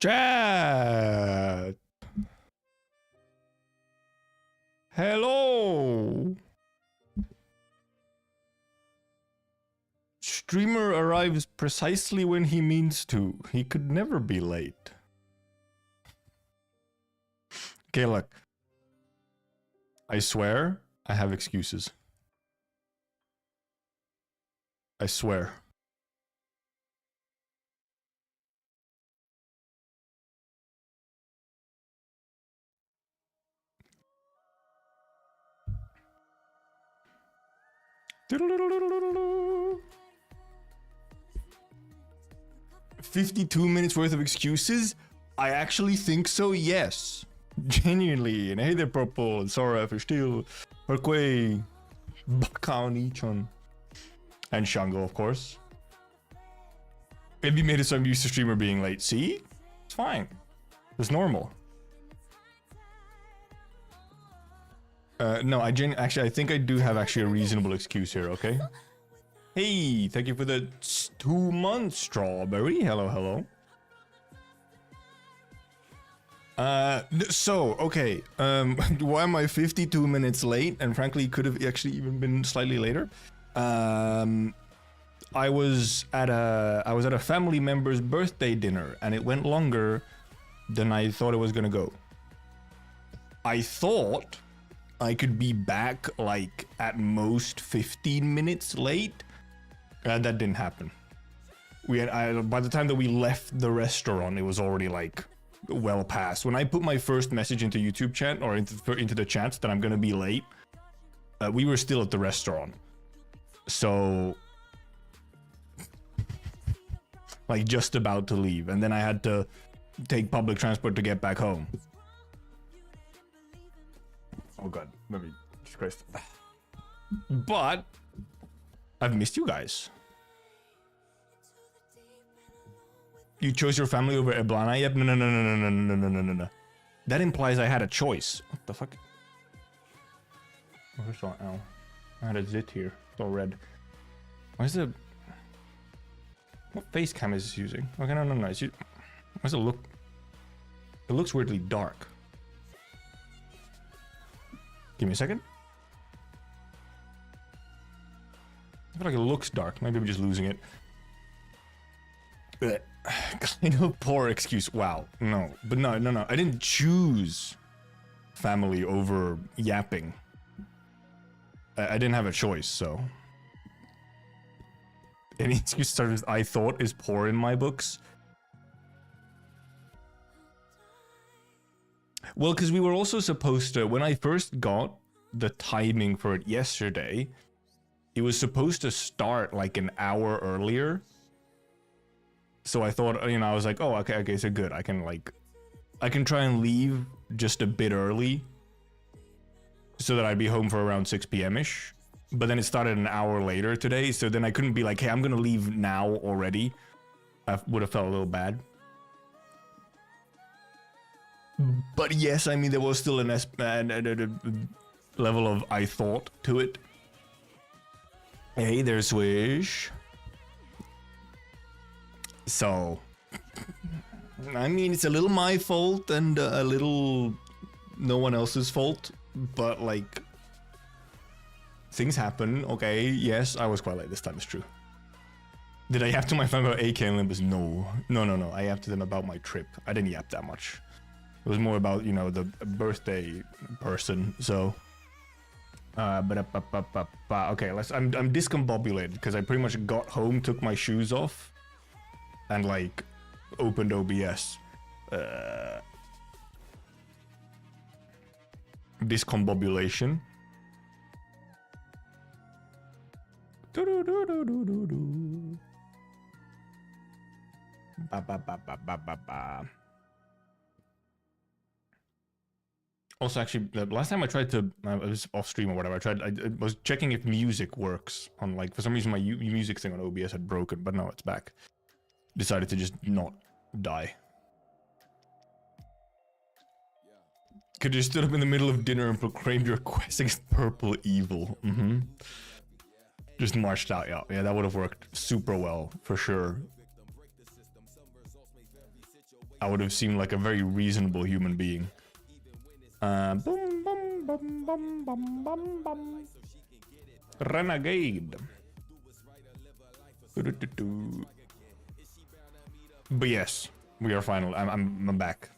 Chat. Hello. Streamer arrives precisely when he means to. He could never be late. Okay, look. I swear I have excuses. I swear. $52 minutes worth of excuses? I actually think so, yes. Genuinely. And hey there, Purple, and Sora for Steel, Herquay, Bakaoni-chan, and Shango, of course. Maybe made it so I'm used to streamer being late. See? It's fine. It's normal. No, actually, I think I do have actually a reasonable excuse here, okay? Hey, thank you for the 2 months, Strawberry. Hello, hello. Okay, why am I 52 minutes late? And frankly, could have actually even been slightly later. I was at a family member's birthday dinner, and it went longer than I thought it was gonna go. I thought I could be back like at most 15 minutes late. That didn't happen. By the time that we left the restaurant, it was already like well past. When I put my first message into YouTube chat or into the chat that I'm gonna be late, we were still at the restaurant. So like just about to leave, and then I had to take public transport to get back home. Oh god, let me, Jesus Christ. But I've missed you guys. You chose your family over Eblana? Yep. No. That implies I had a choice. What the fuck? Where's that L? I had a zit here. It's all red. Why is the... What face cam is this using? Okay, no. Why does it look... It looks weirdly dark. Give me a second. I feel like it looks dark. Maybe I'm just losing it. Kind of poor excuse. Wow. No. But no. I didn't choose family over yapping. I didn't have a choice, so... Any excuse started with I thought is poor in my books. Well, because we were also supposed to... When I first got the timing for it yesterday, it was supposed to start like an hour earlier. So I thought, you know, I was like, oh, okay, so good. I can try and leave just a bit early so that I'd be home for around 6 p.m.-ish. But then it started an hour later today, so then I couldn't be like, hey, I'm gonna leave now already. I would have felt a little bad. But yes, I mean, there was still a level of I thought to it. Hey there, Swish. So, I mean, it's a little my fault and a little no one else's fault, but like, things happen. Okay, yes, I was quite late this time, it's true. Did I yap to my family about AK and Limbus? No. I yapped to them about my trip. I didn't yap that much. It was more about, you know, the birthday person, so. Okay, I'm discombobulated because I pretty much got home, took my shoes off, and like opened OBS. Discombobulation. Also, actually, the last time I tried to, I was off stream or whatever, I was checking if music works on, like, for some reason my music thing on OBS had broken, but no, it's back. Decided to just not die. Could you stood up in the middle of dinner and proclaimed your quest against purple evil? Just marched out, yeah, that would have worked super well, for sure. I would have seemed like a very reasonable human being. Boom, bum, bum, bum, bum, bum, bum. Renegade. But yes, we are finally. I'm back.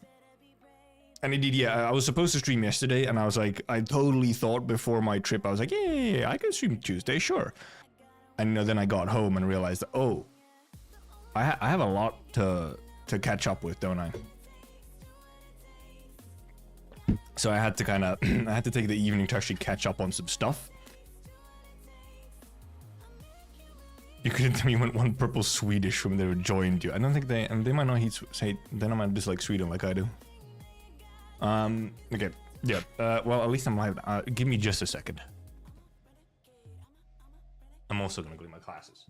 And indeed, yeah, I was supposed to stream yesterday, and I was like, I totally thought before my trip, I was like, yeah, I can stream Tuesday, sure. And then I got home and realized, that, oh, I have a lot to catch up with, don't I? So I had to kind of, I had to take the evening to actually catch up on some stuff. You couldn't tell me when one purple Swedish when they joined you. I don't think they, and they might not say, they might dislike Sweden like I do. Okay, yeah, well, at least I'm live. Give me just a second. I'm also gonna go to my classes.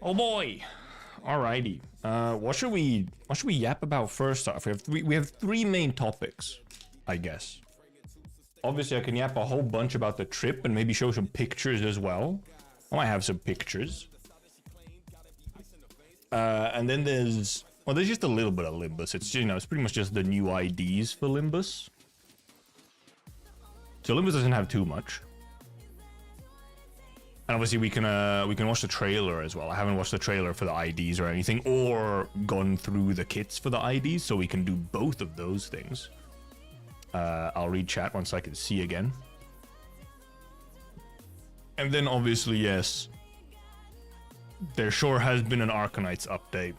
Oh boy! Alrighty. What should we yap about first off? We have three main topics, I guess. Obviously, I can yap a whole bunch about the trip and maybe show some pictures as well. I might have some pictures. And then there's just a little bit of limbus. It's, you know, it's pretty much just the new IDs for limbus. So limbus doesn't have too much. And obviously we can watch the trailer as well. I haven't watched the trailer for the IDs or anything, or gone through the kits for the IDs, so we can do both of those things. I'll read chat once I can see again. And then obviously, yes, there sure has been an Arknights update.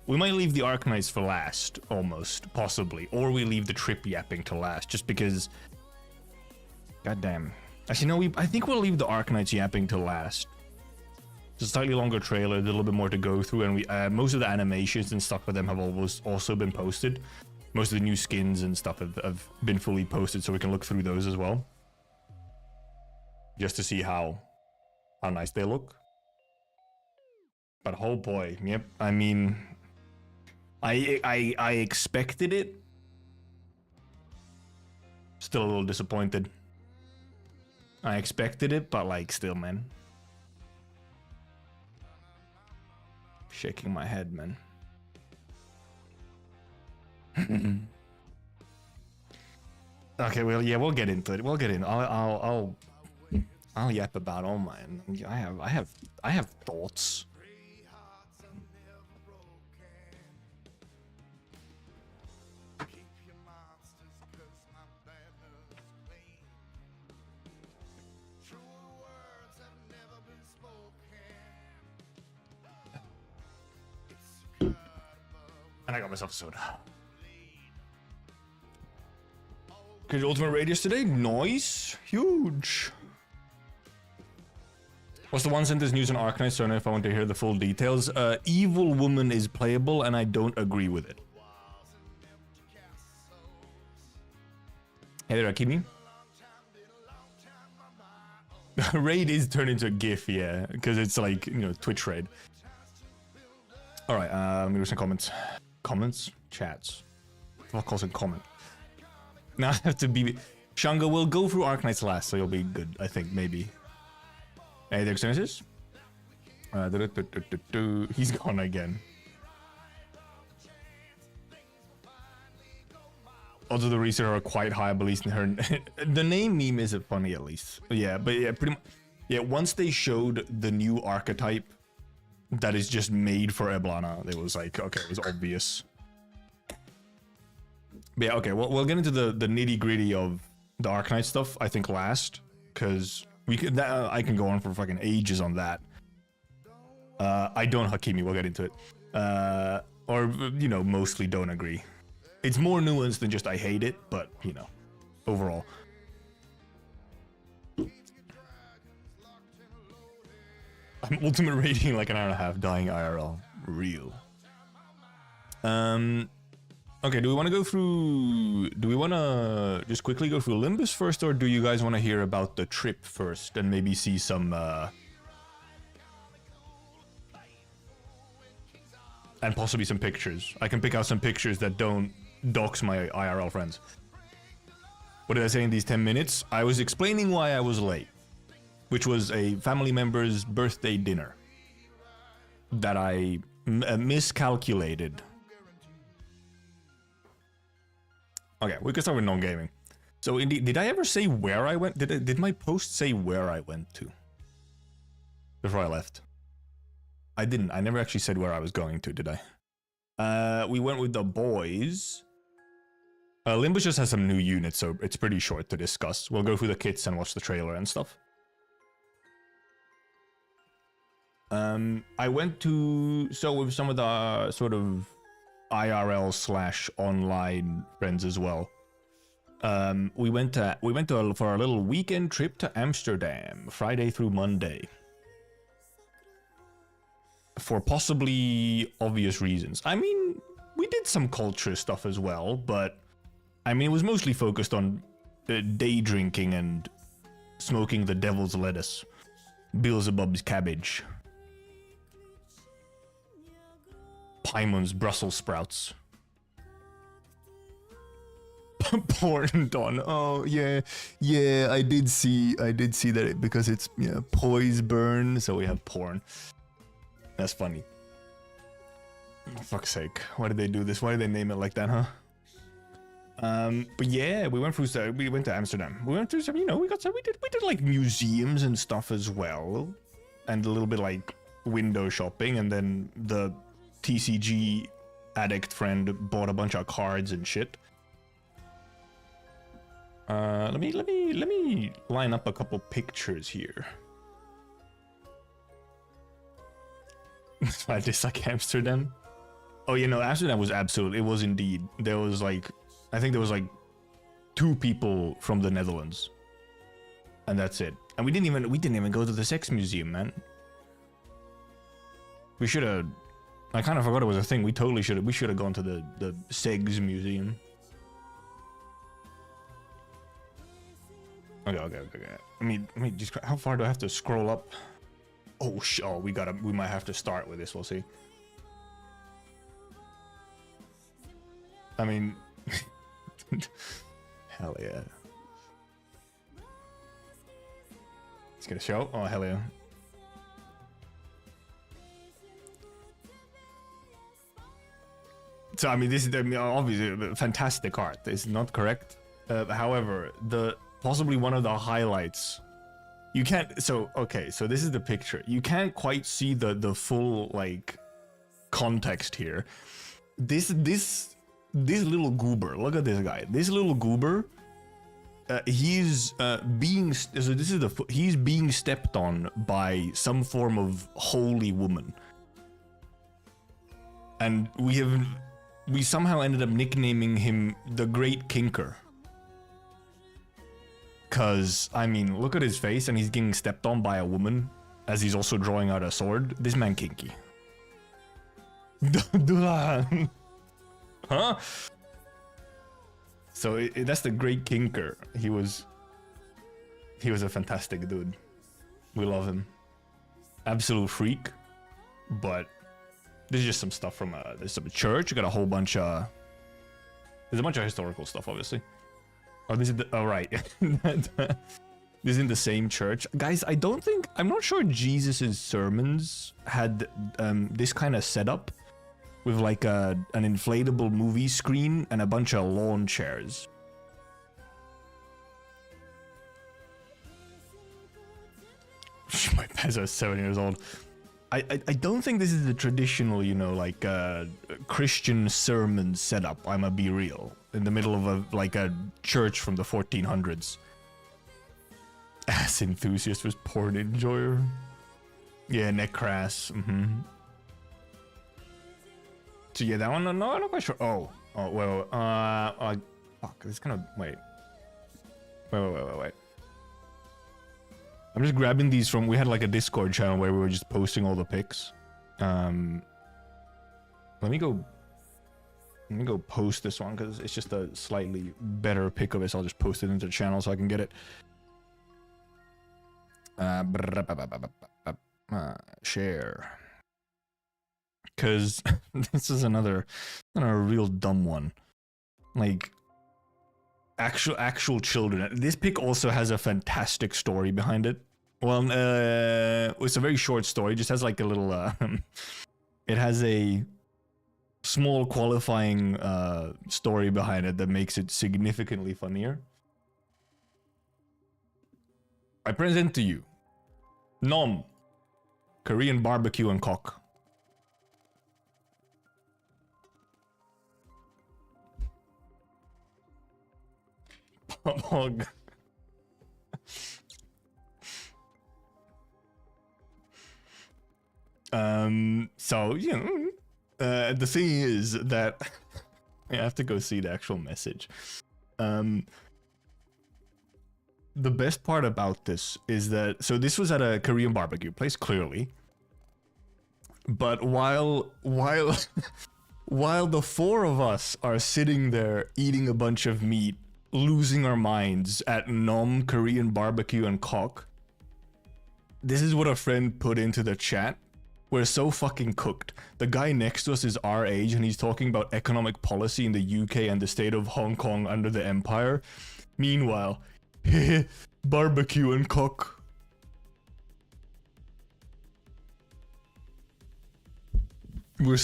We might leave the Arknights for last, almost, possibly. Or we leave the trip yapping to last, just because... Goddamn. Actually, no, I think we'll leave the Arknights yapping to last. It's a slightly longer trailer, a little bit more to go through, and most of the animations and stuff for them have also been posted. Most of the new skins and stuff have been fully posted, so we can look through those as well. Just to see how nice they look. But oh boy, yep, I mean... I expected it. Still a little disappointed. I expected it, but like still, man. Shaking my head, man. Okay, well, yeah, we'll get into it. We'll get in. I'll yap about all mine. I have thoughts. And I got myself a soda. Good ultimate raid yesterday. Nice. Huge. What's the one sentence news on Arknights? So I don't know if I want to hear the full details. Evil Woman is playable and I don't agree with it. Hey there, Akimi. Raid is turned into a GIF, yeah. Because it's like, you know, Twitch raid. Alright, let me read some comments. Comments? Chats. What calls it comment? Now I have to be... Shanga will go through Arknights last, so you'll be good, I think, maybe. Hey there, Xenesis. He's gone again. Also, the research are quite high, at least in her. The name meme isn't funny, at least. Yeah, but yeah, pretty much. Yeah, once they showed the new archetype that is just made for Eblana, it was like, okay, it was obvious. But yeah, okay, well, we'll get into the nitty gritty of the Arknight stuff, I think, last, because we could. I can go on for fucking ages on that. I don't, Hakimi. We'll get into it. Or you know, mostly don't agree. It's more nuanced than just I hate it, but you know, overall. I'm ultimate rating like an hour and a half, dying IRL. Real. Okay, do we want to go through... Do we want to just quickly go through Limbus first, or do you guys want to hear about the trip first and maybe see some... and possibly some pictures. I can pick out some pictures that don't dox my IRL friends. What did I say in these 10 minutes? I was explaining why I was late, which was a family member's birthday dinner that I miscalculated. Okay, we can start with non-gaming. So indeed, did I ever say where I went? Did my post say where I went to before I left? I didn't. I never actually said where I was going to, did I? We went with the boys. Limbus just has some new units, so it's pretty short to discuss. We'll go through the kits and watch the trailer and stuff. I went to... So with some of the sort of IRL/online friends as well. We went for a little weekend trip to Amsterdam, Friday through Monday. For possibly obvious reasons. I mean, we did some culture stuff as well, but I mean, it was mostly focused on day drinking and smoking the devil's lettuce, Beelzebub's cabbage, Paimon's Brussels sprouts. Porn Don. Oh yeah, I did see that because it's poise burn, so we have porn. That's funny. For fuck's sake, why did they do this? Why did they name it like that, huh? But yeah, we went to Amsterdam. We went through some, we did like museums and stuff as well, and a little bit like window shopping, and then the TCG addict friend bought a bunch of cards and shit. Let me line up a couple pictures here. I dislike Amsterdam. Oh, Amsterdam was absolutely, it was indeed. There was like, I think there was like 2 people from the Netherlands, and that's it. And we didn't even go to the sex museum, man. We should have. I kind of forgot it was a thing. We totally should have. We should have gone to the sex museum. Okay. Let me just. How far do I have to scroll up? Oh, we might have to start with this. We'll see. I mean, hell yeah. It's gonna show. Oh, hell yeah. So, I mean, this is obviously fantastic art. It's not correct. However, possibly one of the highlights. You can't. So okay. So this is the picture. You can't quite see the full like context here. This little goober. Look at this guy. This little goober. He's being. So this is he's being stepped on by some form of holy woman. And we somehow ended up nicknaming him the Great Kinker. Cause, I mean, look at his face and he's getting stepped on by a woman as he's also drawing out a sword. This man kinky. Huh? So that's the Great Kinker. He was a fantastic dude. We love him. Absolute freak. But this is just some stuff from there's some church. You got a whole bunch of. There's a bunch of historical stuff, obviously. Oh, this is right. This is in the same church. Guys, I'm not sure Jesus's sermons had this kind of setup with like an inflatable movie screen and a bunch of lawn chairs. My pets are 7 years old. I don't think this is the traditional, you know, like Christian sermon setup. I'ma be real. In the middle of a church from the 1400s. Ass enthusiast was porn enjoyer. Yeah, Necras. So yeah, that one. No, I'm not quite sure. Oh, well. Fuck. This kind of wait. Wait. I'm just grabbing these from. We had like a Discord channel where we were just posting all the pics. Let me go post this one because it's just a slightly better pic of it. So I'll just post it into the channel so I can get it. Share. Because this is another real dumb one. Like actual children. This pic also has a fantastic story behind it. Well, it's a very short story. It just has like a little it has a small qualifying story behind it that makes it significantly funnier. I present to you Nom, Korean barbecue and cock. Pog. So, you know, the thing is that I have to go see the actual message. The best part about this is that, so this was at a Korean barbecue place, clearly. But while the four of us are sitting there eating a bunch of meat, losing our minds at Nom Korean barbecue and cock, this is what a friend put into the chat. We're so fucking cooked. The guy next to us is our age and he's talking about economic policy in the UK and the state of Hong Kong under the empire. Meanwhile, barbecue and cock. We're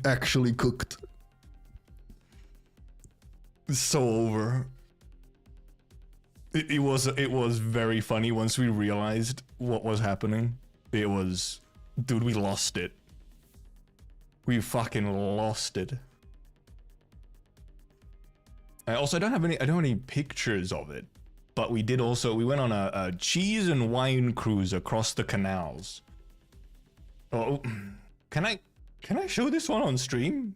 actually cooked. It's so over. It was very funny once we realized what was happening. It was, dude, we lost it. We fucking lost it. I don't have any pictures of it, but we went on a cheese and wine cruise across the canals. Oh, can I show this one on stream?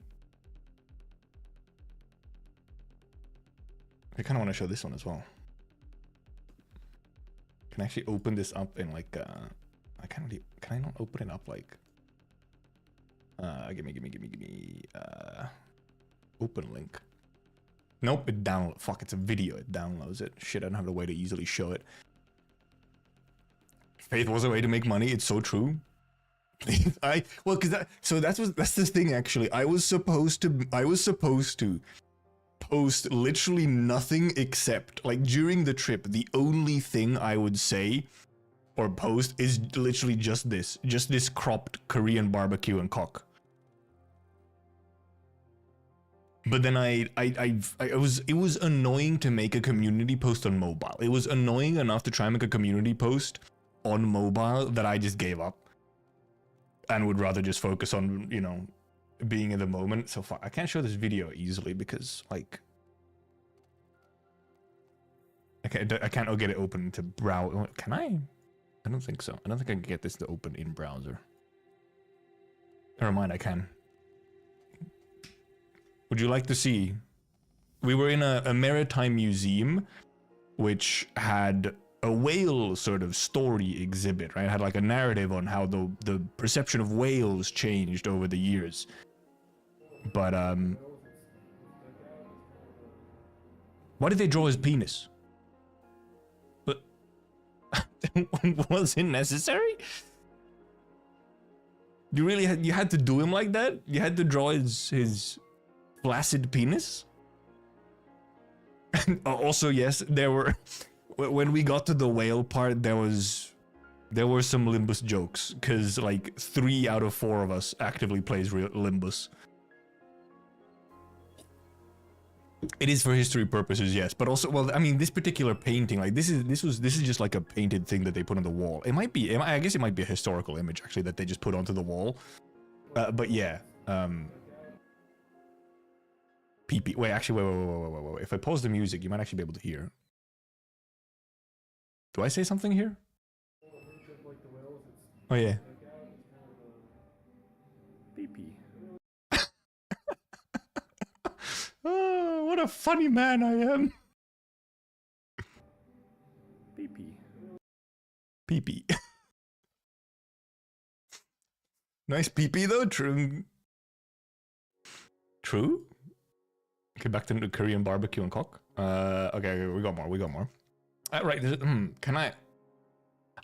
I kind of want to show this one as well. Can I actually open this up in like can I not open it up like give me open link. Nope, it fuck, it's a video, it downloads it. Shit, I don't have a way to easily show it. Faith was a way to make money, it's so true. That's the thing actually. I was supposed to post literally nothing except, like, during the trip, the only thing I would say or post is literally just this cropped Korean barbecue and cock. But then it was annoying to make a community post on mobile. It was annoying enough to try and make a community post on mobile that I just gave up and would rather just focus on, you know, being in the moment. So far, I can't show this video easily because, like, I can't get it open to browse. Can I? I don't think so. I don't think I can get this to open in browser. Never mind, I can. Would you like to see? We were in a maritime museum, which had a whale sort of story exhibit, right? It had like a narrative on how the perception of whales changed over the years. But why did they draw his penis? But was it necessary? You really had to do him like that? You had to draw his flaccid penis? Also, yes, there were when we got to the whale part, there were some limbus jokes, because like 3 out of 4 of us actively plays limbus. It is for history purposes, yes, but also, well, I mean, this particular painting, like this is just like a painted thing that they put on the wall. It might be, I guess it might be a historical image actually that they just put onto the wall. But yeah, PP. Wait, actually, wait. If I pause the music, you might actually be able to hear. Do I say something here? Oh yeah. PP. Oh, what a funny man I am. PP. PP. Nice PP though, true. True? Okay, back to the Korean barbecue and cock. Okay, we got more. Right, can I...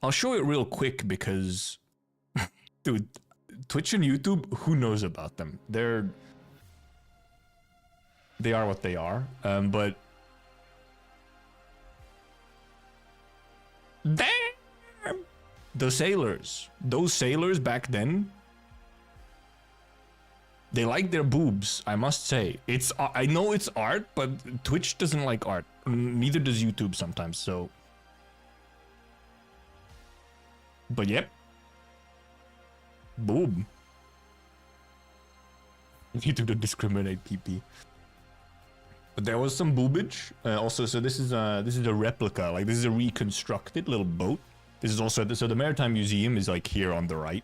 I'll show it real quick because... Dude, Twitch and YouTube, who knows about them? They are what they are, but... Damn! Those sailors back then, they like their boobs, I must say. I know it's art, but Twitch doesn't like art. Neither does YouTube sometimes, so... But yep. Boob. YouTube don't discriminate, PP. But there was some boobage. Also, so this is a replica. Like, this is a reconstructed little boat. This is also... So the Maritime Museum is, like, here on the right.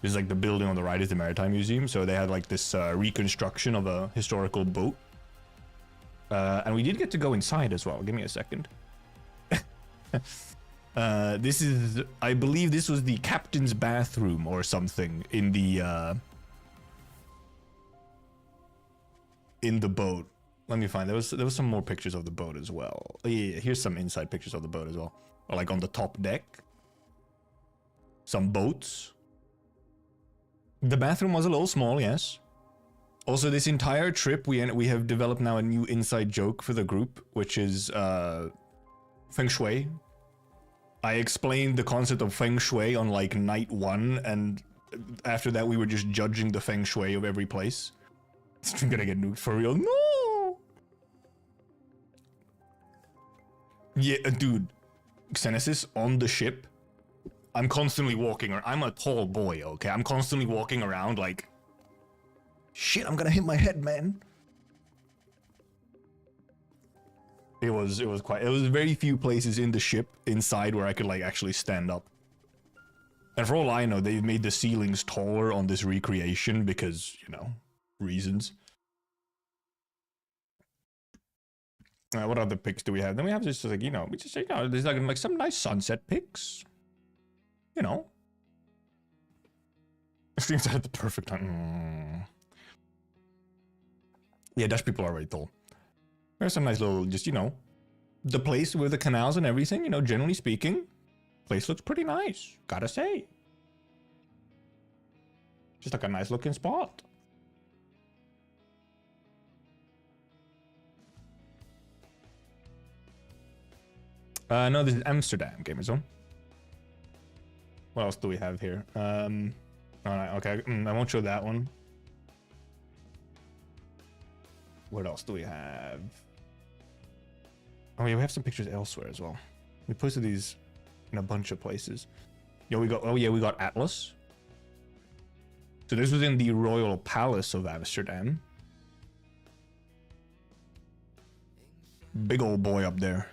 This is, like, the building on the right is the Maritime Museum. So they had, like, this reconstruction of a historical boat. And we did get to go inside as well. Give me a second. This is... I believe this was the captain's bathroom or something in the boat. Let me find. There was some more pictures of the boat as well. Yeah, here's some inside pictures of the boat as well. Or like on the top deck. Some boats. The bathroom was a little small, yes. Also, this entire trip, we have developed now a new inside joke for the group, which is Feng Shui. I explained the concept of Feng Shui on like night 1, and after that we were just judging the Feng Shui of every place. I'm gonna get nuked for real. No! Yeah, dude. Xenesis, on the ship, I'm constantly walking around. I'm a tall boy, okay? I'm constantly walking around like... Shit, I'm gonna hit my head, man. It was very few places in the ship inside where I could like actually stand up. And for all I know, they made the ceilings taller on this recreation because, you know, reasons. What other pics do we have? Then we have just like, you know, there's like some nice sunset pics. You know. Streams at the perfect time. Yeah, Dutch people are very tall. There's some nice little, just, you know, the place with the canals and everything, you know, generally speaking, place looks pretty nice, gotta say. Just like a nice looking spot. No, this is Amsterdam, Gamer Zone. What else do we have here? Alright, okay, I won't show that one. What else do we have? Oh yeah, we have some pictures elsewhere as well. We posted these in a bunch of places. Yeah, we got Atlas. So this was in the Royal Palace of Amsterdam. Big old boy up there.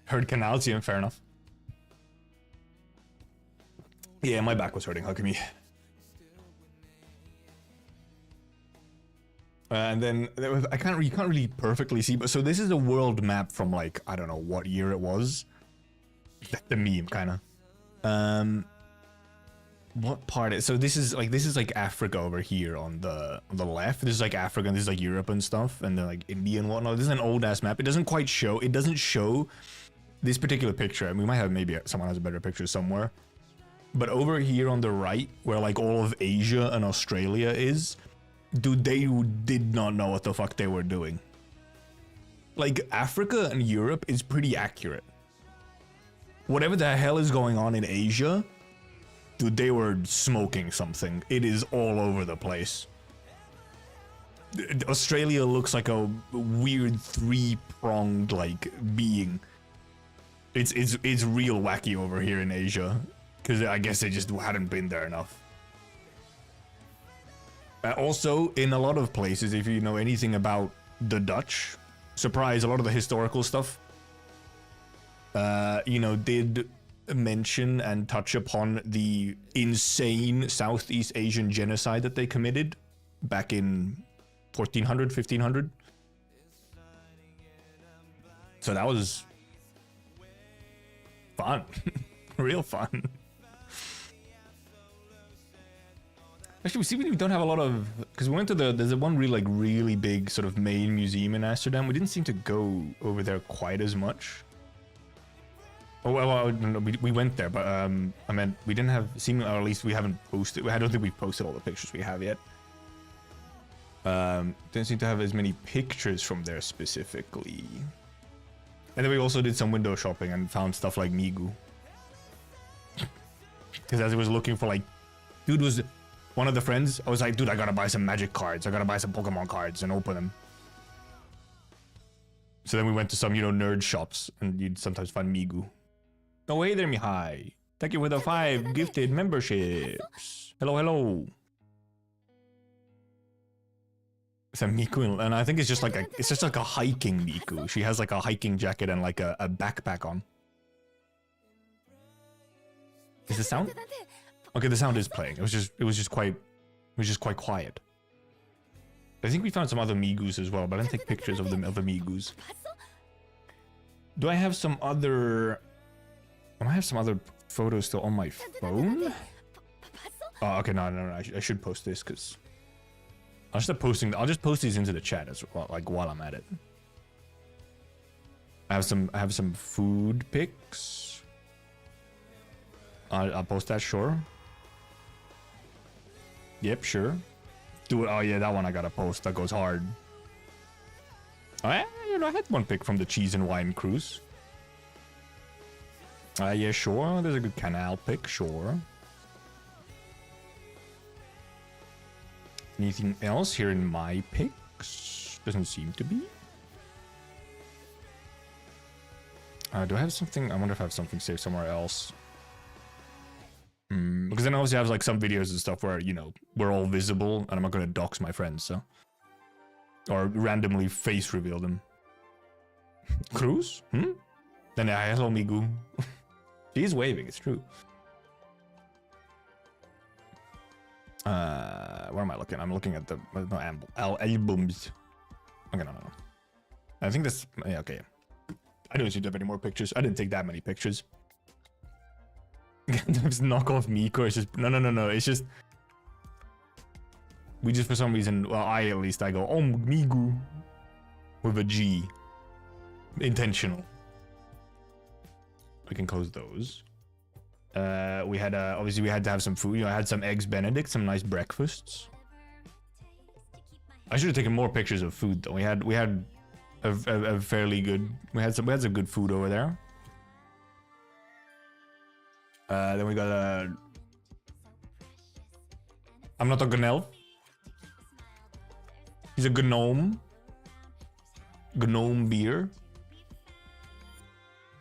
Heard canals, yeah, fair enough. Yeah, my back was hurting, how come me? And then you can't really perfectly see, but so this is a world map from like, I don't know what year it was. The meme kind of. What part is, so this is like Africa over here on the left. This is like Africa, and this is like Europe and stuff, and then like India and whatnot. This is an old ass map. It doesn't show this particular picture. And we might have, maybe someone has a better picture somewhere. But over here on the right, where like all of Asia and Australia is, dude, they did not know what the fuck they were doing. Like, Africa and Europe is pretty accurate. Whatever the hell is going on in Asia, dude, they were smoking something. It is all over the place. Australia looks like a weird three-pronged, like, being. It's real wacky over here in Asia. Because I guess they just hadn't been there enough. Also, in a lot of places, if you know anything about the Dutch, surprise, a lot of the historical stuff, you know, did mention and touch upon the insane Southeast Asian genocide that they committed back in 1400, 1500. So that was fun. Real fun. Actually, we see we don't have a lot of, because we went to there's a one really big sort of main museum in Amsterdam. We didn't seem to go over there quite as much. Oh, well, no, we went there, but I meant we didn't have, or at least we haven't posted, I don't think we've posted all the pictures we have yet. Didn't seem to have as many pictures from there specifically. And then we also did some window shopping and found stuff like Migu. Because as I was looking for, like, dude was one of the friends, I was like, dude, I gotta buy some magic cards. I gotta buy some Pokemon cards and open them. So then we went to some, you know, nerd shops and you'd sometimes find Migu. Oh, hey there, Mihai. Thank you for the 5 gifted memberships. Hello, hello. It's a Miku, and I think it's just like a hiking Miku. She has like a hiking jacket and like a backpack on. Is the sound? Okay, the sound is playing. It was just quite quiet. I think we found some other Migus as well, but I didn't take pictures of the Migus. Do I have some other? I might have some other photos still on my phone. Oh, okay, no. I should post this because I'll just post these into the chat as well, like while I'm at it. I have some food pics. I'll post that, sure. Yep, sure. Do it. Oh yeah, that one I gotta post. That goes hard. I had one pic from the cheese and wine cruise. Yeah, sure. There's a good canal pic, sure. Anything else here in my pics? Doesn't seem to be. Do I have something? I wonder if I have something saved somewhere else. Because then obviously I have like some videos and stuff where, you know, we're all visible and I'm not gonna dox my friends, so. Or randomly face reveal them. Cruz? Then hello Migu. She is waving, it's true. Where am I looking? I'm looking at the albums. Okay, no. I think that's, yeah, okay. I don't seem to have any more pictures. I didn't take that many pictures. There's knockoff Miku. It's just no. It's just we just for some reason. Well, I go oh Migu with a G. Intentional. We can close those. We had obviously we had to have some food. You know, I had some eggs Benedict, some nice breakfasts. I should have taken more pictures of food though. We had a fairly good. We had some good food over there. Then we got a. I'm not a gnome. He's a gnome. Gnome beer.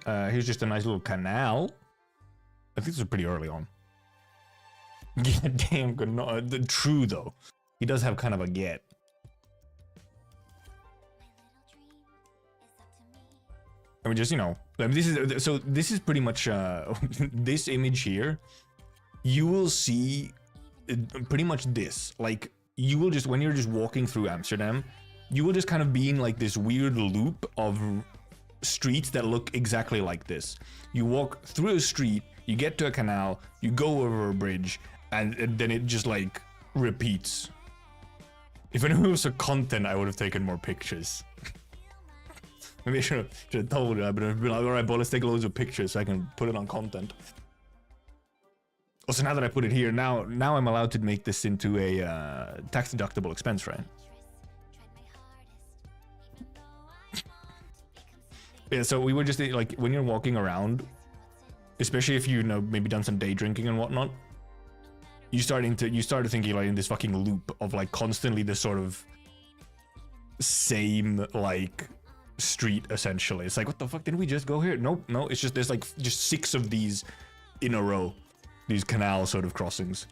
Here's just a nice little canal. I think this was pretty early on. Yeah, damn gnome. True though. He does have kind of a get. I mean, just, you know, this is pretty much this image here. You will see pretty much this. Like, you will just, when you're just walking through Amsterdam, you will just kind of be in like this weird loop of streets that look exactly like this. You walk through a street, you get to a canal, you go over a bridge, and then it just like repeats. If anyone was for content, I would have taken more pictures. Maybe I should have told her, but I'd be like, alright, but let's take loads of pictures so I can put it on content. Also, now that I put it here, now I'm allowed to make this into a tax-deductible expense, right? Yeah, so we were just like, when you're walking around, especially if you know maybe done some day drinking and whatnot, you started thinking like in this fucking loop of like constantly this sort of same like street essentially. It's like, what the fuck, didn't we just go here? Nope, no, it's just there's like just 6 of these in a row, these canal sort of crossings.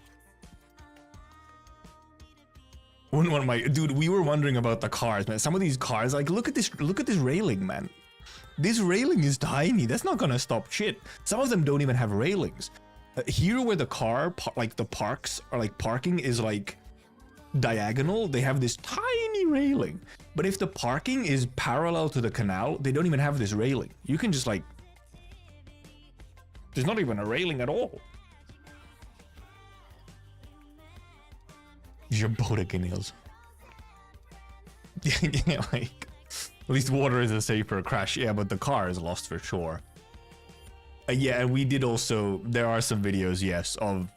One of my dude, we were wondering about the cars, man. Some of these cars, like look at this railing, man. This railing is tiny. That's not gonna stop shit. Some of them don't even have railings. Here where the car, like the parks are like parking is like diagonal, they have this tiny railing. But if the parking is parallel to the canal, they don't even have this railing. You can just like, there's not even a railing at all. Your boat again, Hills. Yeah, like, at least water is a safer crash. Yeah, but the car is lost for sure. Yeah, and we did also, there are some videos, yes, of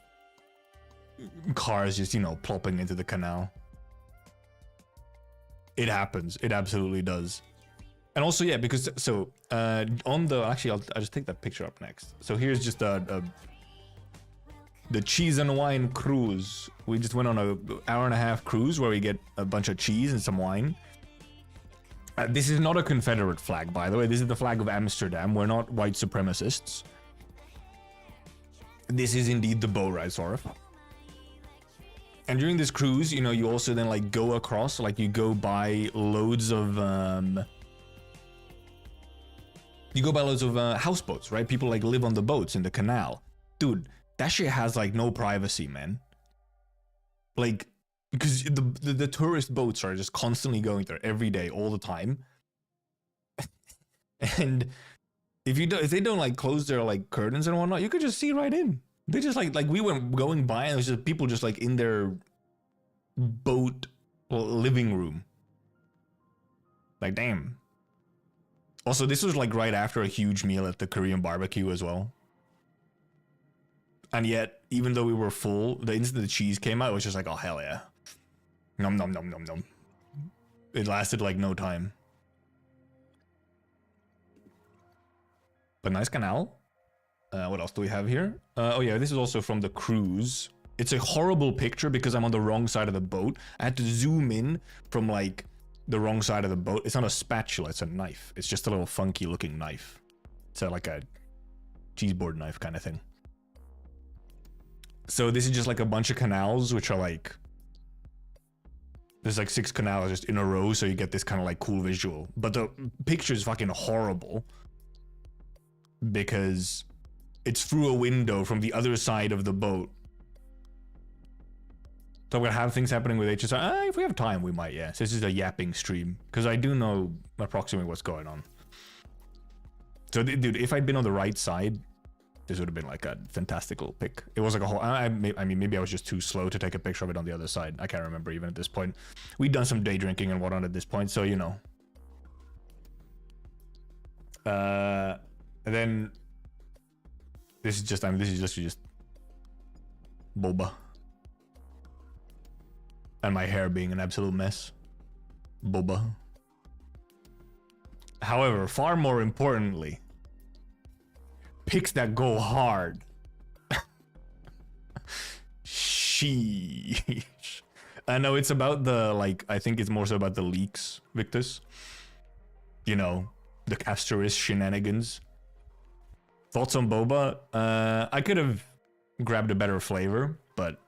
cars just, you know, plopping into the canal. It happens. It absolutely does. And also, yeah, because, so, on the, actually, I'll just take that picture up next. So here's just the cheese and wine cruise. We just went on a hour-and-a-half cruise where we get a bunch of cheese and some wine. This is not a Confederate flag, by the way. This is the flag of Amsterdam. We're not white supremacists. This is indeed the bow ride, sort of. And during this cruise, you know, you also then like go across, like you go by loads of houseboats, right? People like live on the boats in the canal. Dude, that shit has like no privacy, man. Like, because the tourist boats are just constantly going there every day, all the time. And if they don't like close their like curtains and whatnot, you could just see right in. They just like we went going by and it was just people just like in their boat living room. Like, damn. Also, this was like right after a huge meal at the Korean barbecue as well. And yet, even though we were full, the instant the cheese came out, it was just like, oh, hell yeah. Nom nom nom nom nom. It lasted like no time. But nice canal. What else do we have here? Oh yeah, this is also from the cruise. It's a horrible picture because I'm on the wrong side of the boat. I had to zoom in from like the wrong side of the boat. It's not a spatula, it's a knife. It's just a little funky looking knife. It's like a cheese board knife kind of thing. So this is just like a bunch of canals, which are like, there's like 6 canals just in a row, so you get this kind of like cool visual. But the picture is fucking horrible because it's through a window from the other side of the boat. So I'm gonna have things happening with HSR. If we have time, we might, yeah. So this is a yapping stream because I do know approximately what's going on. So dude, if I'd been on the right side, this would have been like a fantastical pic. It was like a whole, I mean, maybe I was just too slow to take a picture of it on the other side. I can't remember even at this point. We'd done some day drinking and whatnot at this point, so you know. And then this is just, I mean, this is just boba. And my hair being an absolute mess. Boba. However, far more importantly, pics that go hard. Sheesh. I know it's about the, like, I think it's more so about the leaks, Victus. You know, the Castorist shenanigans. Thoughts on boba? I could have grabbed a better flavor, but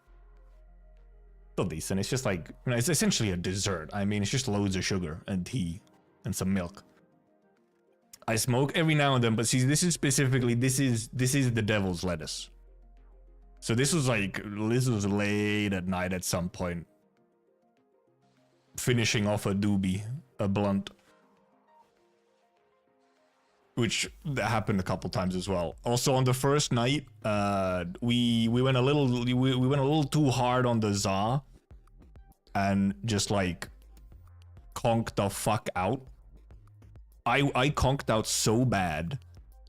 still decent. It's just like, you know, it's essentially a dessert. I mean, it's just loads of sugar and tea and some milk. I smoke every now and then, but see, this is specifically, this is the devil's lettuce. So this was late at night at some point. Finishing off a doobie, a blunt. Which happened a couple times as well. Also on the first night, we went a little too hard on the za. And just like conked the fuck out. I conked out so bad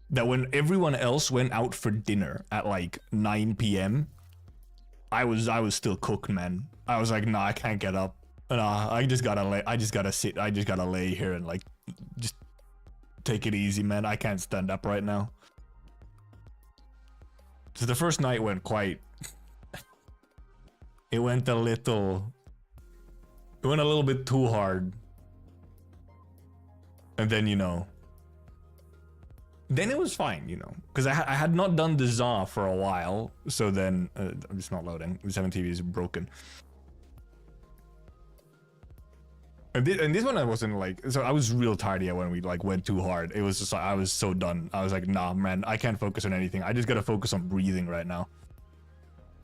that when everyone else went out for dinner at like 9 p.m, I was still cooked, man. I was like, nah, I can't get up. Nah, I just gotta sit. I just gotta lay here and like just Take it easy, man. I can't stand up right now. So the first night went quite... It went a little bit too hard. And then, you know... Then it was fine, you know. Because I had not done the za for a while. So then... it's not loading. The 7TV is broken. And this one I wasn't like... So I was real tired, yeah, when we like went too hard. It was just like, I was so done. I was like, nah, man, I can't focus on anything. I just gotta focus on breathing right now.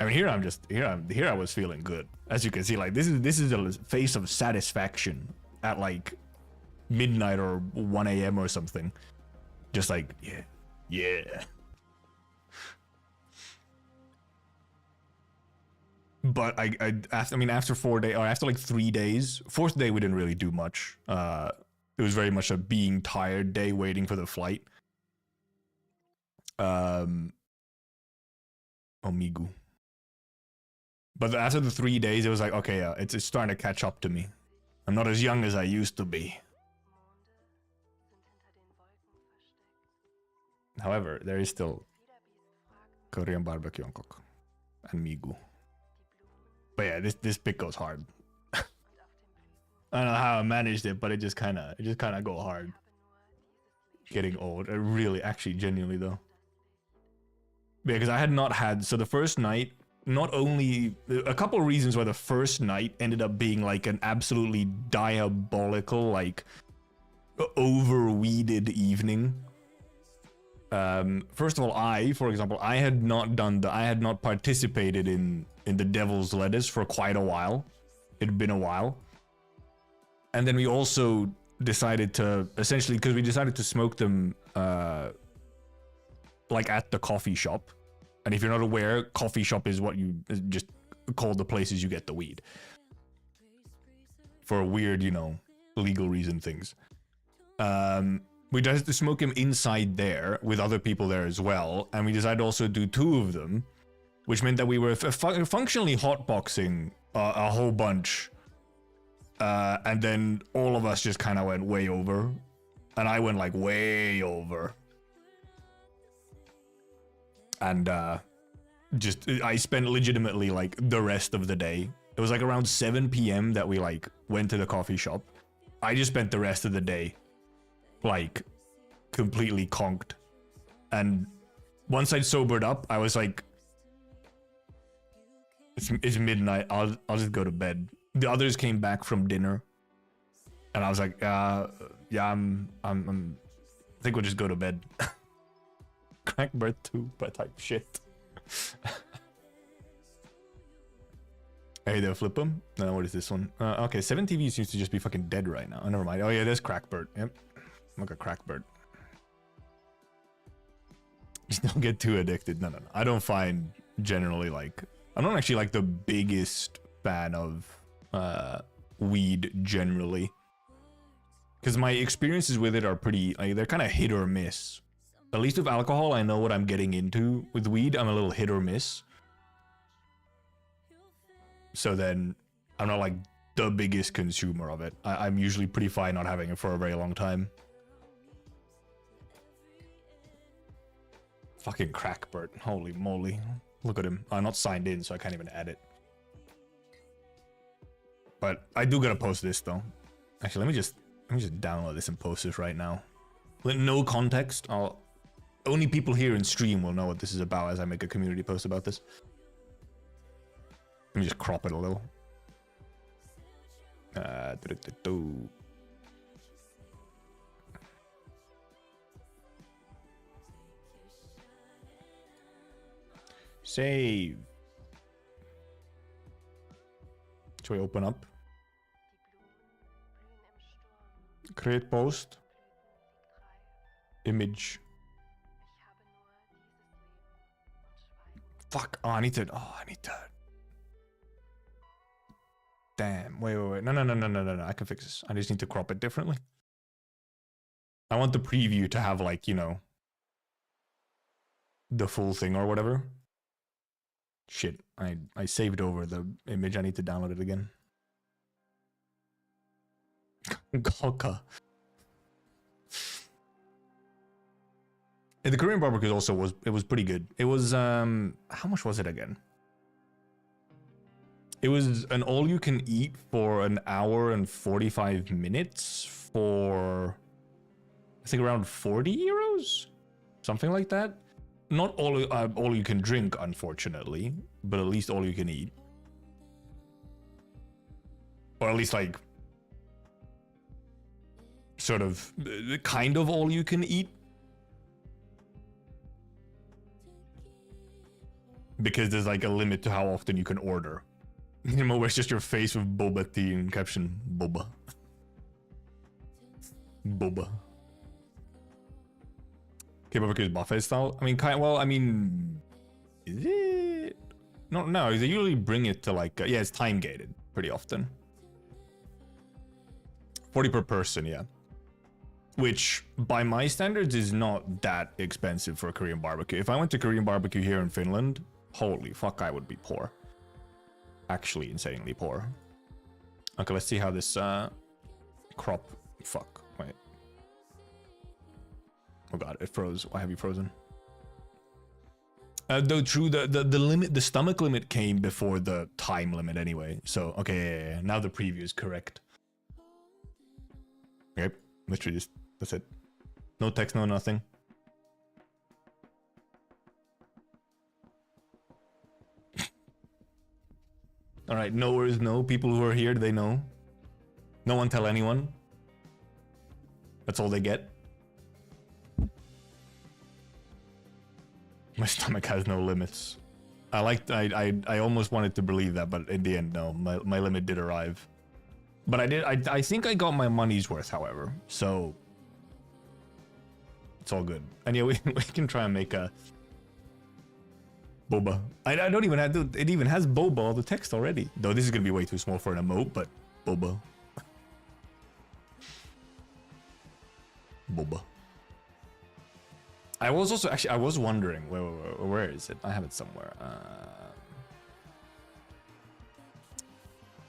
I mean, here I was feeling good. As you can see, like, this is a face of satisfaction at like midnight or 1 a.m. or something. Just like, yeah. But after 4 days, or after like 3 days, fourth day we didn't really do much. It was very much a being tired day, waiting for the flight. Omigu. But after the 3 days, it was like, okay, it's starting to catch up to me. I'm not as young as I used to be. However, there is still Korean barbecue on cook and migu. But yeah, this pick goes hard. I don't know how I managed it, but it just kind of go hard. Getting old, really, actually, genuinely though. Because I had not had, so the first night, not only a couple of reasons why the first night ended up being like an absolutely diabolical, like overweeded evening. First of all, for example, I had not participated in the Devil's Lettuce for quite a while. It had been a while. And then we also decided to, essentially, because we decided to smoke them, like at the coffee shop. And if you're not aware, coffee shop is what you just call the places you get the weed. For weird, you know, legal reason things. We decided to smoke him inside there with other people there as well. And we decided to also do 2 of them, which meant that we were functionally hotboxing a whole bunch. And then all of us just kind of went way over. And I went like way over. And I spent legitimately like the rest of the day. It was like around 7 p.m. that we like went to the coffee shop. I just spent the rest of the day like completely conked. And once I'd sobered up, I was like, it's midnight. I'll just go to bed. The others came back from dinner, and I was like, yeah, I think we'll just go to bed. Crackbird 2 by type shit. Hey there, flip them. No, what is this one? Okay, 7TV seems to just be fucking dead right now. Oh, never mind. Oh yeah, there's Crackbird. Yep, look at Crackbird. Just don't get too addicted. No. I don't find generally like, I'm not actually like the biggest fan of weed generally, because my experiences with it are pretty like, they're kind of hit or miss. At least with alcohol, I know what I'm getting into. With weed, I'm a little hit or miss. So then, I'm not like the biggest consumer of it. I'm usually pretty fine not having it for a very long time. Fucking Crackbird. Holy moly. Look at him. I'm not signed in, so I can't even add it. But I do gotta post this though. Actually, let me just download this and post this right now. With no context, only people here in stream will know what this is about as I make a community post about this. Let me just crop it a little. Save. Should we open up? Create post. Image. Fuck. Oh, I need to. Damn. Wait. No. I can fix this. I just need to crop it differently. I want the preview to have like, you know, the full thing or whatever. Shit. I saved over the image. I need to download it again. Gacha. And the Korean barbecue also was pretty good. It was how much was it again? It was an all you can eat for an hour and 45 minutes for I think around 40 euros, something like that. Not all you can drink, unfortunately, but at least all you can eat, or at least like sort of kind of all you can eat, because there's like a limit to how often you can order. You know, where it's just your face with boba tea and caption boba. Boba. Barbecue is buffet style. I mean, well, I mean, is it? No. They usually bring it to like, yeah, it's time gated pretty often. 40 per person, yeah. Which, by my standards, is not that expensive for a Korean barbecue. If I went to Korean barbecue here in Finland, holy fuck, I would be poor. Actually, insanely poor. Okay, let's see how this crop. Fuck. Wait. Oh god, it froze. Why have you frozen? Though true, the limit, the stomach limit came before the time limit anyway. So okay, yeah. Now the preview is correct. Okay, literally just that's it. No text, no nothing. All right, knowers know. People who are here, they know. No one tell anyone. That's all they get. My stomach has no limits. I almost wanted to believe that, but in the end, no. My limit did arrive. But I think I got my money's worth, however. So it's all good. And yeah, we can try and make a boba. I don't even have to, it even has boba all the text already. Though this is gonna be way too small for an emote, but boba. Boba. I was also actually I was wondering where is it? I have it somewhere.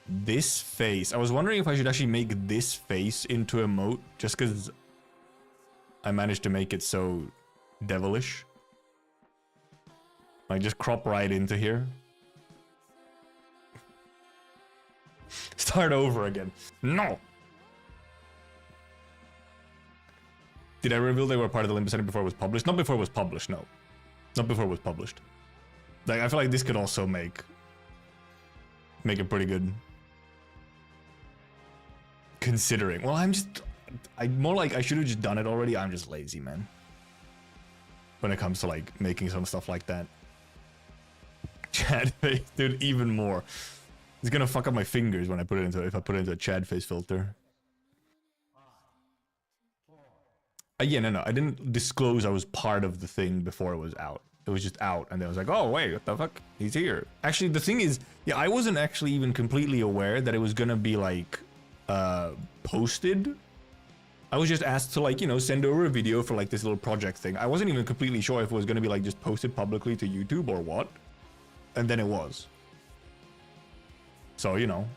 This face. I was wondering if I should actually make this face into a emote, just because I managed to make it so devilish. Like just crop right into here. Start over again. No. Did I reveal they were part of the limbus setting before it was published? Not before it was published, no. Not before it was published. Like, I feel like this could also make it pretty good. Considering. Well, I'm more like I should have just done it already. I'm just lazy, man. When it comes to like making some stuff like that. Chad face, dude, even more. It's gonna fuck up my fingers when I put it into, if I put it into a Chad face filter. Yeah, no, I didn't disclose I was part of the thing before it was out. It was just out, and then I was like, oh, wait, what the fuck? He's here. Actually, the thing is, yeah, I wasn't actually even completely aware that it was gonna be, like, posted. I was just asked to, like, you know, send over a video for, like, this little project thing. I wasn't even completely sure if it was gonna be, like, just posted publicly to YouTube or what. And then it was. So, you know.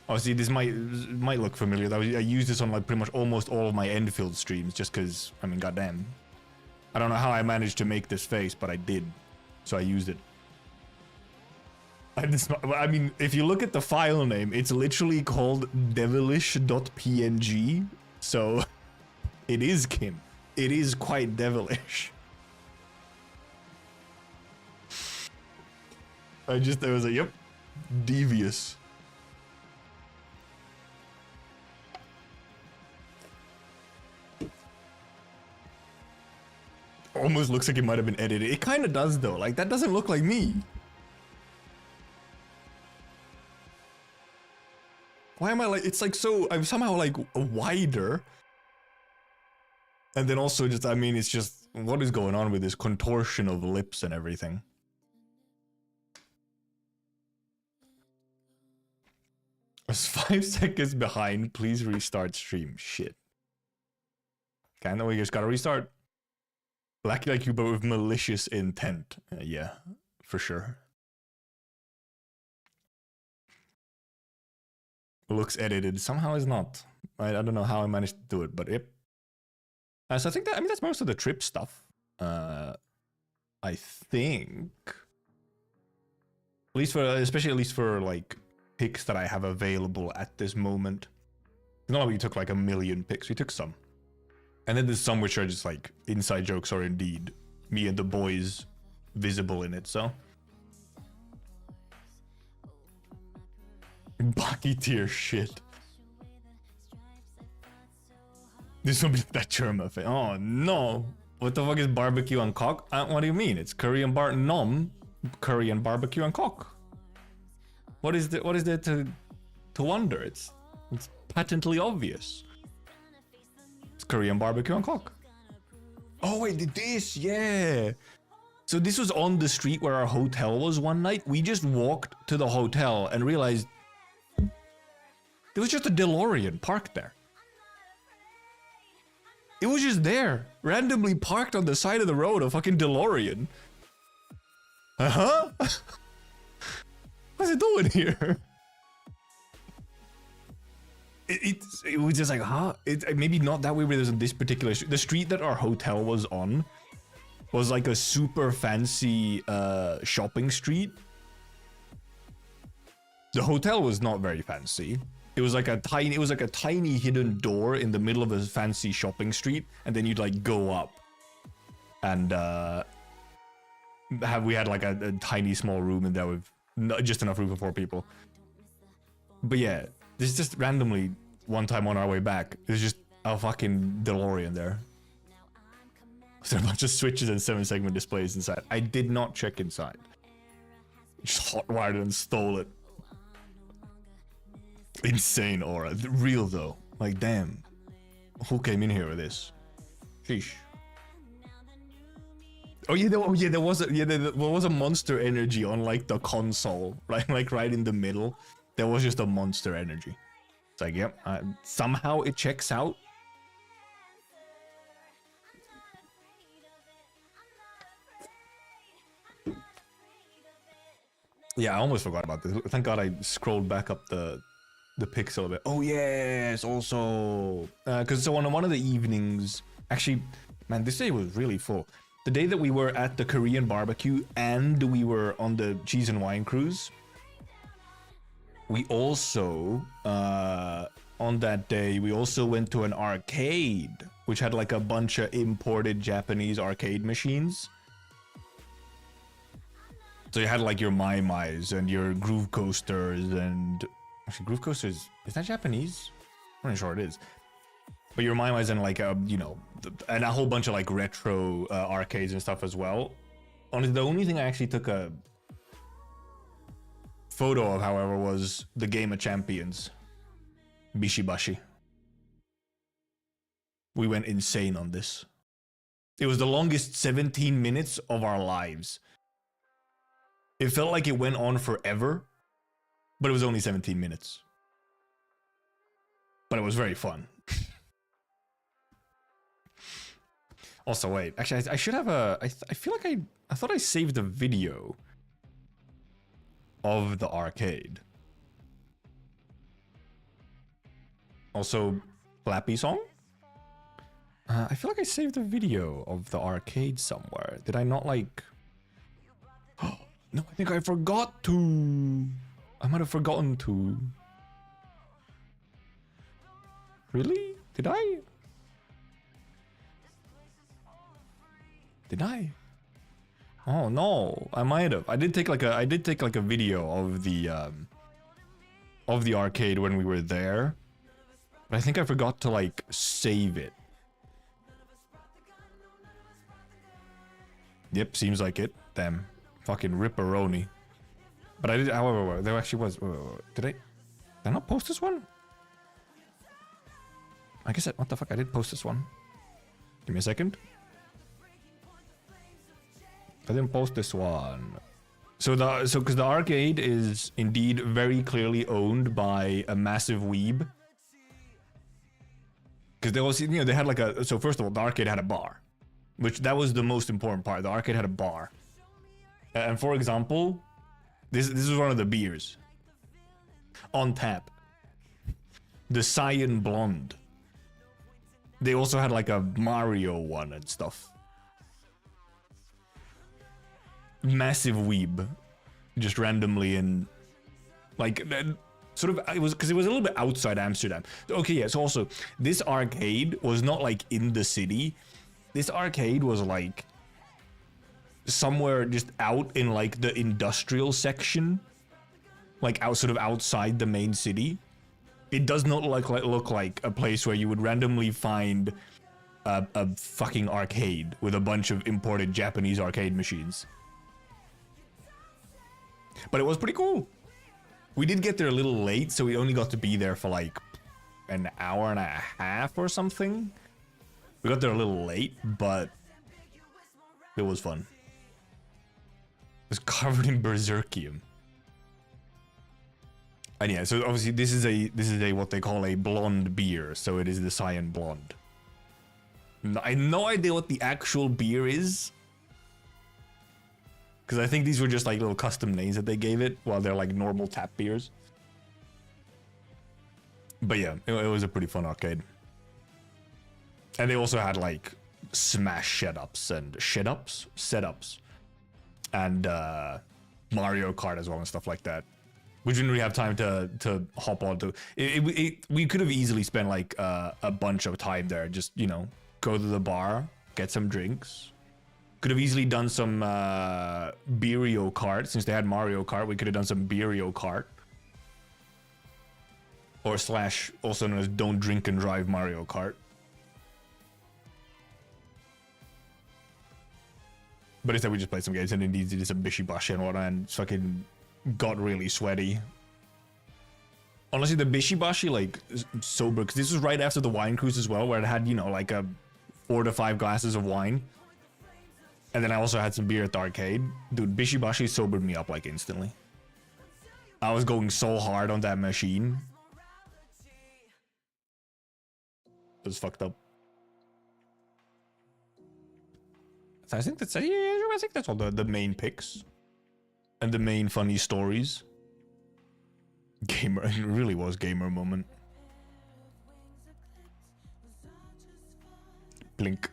Obviously, this might look familiar. I used this on like pretty much almost all of my Enfield streams, just because, I mean, goddamn. I don't know how I managed to make this face, but I did. So I used it. I mean, if you look at the file name, it's literally called devilish.png. So it is Kim. It is quite devilish. I was like, yep, devious. Almost looks like it might have been edited. It kind of does though. Like that doesn't look like me. Why am I like? It's like so. I'm somehow like wider. And then also just, I mean, it's just what is going on with this contortion of lips and everything. I was 5 seconds behind. Please restart stream. Shit. Kinda, we just gotta restart. Like you, but with malicious intent. Yeah, for sure. Looks edited. Somehow is not. I don't know how I managed to do it, but yep. So I think that, I mean, that's most of the trip stuff. I think, especially at least for like picks that I have available at this moment. It's not like we took like a million picks. We took some, and then there's some which are just like inside jokes or indeed me and the boys visible in it. So Baki tier shit. This will be that German thing. Oh no. What the fuck is barbecue and cock? What do you mean? It's curry and curry and barbecue and cock. What is there to wonder? It's patently obvious. It's curry and barbecue and cock. Oh wait, this, yeah. So this was on the street where our hotel was one night. We just walked to the hotel and realized there was just a DeLorean parked there. It was just there, randomly parked on the side of the road, a fucking DeLorean. Uh-huh. What's it doing here? It was just like, huh? Maybe not that way, but there's this particular the street that our hotel was on was like a super fancy shopping street. The hotel was not very fancy. It was like a tiny hidden door in the middle of a fancy shopping street, and then you'd like go up, and we had like a tiny small room in there with just enough room for 4 people. But yeah, this is just randomly one time on our way back. There's just a fucking DeLorean there. There's a bunch of switches and 7-segment displays inside. I did not check inside. Just hotwired it and stole it. Insane aura. Real though. Like damn. Who came in here with this? Sheesh. Oh yeah, there was a monster energy on like the console, right? Like right in the middle. There was just a monster energy. It's like, yep, somehow it checks out. Yeah, I almost forgot about this. Thank God I scrolled back up the pixel a bit. Oh yes, also because so on one of the evenings, actually, man, this day was really full. The day that we were at the Korean barbecue and we were on the cheese and wine cruise, we also on that day we also went to an arcade which had like a bunch of imported Japanese arcade machines. So you had like your Mai Mai's and your Groove Coasters and actually Groove Coasters, is that Japanese? I'm not sure it is. But your Mai Mai's and like you know, and a whole bunch of like retro arcades and stuff as well. Honestly, the only thing I actually took a photo of, however, was the Game of Champions, Bishibashi. We went insane on this. It was the longest 17 minutes of our lives. It felt like it went on forever, but it was only 17 minutes. But it was very fun. Also, wait, actually, I should have a, I feel like I thought I saved a video of the arcade. Also, Flappy song? I feel like I saved a video of the arcade somewhere. Did I not like... No, I think I forgot to. I might have forgotten to. Really? Did I? Did I? Oh no, I might have. I did take like a video of the arcade when we were there. But I think I forgot to like save it. Yep, seems like it. Damn. Fucking ripperoni. But I did, however, there actually was. Did I not post this one? I guess what the fuck? I did post this one. Give me a second. I didn't post this one. So because the arcade is indeed very clearly owned by a massive weeb. Because there was, you know, they had like a. So first of all, the arcade had a bar, which that was the most important part. The arcade had a bar. And for example, this is one of the beers on tap. The Cyan Blonde. They also had like a Mario one and stuff. massive weeb, just randomly in, like, sort of, it was because it was a little bit outside Amsterdam. Okay, yeah. So also, this arcade was not like in the city. This arcade was like somewhere just out in like the industrial section, like out sort of outside the main city. It does not look like a place where you would randomly find a fucking arcade with a bunch of imported Japanese arcade machines. But it was pretty cool. We did get there a little late, so we only got to be there for like an hour and a half or something. We got there a little late, but it was fun. It was covered in berserkium. And yeah, so obviously this is a what they call a blonde beer, so it is the cyan blonde. I have no idea what the actual beer is, because I think these were just like little custom names that they gave it, while they're like normal tap beers. But yeah, it was a pretty fun arcade. And they also had like Smash setups, and Mario Kart as well and stuff like that. We didn't really have time to hop on to it. We could have easily spent like a bunch of time there, just, you know, go to the bar, get some drinks. Could have easily done some Beerio Kart. Since they had Mario Kart, we could have done some Beerio Kart. Or slash, also known as Don't Drink and Drive Mario Kart. But instead we just played some games and indeed did some bishibashi and whatnot and fucking got really sweaty. Honestly, the bishibashi, like, sober, because this was right after the wine cruise as well, where it had, you know, like a 4 to 5 glasses of wine. And then I also had some beer at the arcade. Dude, bishibashi sobered me up, like, instantly. I was going so hard on that machine. It was fucked up. So I think that's, yeah, I think that's all the main picks. And the main funny stories. Gamer, it really was gamer moment. Blink.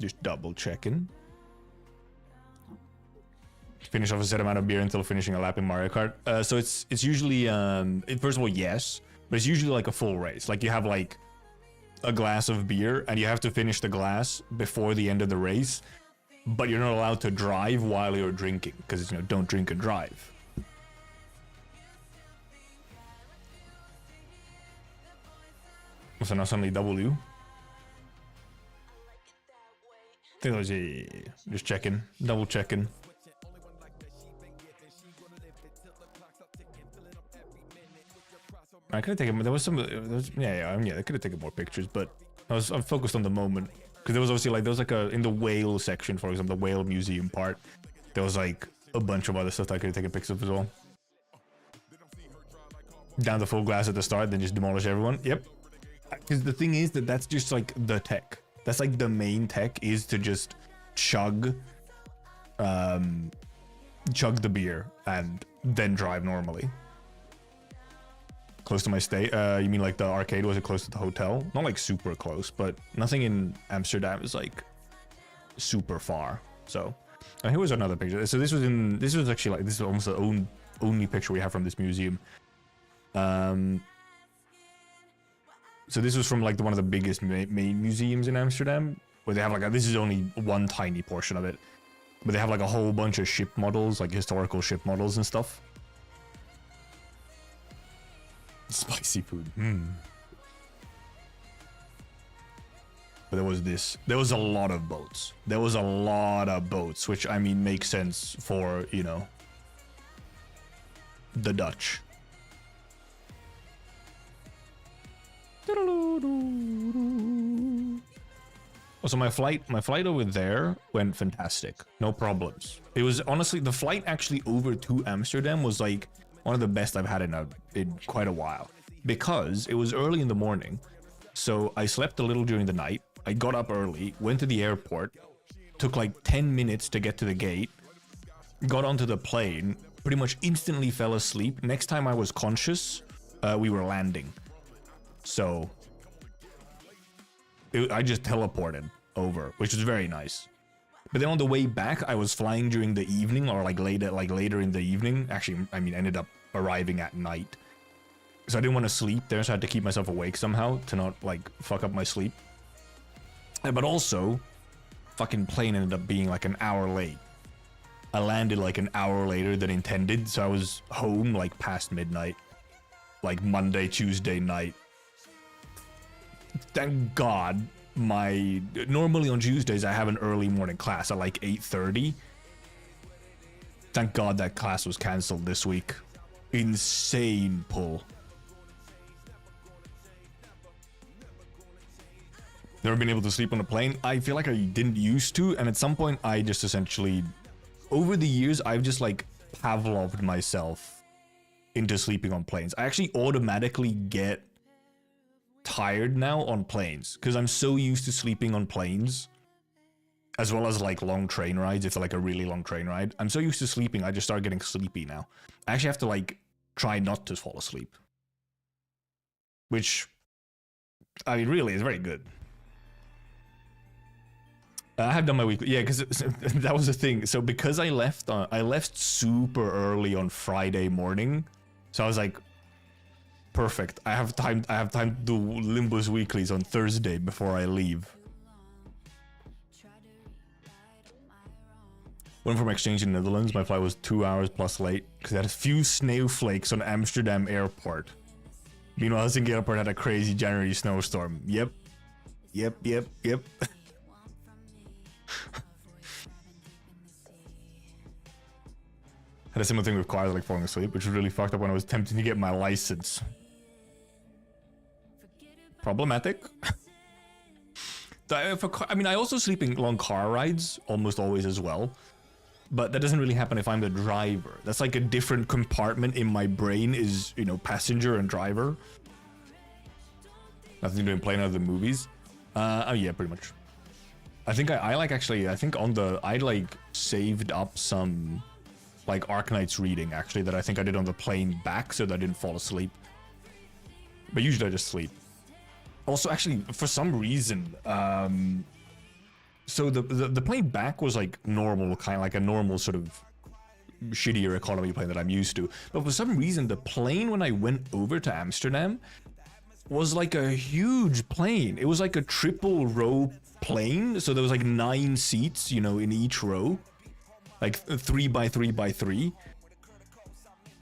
Just double checking. Finish off a set amount of beer until finishing a lap in Mario Kart. So it's usually first of all, yes, but it's usually like a full race. Like you have like a glass of beer and you have to finish the glass before the end of the race. But you're not allowed to drive while you're drinking, because, you know, don't drink and drive. So now suddenly W. Technology. Just checking, double checking. I could have taken. There was some. Yeah. I could have taken more pictures, but I'm focused on the moment. Because there was obviously like, there was like in the whale section, for example, the whale museum part, there was like a bunch of other stuff that I could have taken pictures of as well. Down the full glass at the start, then just demolish everyone. Yep. Because the thing is that that's just like the tech. That's like the main tech, is to just chug the beer and then drive normally. Close to my stay? You mean like the arcade? Was it close to the hotel? Not like super close, but nothing in Amsterdam is like super far. So, here was another picture. So this was actually like, this is almost the only picture we have from this museum. So this was from like one of the biggest main museums in Amsterdam, where they have like this is only one tiny portion of it, but they have like a whole bunch of ship models, like historical ship models and stuff. Spicy food. But there was a lot of boats. There was a lot of boats, which I mean makes sense for, you know, the Dutch. Also, my flight over there went fantastic. No problems. It was honestly, the flight actually over to Amsterdam was like one of the best I've had in quite a while, because it was early in the morning. So I slept a little during the night. I got up early, went to the airport, took like 10 minutes to get to the gate, got onto the plane, pretty much instantly fell asleep. Next time I was conscious, we were landing. So I just teleported over, which was very nice. But then on the way back, I was flying during the evening or like later in the evening. Actually, I mean, I ended up arriving at night. So I didn't want to sleep there, so I had to keep myself awake somehow to not like fuck up my sleep. But also, fucking plane ended up being like an hour late. I landed like an hour later than intended, so I was home like past midnight. Like Monday, Tuesday night. Thank God normally on Tuesdays I have an early morning class at like 8:30. Thank God that class was cancelled this week. Insane pull. Never been able to sleep on a plane. I feel like I didn't used to, and at some point I just essentially, over the years, I've just like Pavloved myself into sleeping on planes. I actually automatically get tired now on planes because I'm so used to sleeping on planes, as well as like long train rides. If they're like a really long train ride, I'm so used to sleeping, I just start getting sleepy now. I actually have to like try not to fall asleep, which I mean really is very good. I have done my weekly, yeah, because that was the thing. So because I left super early on Friday morning, so I was like, perfect. I have time to do Limbus weeklies on Thursday before I leave. Went from exchange in the Netherlands. My flight was 2 hours plus late because I had a few snowflakes on Amsterdam airport. Meanwhile, Helsinki airport had a crazy January snowstorm. Yep. Had a similar thing with cars, like falling asleep, which was really fucked up when I was attempting to get my license. Problematic. I mean, I also sleep in long car rides, almost always as well. But that doesn't really happen if I'm the driver. That's like a different compartment in my brain is, you know, passenger and driver. Nothing to do in plane other than movies. Oh yeah, pretty much. I think I like actually, I think on the, I like saved up some like Arknights reading actually that I think I did on the plane back so that I didn't fall asleep. But usually I just sleep. Also, actually, for some reason, so the plane back was like normal, kind of like a normal sort of shittier economy plane that I'm used to. But for some reason, the plane when I went over to Amsterdam was like a huge plane. It was like a triple row plane. So there was like 9 seats, you know, in each row, like 3 by 3 by 3.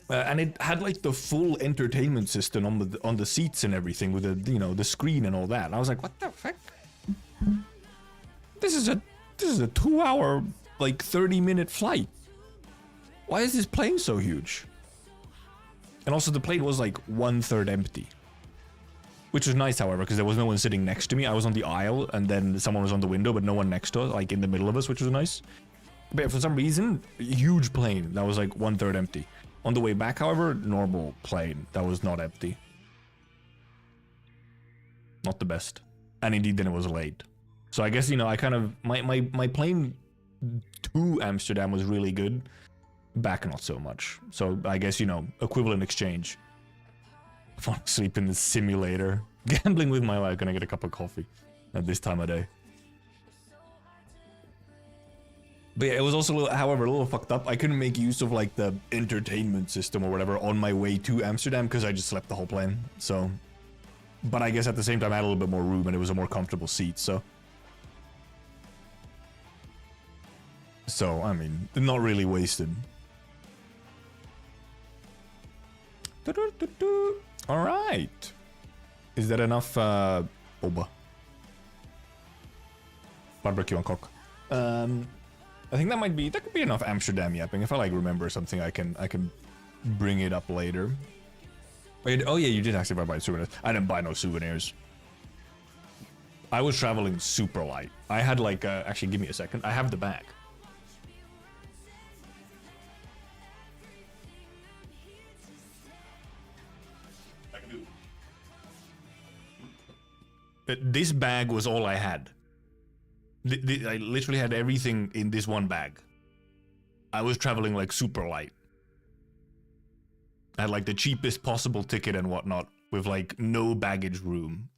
And it had like the full entertainment system on the seats and everything with the, you know, the screen and all that. And I was like, what the fuck? This is a 2-hour, like 30-minute flight. Why is this plane so huge? And also the plane was like 1/3 empty, which was nice, however, because there was no one sitting next to me. I was on the aisle, and then someone was on the window, but no one next to us, like in the middle of us, which was nice. But for some reason, huge plane that was like 1/3 empty. On the way back, however, normal plane that was not empty. Not the best. And indeed, then it was late. So I guess, you know, I kind of, my plane to Amsterdam was really good. Back, not so much. So I guess, you know, equivalent exchange. I want to sleep in the simulator. Gambling with my life. Gonna get a cup of coffee at this time of day. But yeah, it was also, however, a little fucked up. I couldn't make use of like the entertainment system or whatever on my way to Amsterdam because I just slept the whole plane. So, but I guess at the same time I had a little bit more room and it was a more comfortable seat. So, I mean, not really wasted. All right. Is that enough? Boba. Barbecue and cock. I think that could be enough Amsterdam yapping. If I like remember something, I can bring it up later. Wait, oh yeah, you did actually buy souvenirs. I didn't buy no souvenirs. I was traveling super light. I had like, actually give me a second. I have the bag. This bag was all I had. I literally had everything in this one bag. I was traveling like super light. I had like the cheapest possible ticket and whatnot with like no baggage room.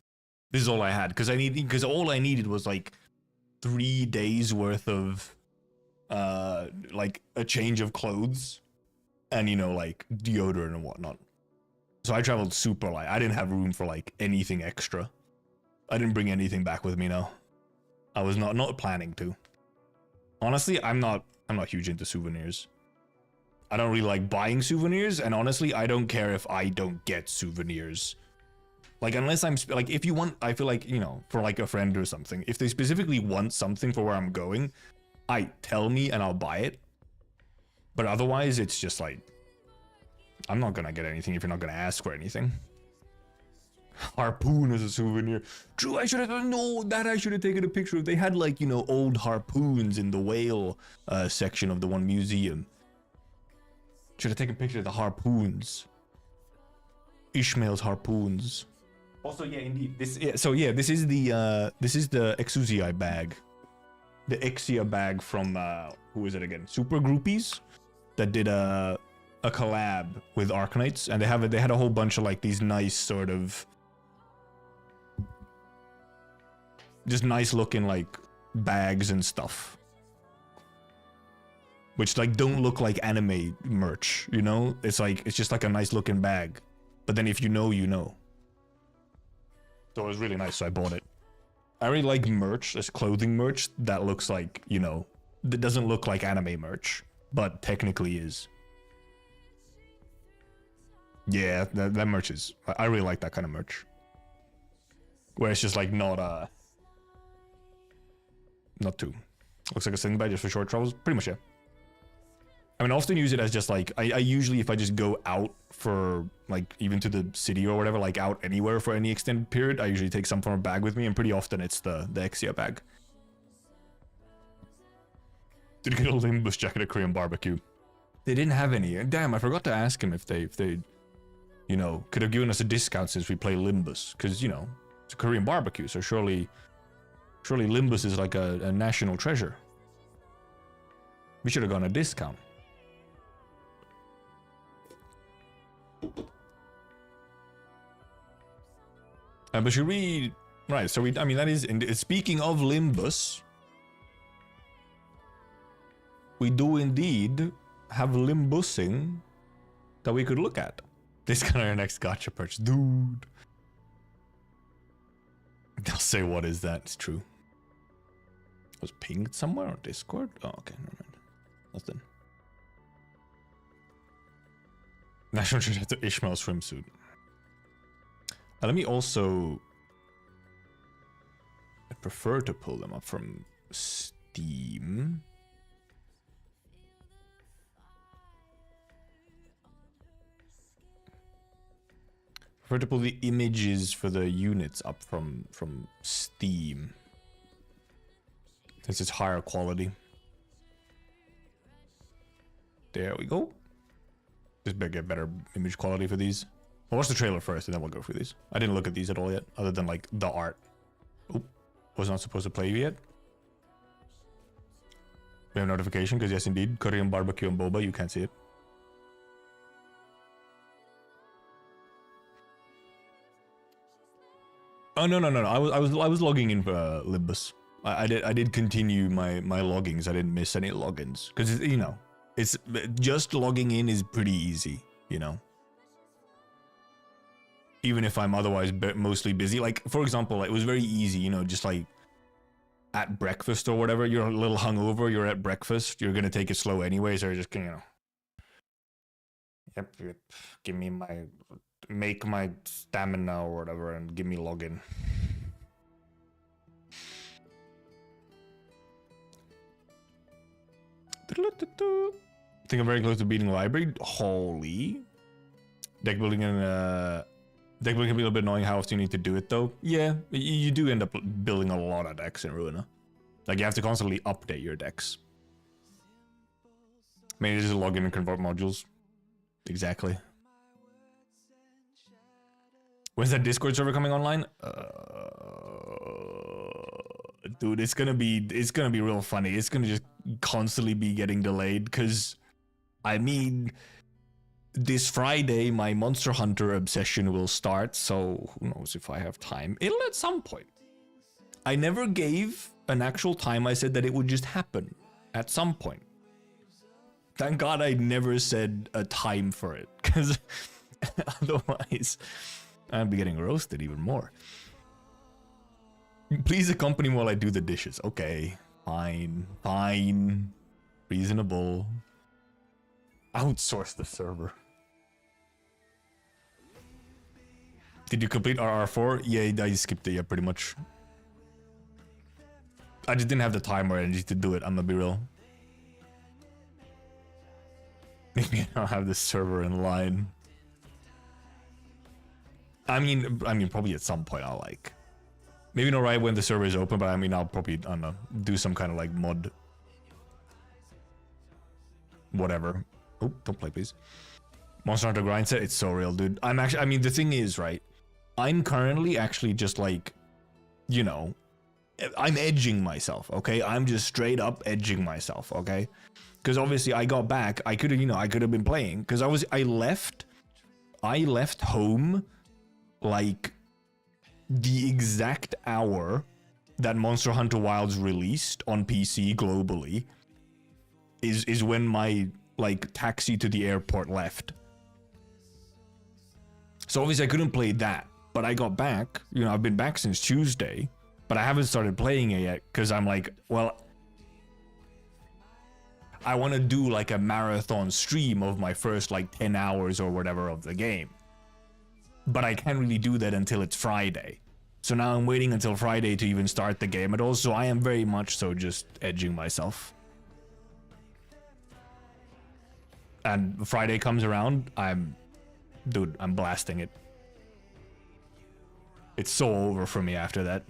This is all I had because all I needed was like 3 days worth of like a change of clothes, and you know, like deodorant and whatnot. So I traveled super light. I didn't have room for like anything extra. I didn't bring anything back with me. No, I was not planning to. Honestly, I'm not huge into souvenirs. I don't really like buying souvenirs, and honestly, I don't care if I don't get souvenirs. Like, unless I'm like, if you want, I feel like, you know, for like a friend or something, if they specifically want something for where I'm going, tell me and I'll buy it. But otherwise, it's just like, I'm not gonna get anything if you're not gonna ask for anything. Harpoon as a souvenir. True, I should have taken a picture of. They had like, you know, old harpoons in the whale section of the one museum. Should have taken a picture of the harpoons. Ishmael's harpoons. Also, yeah, indeed. This is the Exusi bag. The Exia bag from who is it again? Super Groupies that did a collab with Arknights, and they had a whole bunch of like these nice sort of just nice looking like bags and stuff, which like don't look like anime merch, you know? It's just like a nice looking bag, but then if you know, you know. So it was really nice, so I bought it. I really like merch, this clothing merch that looks like, you know, that doesn't look like anime merch, but technically is. Yeah, that merch is, I really like that kind of merch. Where it's just like not too. Looks like a sling bag just for short travels. Pretty much, yeah. I mean, I often use it as just like, I usually, if I just go out for like, even to the city or whatever, like out anywhere for any extended period, I usually take some from a bag with me, and pretty often it's the Exia bag. Did you get a limbus jacket at Korean barbecue? They didn't have any. Damn, I forgot to ask him if they, you know, could have given us a discount since we play limbus, because, you know, it's a Korean barbecue, so surely limbus is like a national treasure. We should have gotten a discount. But should we... Right, so I mean, that is... Speaking of limbus, we do indeed have limbusing that we could look at. This kind of our next gacha purchase. Dude. They'll say, what is that? It's true. It was pinged somewhere on Discord? Oh, okay, never mind. Nothing. National treasure to Ishmael swimsuit. Let me also... I prefer to pull them up from Steam. Prefer to pull the images for the units up from Steam, since it's higher quality. There we go. Just better get better image quality for these. I'll watch the trailer first and then we'll go through these. I didn't look at these at all yet, other than like the art. Oop, was not supposed to play yet. We have a notification because yes, indeed, Korean barbecue and boba. You can't see it. Oh no. I was logging in for limbus. I did continue my loggings. I didn't miss any logins because, you know, it's just logging in is pretty easy, you know. Even if I'm otherwise mostly busy, like for example, like, it was very easy, you know, just like at breakfast or whatever. You're a little hungover. You're at breakfast. You're gonna take it slow anyway, so you're just, you know. Yep. Give me make my stamina or whatever, and give me login. I think I'm very close to beating library. Holy. Deck building can be a little bit annoying how often you need to do it though. Yeah, you do end up building a lot of decks in Ruina. Like you have to constantly update your decks. Maybe just log in and convert modules. Exactly. When's that Discord server coming online? Dude, it's gonna be real funny. It's gonna just constantly be getting delayed because, I mean, this Friday my Monster Hunter obsession will start, so who knows if I have time. It'll at some point. I never gave an actual time. I said that it would just happen. At some point. Thank God I never said a time for it, because otherwise I'd be getting roasted even more. Please accompany me while I do the dishes. Okay, fine, fine, reasonable. Outsource the server. Did you complete RR4? Yeah, I skipped it, yeah, pretty much. I just didn't have the time or energy to do it, I'm gonna be real. Maybe I don't have the server in line. I mean, probably at some point I'll like... Maybe not right when the server is open, but I mean, I'll probably, I don't know, do some kind of like mod. Whatever. Oh, don't play, please. Monster Hunter grind set, it's so real, dude. I'm actually, I mean, the thing is, right? I'm currently actually just like, you know, I'm edging myself, okay? I'm just straight up edging myself, okay? Because obviously I got back, I could have, you know, I could have been playing. Because I left home like the exact hour that Monster Hunter Wilds released on PC globally is when my like taxi to the airport left. So obviously I couldn't play that, but I got back, you know, I've been back since Tuesday, but I haven't started playing it yet because I'm like, well, I want to do like a marathon stream of my first like 10 hours or whatever of the game. But I can't really do that until it's Friday. So now I'm waiting until Friday to even start the game at all, so I am very much so just edging myself. And Friday comes around, dude, I'm blasting it. It's so over for me after that.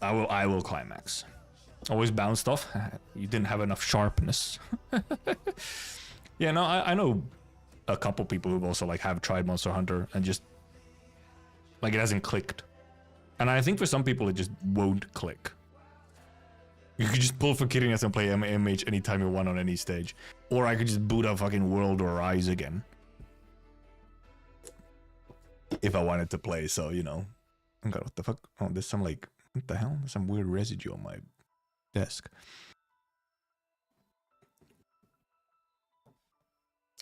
I will climax. Always bounced off. You didn't have enough sharpness. Yeah, no, I know a couple people who've also like have tried Monster Hunter and just like it hasn't clicked. And I think for some people it just won't click. You could just pull for Kiddiness and play MH anytime you want on any stage. Or I could just boot up fucking World or Rise again. If I wanted to play, so, you know. Oh god, what the fuck? Oh, there's some like, what the hell? There's some weird residue on my desk.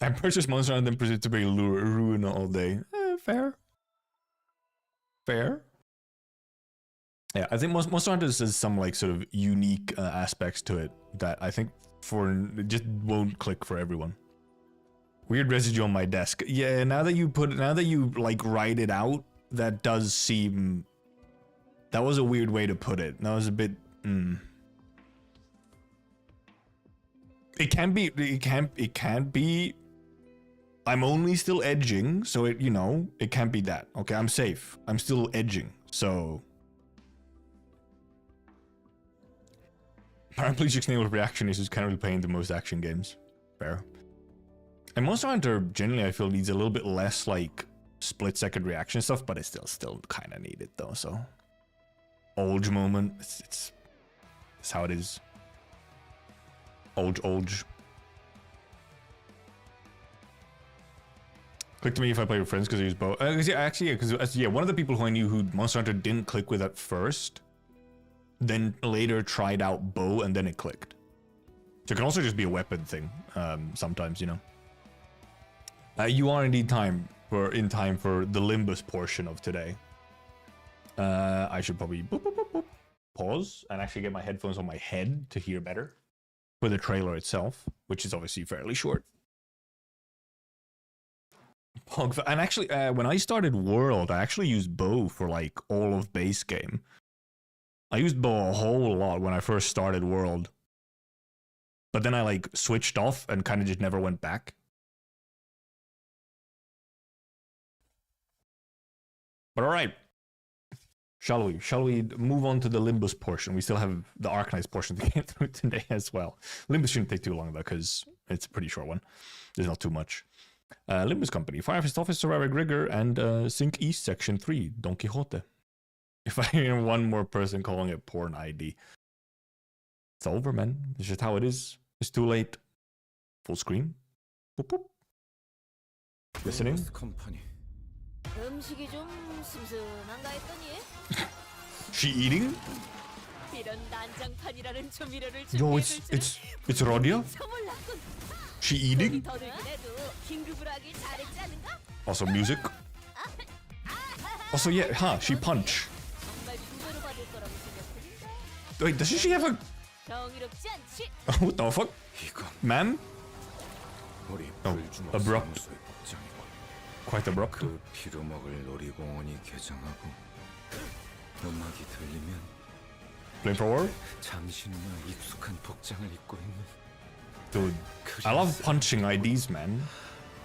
I purchased Monster Hunter and then proceeded to play Ruin all day. Fair. Fair. Yeah, I think Monster Hunter has some like sort of unique aspects to it that I think it just won't click for everyone. Weird residue on my desk. Yeah, now that you like write it out, that does seem... That was a weird way to put it. That was a bit... It can be... I'm only still edging, so it, you know, it can't be that. Okay, I'm safe. I'm still edging, so... Paraplegic Snail with reaction is kind of playing the most action games. Fair. And Monster Hunter, generally, I feel needs a little bit less, like, split-second reaction stuff, but it's still kind of needed, though, so... Olge moment. It's how it is. Olge. Click to me if I play with friends because I use bow. Yeah, one of the people who I knew who Monster Hunter didn't click with at first, then later tried out bow and then it clicked. So it can also just be a weapon thing, sometimes, you know. You are indeed in time for the limbus portion of today. I should probably pause and actually get my headphones on my head to hear better for the trailer itself, which is obviously fairly short. And actually, when I started World, I actually used bow for like all of base game. I used bow a whole lot when I first started World. But then I like switched off and kind of just never went back. But alright. Shall we move on to the Limbus portion? We still have the Arknights portion to get through today as well. Limbus shouldn't take too long though, because it's a pretty short one. There's not too much. Limbus Company, Firefist Officer Eric Rigger, and Sync East Section 3, Don Quixote. If I hear one more person calling it porn ID. It's over, man. It's just how it is. It's too late. Full screen. Boop, boop. Listening. She eating? Yo, it's Rodia? She eating? Also music? Also yeah, huh, she punch. Wait, doesn't she have a... What the fuck? Ma'am? Oh, abrupt. Quite abrupt. Flamethrower? Dude, I love punching IDs, man.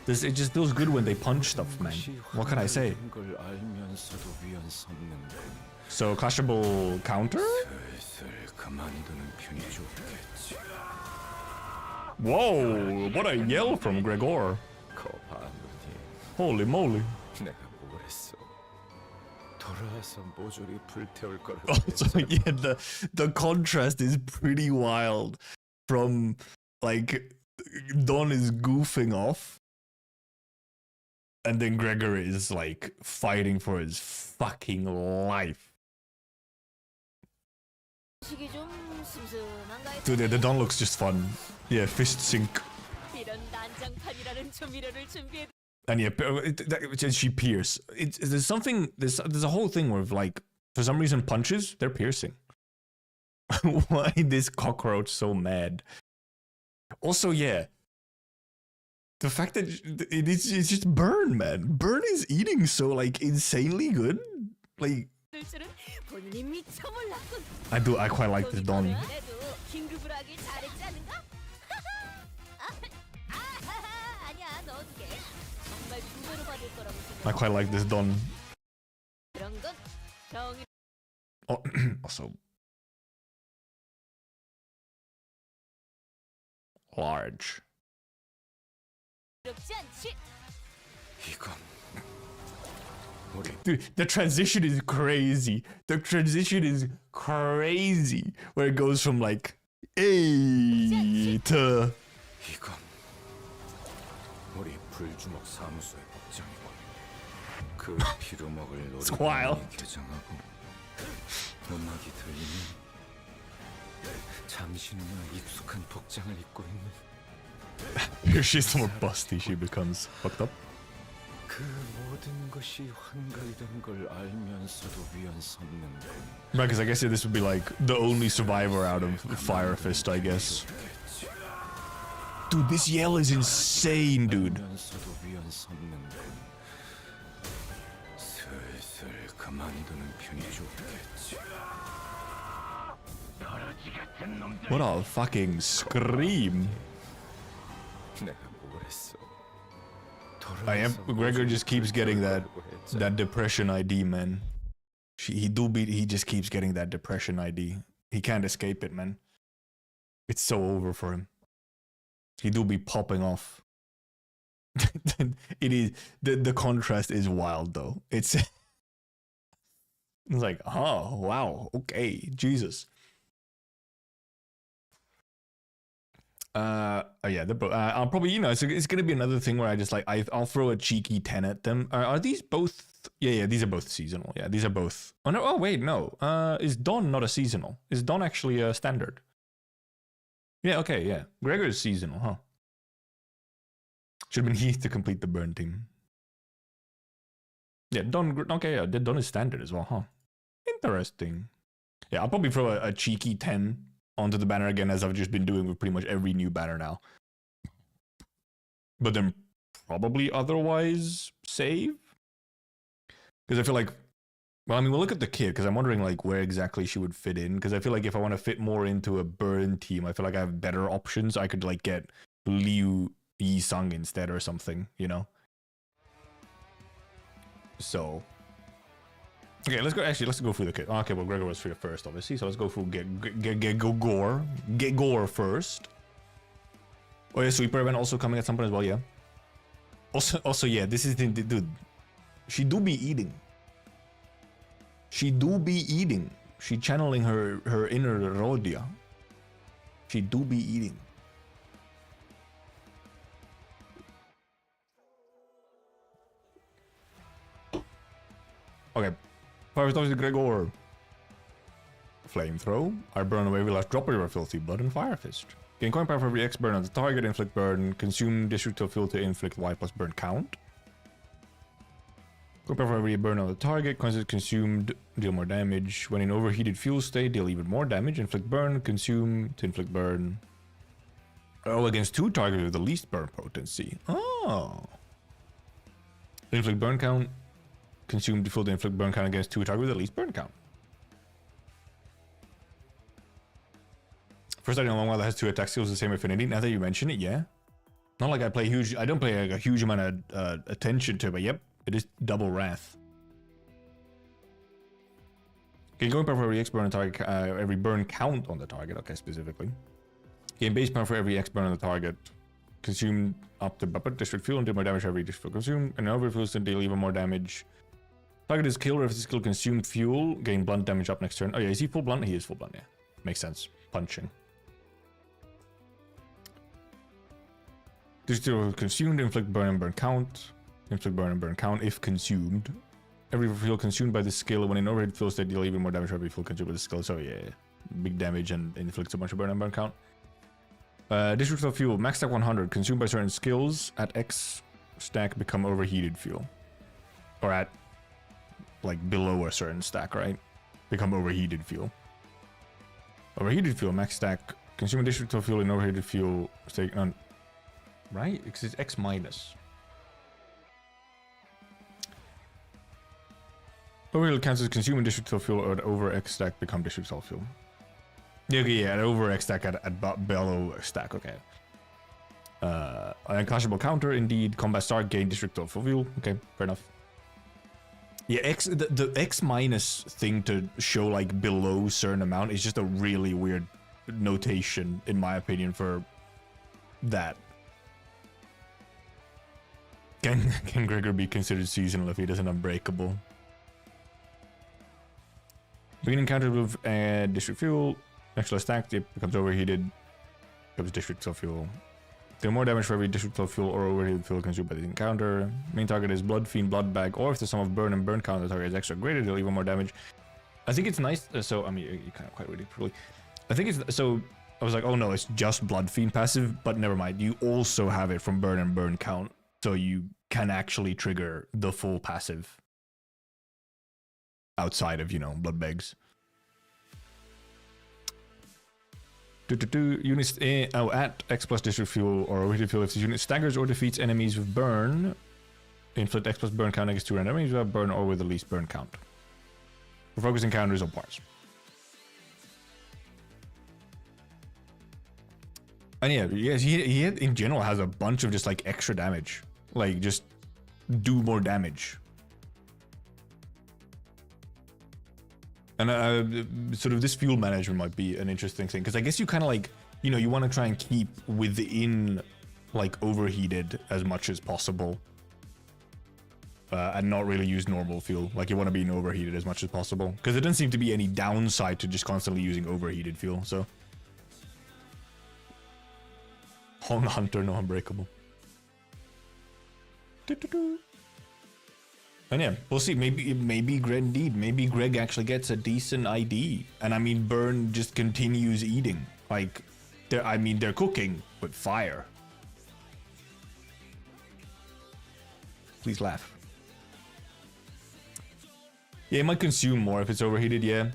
It just feels good when they punch stuff, man. What can I say? So, clashable counter? Whoa, what a yell from Gregor. Holy moly. Oh, so yeah, the contrast is pretty wild from like Don is goofing off and then Gregor is like fighting for his fucking life. Dude, the Don looks just fun. Yeah, fist sync. And yeah, she pierce. There's something. There's a whole thing where like for some reason punches they're piercing. Why this cockroach so mad? Also, yeah, the fact that it's just Burn, man. Burn is eating so like insanely good. Like I quite like this Don. I quite like this Don. Oh, also large. Dude, the transition is crazy. The transition is crazy. Where it goes from like A to it's wild. Here she's more busty, she becomes fucked up. Right, because I guess this would be like the only survivor out of Fire Fist, I guess. Dude, this yell is insane, dude. What a fucking scream. Gregor just keeps getting that depression ID, man. He just keeps getting that depression ID. He can't escape it, man. It's so over for him. He do be popping off. It is the contrast is wild though. It's like, oh wow, okay, Jesus. Yeah, I'll probably, you know, it's gonna be another thing where I just like I'll throw a cheeky 10 at them. Are these both? Yeah, these are both seasonal. Yeah, these are both. Oh no, oh wait, no. Is Dawn not a seasonal? Is Dawn actually a standard? Yeah, okay, yeah. Gregor is seasonal, huh? Should have been Heath to complete the burn team. Yeah, Dawn. Okay, yeah, Dawn is standard as well, huh? Interesting. Yeah, I'll probably throw a cheeky 10 onto the banner again, as I've just been doing with pretty much every new banner now. But then probably otherwise save? Because I feel like, well, I mean, we'll look at the kid, because I'm wondering like where exactly she would fit in. Because I feel like if I want to fit more into a burn team, I feel like I have better options. I could like get Liu Yi-sung instead or something, you know? So... Okay, let's go through the kit. Okay, well, Gregor was free first, obviously. So let's go through get Gore first. Oh yeah, Sweeper event also coming at some point as well. Yeah. Also, yeah. This is the dude. She do be eating. She do be eating. She channeling her inner Rodia. She do be eating. Okay. First, obviously, Gregor. flame throw. I burn away with last drop of your filthy blood and fire fist. Gain coin power for every X burn on the target, inflict burn, consume destructive fuel to inflict Y plus burn count. Coin power for every burn on the target, coins is consumed, deal more damage. When in overheated fuel state, deal even more damage, inflict burn, consume to inflict burn. Oh, against 2 targets with the least burn potency. Oh. Inflict burn count, consume default inflict burn count against 2 targets with the least burn count. First item in a long while that has 2 attack skills the same affinity. Now that you mention it, yeah. Not like I don't play like a huge amount of attention to it, but yep, it is double wrath. Gain going power for every X burn on the target, every burn count on the target, okay, specifically. Gain base power for every X burn on the target. Consume up to buffer district fuel and do more damage for every district fuel consumed. And over fuels to deal even more damage. Target is killed or if the skill consumed fuel, gain blunt damage up next turn. Oh yeah, is he full blunt? He is full blunt, yeah. Makes sense. Punching. District consumed, inflict burn and burn count. Inflict burn and burn count if consumed. Every fuel consumed by the skill when in overhead fuels they deal even more damage for every fuel consumed by the skill. So yeah, big damage and inflicts a bunch of burn and burn count. District of fuel, max stack 100, consumed by certain skills at X stack become overheated fuel. Or at like below a certain stack, right? Become overheated fuel. Overheated fuel, max stack, consuming district of fuel in overheated fuel state on. Right? Because it's X minus. Overheated counts as consuming district of fuel or over X stack become district of fuel. Yeah, okay, yeah, over X stack at below stack, okay. An unclashable counter, indeed. Combat start, gain district of fuel. Okay, fair enough. Yeah, the X minus thing to show like below certain amount is just a really weird notation, in my opinion, for that. Can Gregor be considered seasonal if he doesn't unbreakable? Beginning counter with district fuel. Extra stacked, it becomes overheated. Becomes district of fuel. Deal more damage for every district of fuel or overheated fuel consumed by the encounter. Main target is Blood Fiend, Blood Bag, or if the sum of burn and burn count on the target is extra greater, deal even more damage. I think it's nice. So, I mean, you can't quite read it properly. I think it's so. I was like, oh no, it's just Blood Fiend passive, but never mind. You also have it from burn and burn count. So you can actually trigger the full passive outside of, you know, blood bags. Units at X plus district fuel or overheated fuel if the unit staggers or defeats enemies with burn. Inflict X plus burn count against 2 random enemies without burn or with the least burn count. For focusing counters on parts. And yeah, yes, he in general has a bunch of just like extra damage. Like, just do more damage. And sort of this fuel management might be an interesting thing. Because I guess you kind of like, you know, you want to try and keep within, like, overheated as much as possible. And not really use normal fuel. Like, you want to be in overheated as much as possible. Because there doesn't seem to be any downside to just constantly using overheated fuel, so. Hong Hunter, no unbreakable. And yeah, we'll see. Maybe Greg indeed. Maybe Greg actually gets a decent ID. And I mean, Burn just continues eating. Like, they're cooking with fire. Please laugh. Yeah, it might consume more if it's overheated, yeah.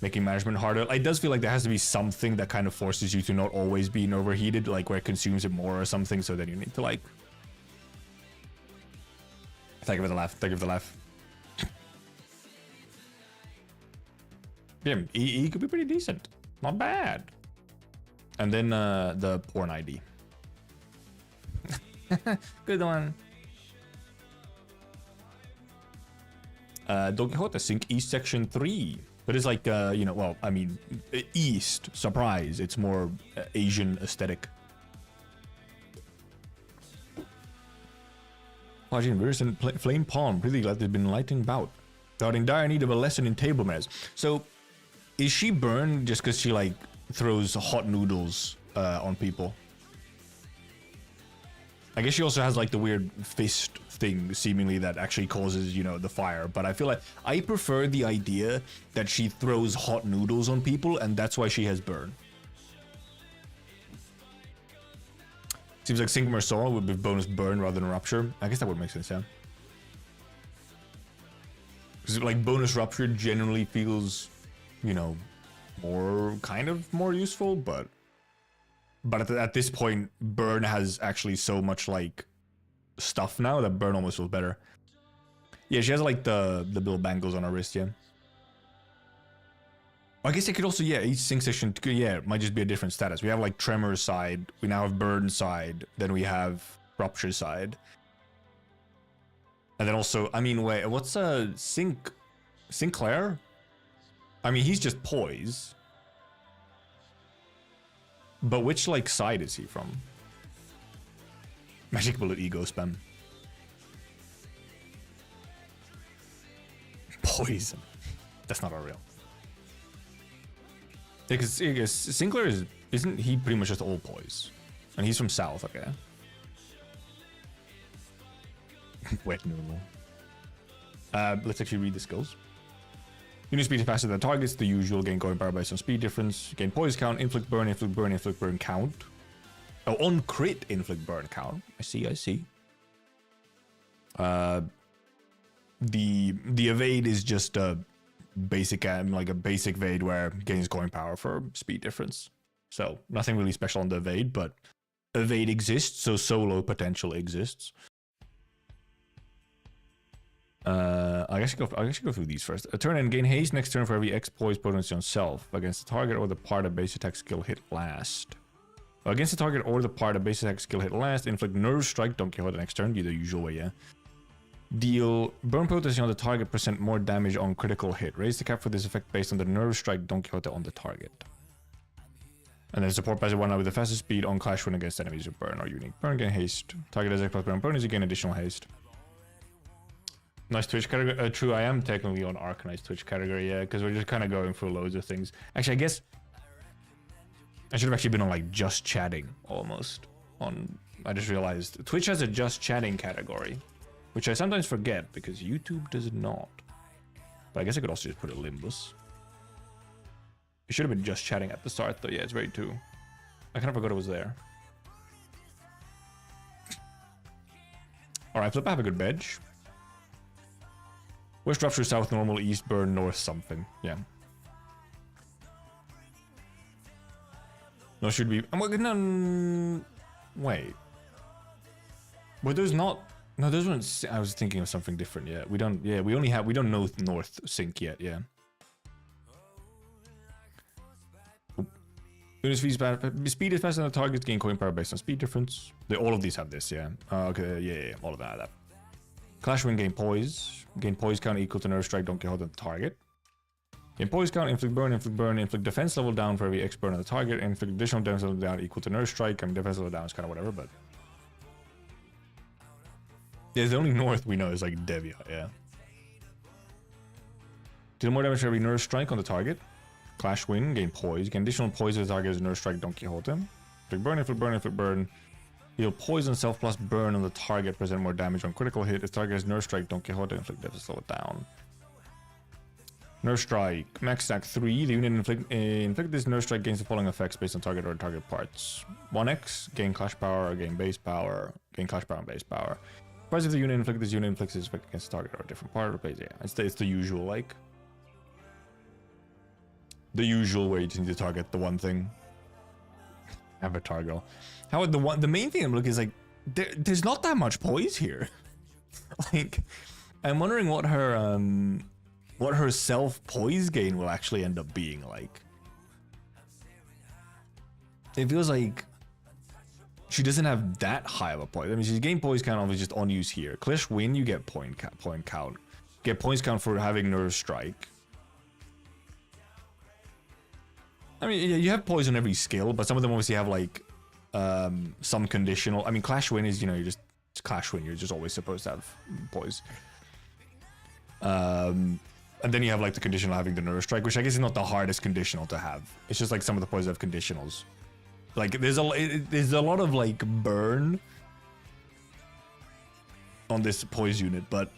Making management harder. It does feel like there has to be something that kind of forces you to not always be in overheated, like where it consumes it more or something, so then you need to like... Thank you for the laugh. Thank you for the laugh. Yeah, he could be pretty decent. Not bad. And then the porn ID. Good one. Don Quixote, Sync East Section 3. But it's like, you know, well, I mean, East, surprise. It's more Asian aesthetic. Watching Virus and Flame Palm, really glad there's been enlightening bout. Without in dire need of a lesson in table manners. So, is she burned just because she, like, throws hot noodles on people? I guess she also has like the weird fist thing, seemingly, that actually causes, you know, the fire. But I feel like I prefer the idea that she throws hot noodles on people, and that's why she has burn. Seems like Sync Mersault would be bonus burn rather than rupture. I guess that would make sense, yeah. Because like bonus rupture generally feels, you know, more useful, but at this point, burn has actually so much like stuff now that burn almost feels better. Yeah, she has like the little bangles on her wrist, yeah. I guess it could also, yeah, each sync session, yeah, it might just be a different status. We have like tremor side, we now have burn side, then we have rupture side. And then also, I mean, wait, what's Sinclair? I mean, he's just poise. But which, like, side is he from? Magic Bullet ego spam. Poison. That's not unreal. Yeah, because Sinclair isn't he pretty much just all poise? And he's from South, okay. Wet noodle. Let's actually read the skills. Unit speed is faster than targets, the usual. Gain going power based on speed difference. Gain poise count, inflict burn, inflict burn, inflict burn count. Oh, on crit, inflict burn count. I see. The evade is just a basic like a basic evade where gains going power for speed difference. So nothing really special on the evade, but evade exists, so solo potential exists. I guess you go through these first. A turn and gain haste next turn for every X poise potency on self against the target or the part of base attack skill hit last. Against the target or the part of base attack skill hit last, inflict nerve strike, Don Quixote next turn, do the usual way, yeah. Deal burn potency on the target, % more damage on critical hit. Raise the cap for this effect based on the nerve strike Don Quixote on the target. And then support passive 1 with the fastest speed on clash when against enemies with burn or unique burn. Gain haste. Target as X plus burn bonus, you gain additional haste. Nice Twitch category. True, I am technically on Arknights Twitch category, yeah, because we're just kind of going through loads of things. Actually, I guess I should have actually been on like just chatting almost. I just realized Twitch has a just chatting category, which I sometimes forget because YouTube does not. But I guess I could also just put a limbus. It should have been just chatting at the start, though. Yeah, it's very too. I kind of forgot it was there. All right, Flip, I have a good badge. West rupture, south normal, east burn, north something. Yeah. No, should be. No, wait. Were those not? No, those weren't. I was thinking of something different. Yeah, we don't. Yeah, we don't know north sync yet. Yeah. Speed is faster than the target. Gain coin power based on speed difference. All of these have this. Yeah. Okay. Yeah. All of them have that. Clash win, gain poise. Gain poise count equal to nerve strike, Don Quixote on the target. Gain poise count, inflict burn, inflict defense level down for every X burn on the target, inflict additional defense level down equal to nerve strike. I mean, defense level down is kind of whatever, but. Yeah, the only north we know is like Devia, yeah. Deal more damage for every nerve strike on the target. Clash win, gain poise. Gain additional poise to the target as nerve strike, Don Quixote. Inflict burn, inflict burn. Heal poison self plus burn on the target, present more damage on critical hit. If target has nerve strike, Don Quixote, inflict death, slow it down. Nerve strike, max stack 3. The unit inflict this nerve strike gains the following effects based on target or target parts. 1x, gain clash power, gain base power, gain clash power and base power. Twice if the unit inflicts this effect against the target or a different part of the base. Yeah, it's the usual, like. The usual way to need to target the one thing. Avatar girl. How the main thing I'm looking is like there's not that much poise here. Like I'm wondering what her self poise gain will actually end up being like. It feels like she doesn't have that high of a poise. I mean, she's gain poise count obviously just on use here. Clash win, you get point count. Get points count for having nerve strike. I mean, yeah, you have poise on every skill, but some of them obviously have like some conditional. I mean, Clash Win is, you know, it's Clash Win. You're just always supposed to have poise. And then you have like the conditional having the nerve strike, which I guess is not the hardest conditional to have. It's just like some of the poise have conditionals. Like there's a lot of like burn on this poise unit, but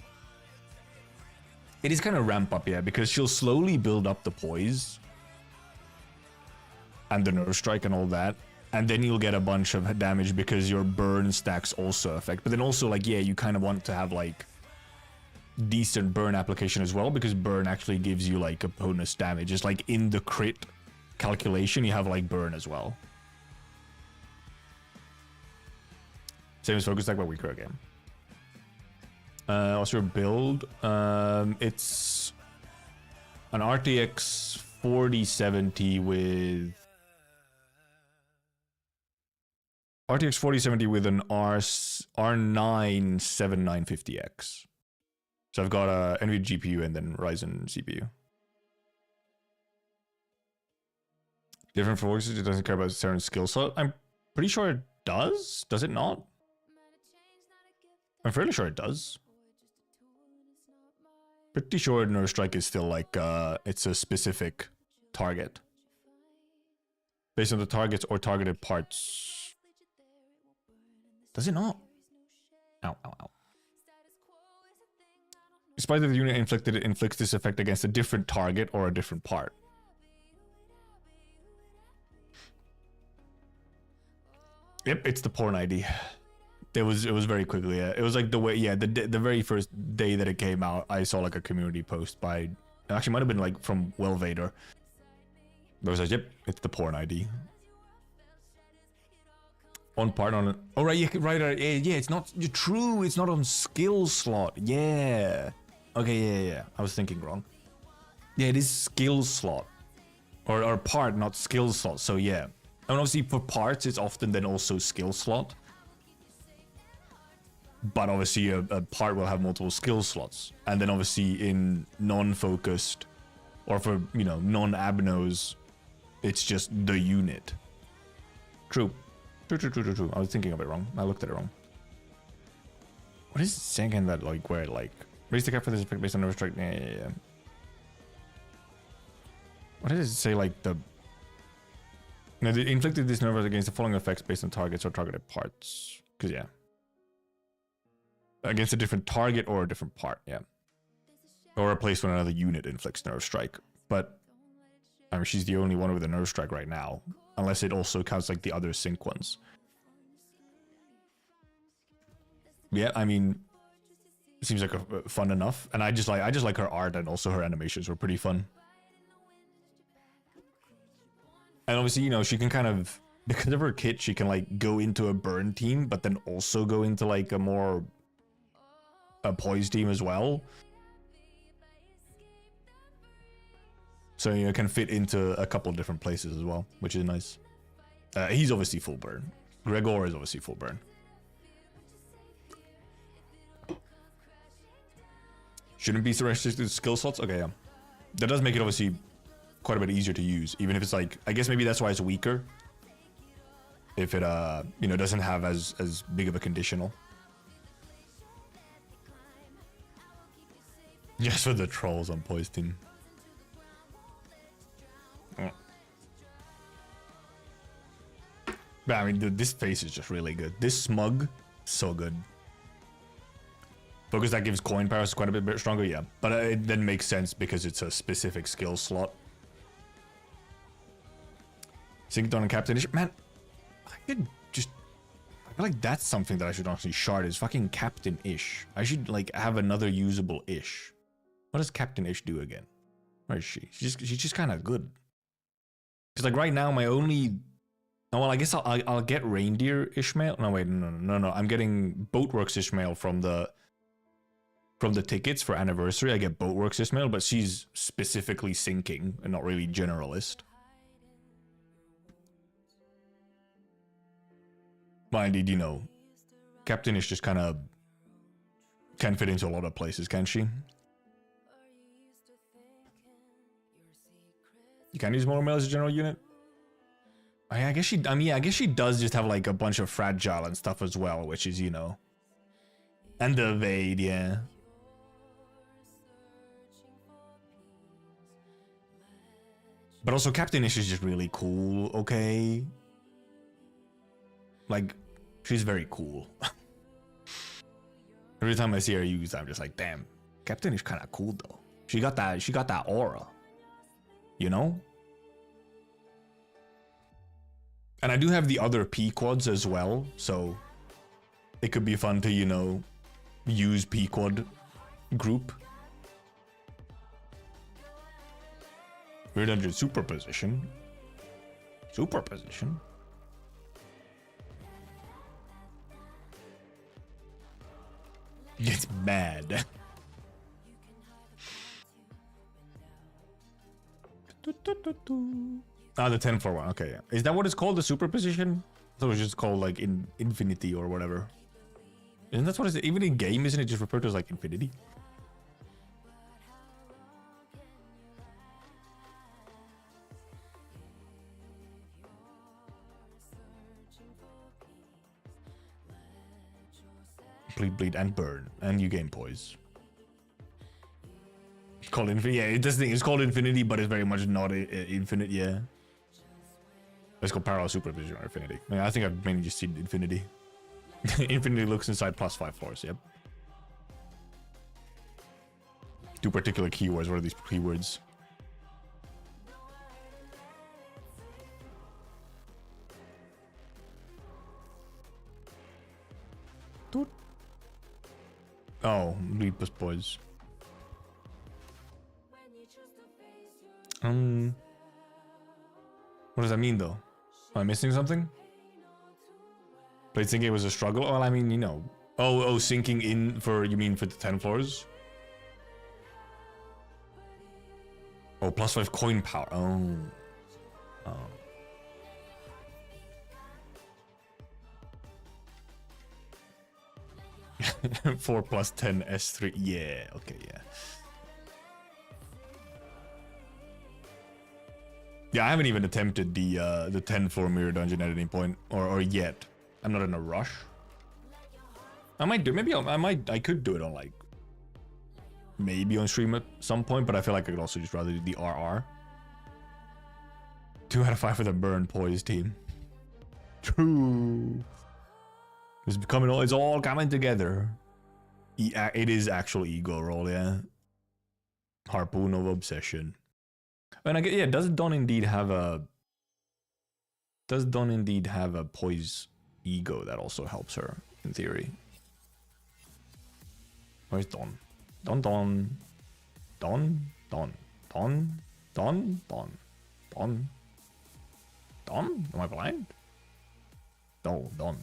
it is kind of ramp up, yeah, because she'll slowly build up the poise and the nerve strike and all that, and then you'll get a bunch of damage because your burn stacks also affect. But then also, like, yeah, you kind of want to have like decent burn application as well, because burn actually gives you like a bonus damage. It's like in the crit calculation you have like burn as well. Same as focus stack, but weaker again. What's your build? It's an RTX 4070 with an R9 7950X. So I've got a NVIDIA GPU and then Ryzen CPU. Different for voices, it doesn't care about certain skill slot. I'm pretty sure it does. Does it not? I'm fairly sure it does. Pretty sure Nerve Strike is still like, it's a specific target. Based on the targets or targeted parts. Does it not? Ow, ow, ow. Despite that the unit inflicted, it inflicts this effect against a different target or a different part. Yep, it's the porn ID. It was very quickly. Yeah. It was like the way, yeah, the very first day that it came out, I saw like a community post by, actually might have been like from Well Vader. But it was like, yep, it's the porn ID. On part on it. Oh right, yeah, right, yeah. It's not true. It's not on skill slot. Yeah. Okay, yeah. I was thinking wrong. Yeah, it is skill slot, or part, not skill slot. So yeah, and obviously for parts, it's often then also skill slot. But obviously a part will have multiple skill slots, and then obviously in non-focused or for, you know, non-abnos, it's just the unit. True. True. I was thinking of it wrong. I looked at it wrong. What is it saying in that, like, where, like, raise the cap for this effect based on nerve strike? Yeah. What does it say, like, the... No, they inflicted this nerve against the following effects based on targets or targeted parts. Because, yeah. Against a different target or a different part, yeah. Or a place when another unit inflicts nerve strike. But, I mean, she's the only one with a nerve strike right now. Unless it also counts like the other sync ones. Yeah, I mean, it seems like fun enough, and I just like her art, and also her animations were pretty fun. And obviously, you know, she can kind of, because of her kit, she can like go into a burn team, but then also go into like a poise team as well. So, you know, can fit into a couple of different places as well, which is nice. He's obviously full burn. Gregor is obviously full burn. Shouldn't be restricted to skill slots? Okay, yeah. That does make it obviously quite a bit easier to use, even if it's like, I guess maybe that's why it's weaker. If it, you know, doesn't have as big of a conditional. Just for the trolls on poise team. But I mean, dude, this face is just really good. This smug, so good. Focus that gives coin powers quite a bit stronger, yeah. But it then makes sense because it's a specific skill slot. Synced on a captain-ish. Man, I could just... I feel like that's something that I should honestly shard is fucking captain-ish. I should, like, have another usable-ish. What does captain-ish do again? Where is she? She's just kind of good. Because, like, right now, my only... Oh, well, I guess I'll get Reindeer Ishmael. No, wait, no. I'm getting Boatworks Ishmael from the tickets for anniversary. I get Boatworks Ishmael, but she's specifically sinking and not really generalist. Well, indeed, you know, Captain-ish just kind of can fit into a lot of places, can't she? You can use more mail as a general unit. I guess she. I mean, I guess she does just have like a bunch of fragile and stuff as well, which is, you know, and the evade, yeah. But also, Captain-ish is just really cool. Okay, like she's very cool. Every time I see her used, I'm just like, damn, Captain is kind of cool though. She got that aura, you know? And I do have the other P quads as well, so it could be fun to, you know, use P quad group. Weird Dungeon superposition. Superposition. Gets mad. Ah, the 10 for one. Okay, yeah. Is that what it's called? The superposition? I thought it was just called like infinity or whatever. Isn't that what it's even in game? Isn't it just referred to as like infinity? Bleed, and burn, and you gain poise. It's called infinity. Yeah, this thing is called infinity, but it's very much not infinite. Yeah, it's called parallel superposition or infinity. I mean, I think I've mainly just seen infinity. Infinity looks inside +5 force. Yep. Two particular keywords. What are these keywords? Oh, bleed plus poise. What does that mean though? Am I missing something? Played thinking it was a struggle? Well, I mean, you know. Oh, sinking in for, you mean for the 10 floors? Oh, +5 coin power. Oh. 4 + 10 S3. Yeah, okay, yeah. Yeah, I haven't even attempted the 10 floor mirror dungeon at any point or yet. I'm not in a rush. I might do, maybe I could do it on like maybe on stream at some point, but I feel like I could also just rather do the RR. 2 out of 5 for the burn poise team. True. It's becoming it's all coming together. It is actual ego roll, yeah. Harpoon of obsession. And I get, yeah, does Dawn indeed have a poise ego that also helps her in theory? Where's Dawn? Dawn. Am I blind? No, Dawn.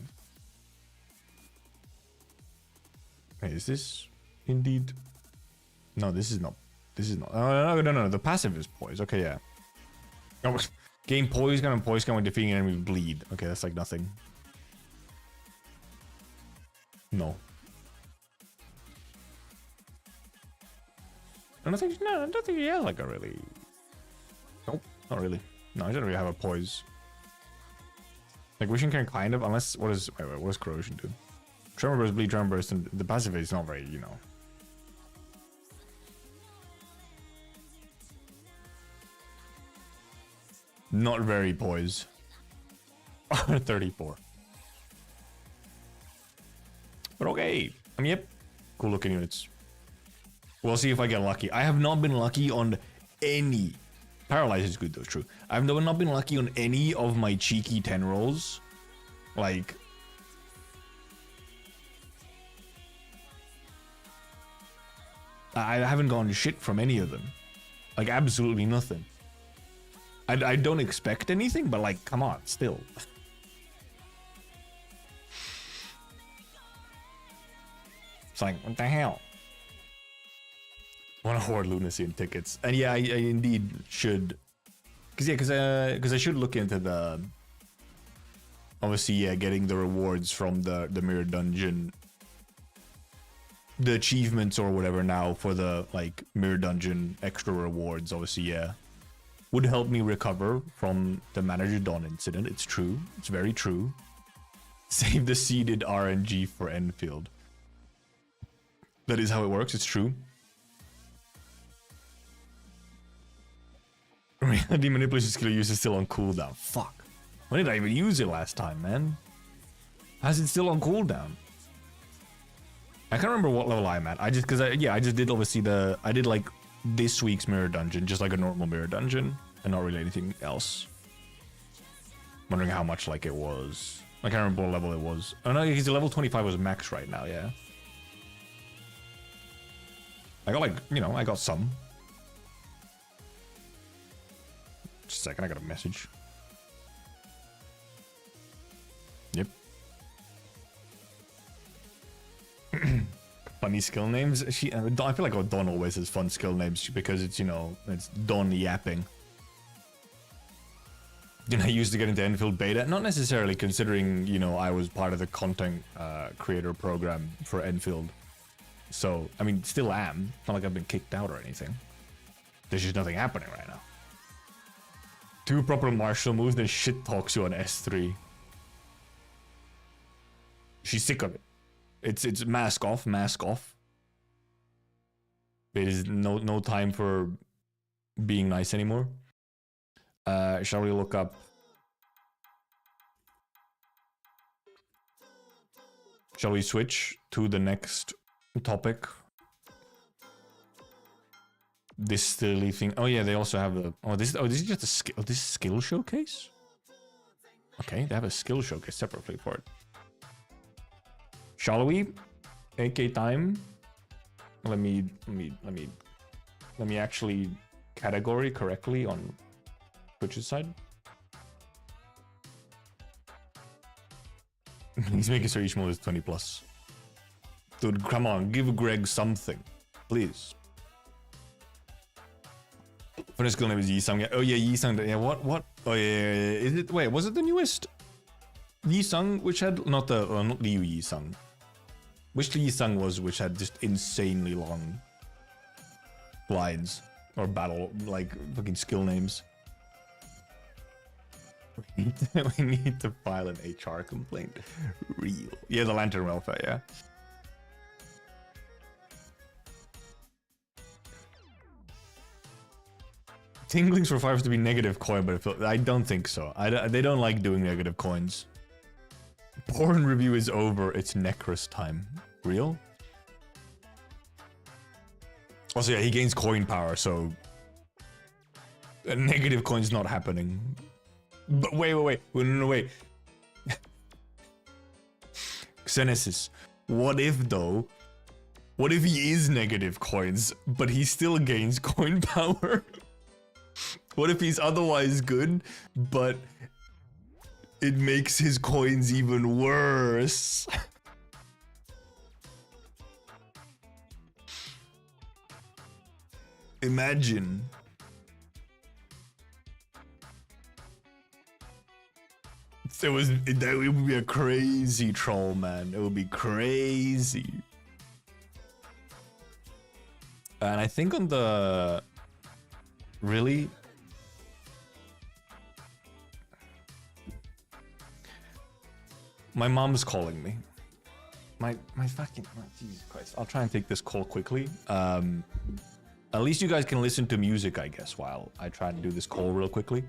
Hey, is this indeed? No, this is not. This is not. No. The passive is poise. Okay, yeah. Oh, gain poise gun and poise gun when defeating an enemy with bleed. Okay, that's like nothing. No. I don't think he has like a really. Nope, not really. No, he doesn't really have a poise. Like wishing can kind of, unless what does corrosion do? Tremor burst, bleed, tremor burst, and the passive is not very, you know. Not very poise. 34. But okay. I mean, yep. Cool looking units. We'll see if I get lucky. I have not been lucky on any. Paralyze is good though, true. I've not been lucky on any of my cheeky 10 rolls. Like. I haven't gone shit from any of them. Like, absolutely nothing. I don't expect anything, but like, come on, still. It's like, what the hell? Want to hoard lunacy and tickets. And yeah, I indeed should. Because I should look into the... Obviously, yeah, getting the rewards from the mirror dungeon. The achievements or whatever now for the, like, mirror dungeon extra rewards, obviously, yeah. Would help me recover from the Manager Dawn incident. It's true. It's very true. Save the seeded RNG for Enfield. That is how it works. It's true. Reality manipulation skill use is still on cooldown. Fuck. When did I even use it last time, man? How's it still on cooldown? I can't remember what level I'm at. I just, I just did obviously I did like this week's mirror dungeon, just like a normal mirror dungeon, and not really anything else. Wondering how much like it was. I can't remember what level it was. Oh no, he's level 25 was max right now, yeah. I got like, you know, I got some. Just a second, I got a message. Yep. Funny skill names. I feel like Dawn always has fun skill names because it's, you know, it's Dawn yapping. You know, I used to get into Enfield beta, not necessarily considering, you know, I was part of the content creator program for Enfield. So, I mean, still am. It's not like I've been kicked out or anything. There's just nothing happening right now. 2 proper martial moves, then shit talks you on S3. She's sick of it. It's mask off, mask off. There is no time for being nice anymore. Shall we look up? Shall we switch to the next topic? This silly thing. Oh yeah, they also have the. This is just a skill. This is skill showcase. Okay, they have a skill showcase separately for it. Shall we? AK time. Let me actually category correctly on Twitch's side. He's making sure each mode is 20 plus. Dude, come on, give Greg something, please. Finnish skill name is Yisung. Oh yeah, Yisung. Yeah, what? Oh yeah. Is it? Wait, was it the newest Yisung, which had not the Liu Yisung? Which Yisung was which had just insanely long lines or battle like fucking skill names? We need to file an HR complaint. Real. Yeah, the lantern welfare. Yeah. Tinglings for fires to be negative coin, but I don't think so. They don't like doing negative coins. Porn review is over. It's Necros time. Real? Also, yeah, he gains coin power, so a negative coin's not happening. But wait. Xenesis, what if though? What if he is negative coins, but he still gains coin power? What if he's otherwise good, but it makes his coins even worse? Imagine. That would be a crazy troll, man. It would be crazy. And I think on the... Really? My mom's calling me. My fucking... Oh, Jesus Christ. I'll try and take this call quickly. At least you guys can listen to music, I guess, while I try to do this call real quickly.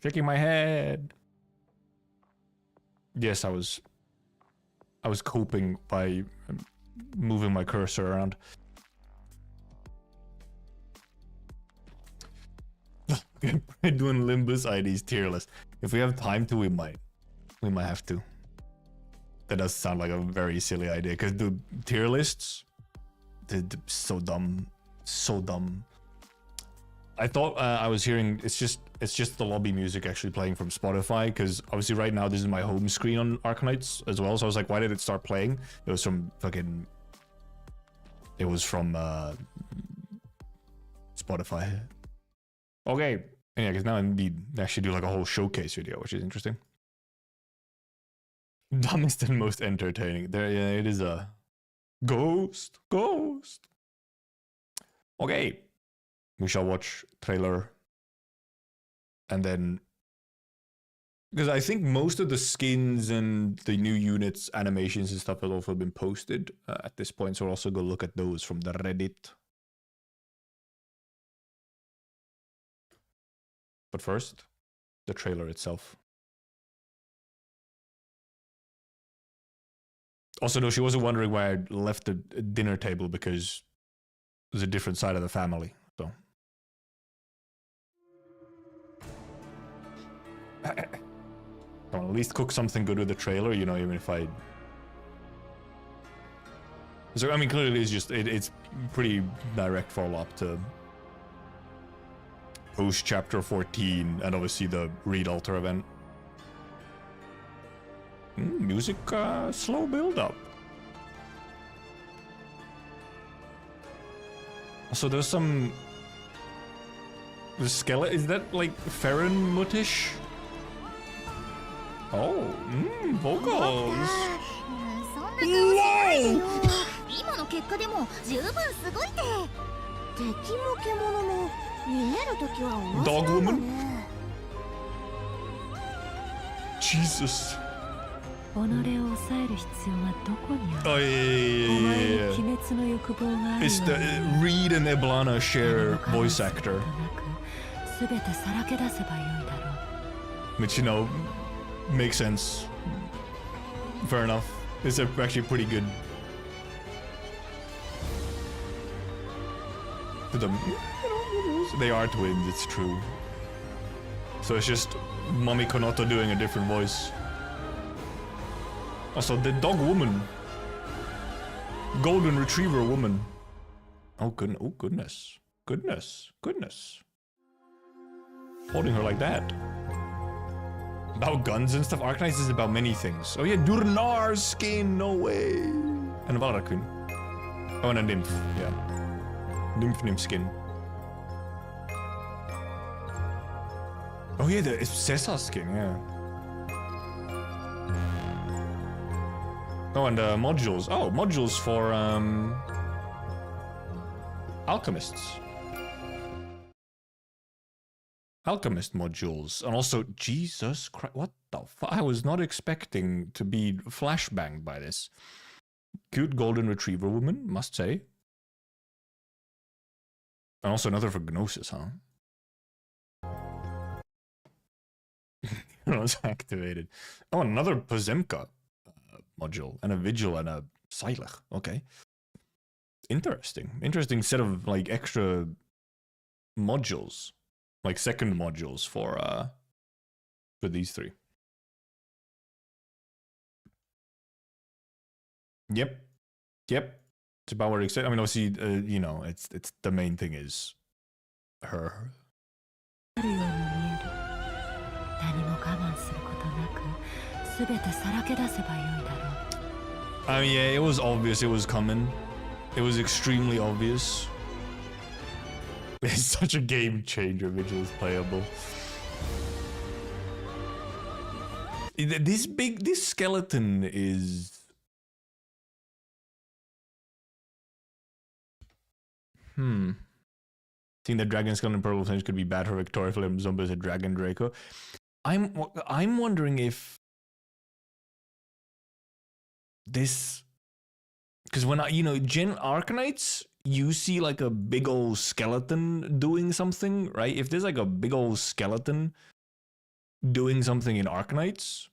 Shaking my head. Yes, I was coping by moving my cursor around. Doing limbus IDs tier list. If we have time to, we might have to. That does sound like a very silly idea, because the tier lists, they're so dumb, so dumb. I thought I was hearing it's just the lobby music actually playing from Spotify, because obviously right now this is my home screen on Arknights as well. So I was like, why did it start playing? It was from Spotify. Okay, yeah, because now I need to actually do like a whole showcase video, which is interesting. Dumbest and most entertaining. There, yeah, it is a ghost. Okay, we shall watch trailer, and then because I think most of the skins and the new units, animations and stuff have also been posted at this point, so we'll also go look at those from the Reddit. But first, the trailer itself. Also, no, she wasn't wondering why I left the dinner table, because it was a different side of the family, so. I'll at least cook something good with the trailer, you know, even if I... So, I mean, clearly it's pretty direct follow-up to post chapter 14 and obviously the Reed Alter event. Music, slow build up. So there's some... The skeleton, is that like Farron Mutish? Oh, vocals. Dog woman? Jesus. Oh, yeah. It's the Reed and Eblana share voice actor. Which, you know, makes sense. Fair enough. It's actually pretty good. They are twins, it's true. So it's just Mommy Konoto doing a different voice. Also, the dog woman. Golden retriever woman. Oh, goodness. Goodness. Holding her like that. About guns and stuff. Arknights is about many things. Oh yeah, Durnar's skin, no way. And Valrakun. Oh, and a nymph, yeah. Nymph skin. Oh yeah, it's Cesar's skin, yeah. Oh, and modules. Oh, modules for alchemists. Alchemist modules. And also, Jesus Christ, what the fuck? I was not expecting to be flashbanged by this. Cute golden retriever woman, must say. And also another for Gnosis, huh? It was activated. Oh, another Pozemka module, and a Vigil, and a Silach. Okay. Interesting set of, like, extra modules. Like, second modules for these three. Yep. It's about what I expect. I mean, obviously, you know, it's the main thing is her. I mean, yeah, it was obvious it was coming. It was extremely obvious. It's such a game changer. Vigil is playable. This skeleton is... Seeing that Dragon Skeleton Purple Flames could be bad for Victoria Flame Zombie as a Dragon Draco. I'm wondering if this, because when Arknights, you see like a big old skeleton doing something, right? If there's like a big old skeleton doing something in Arknights,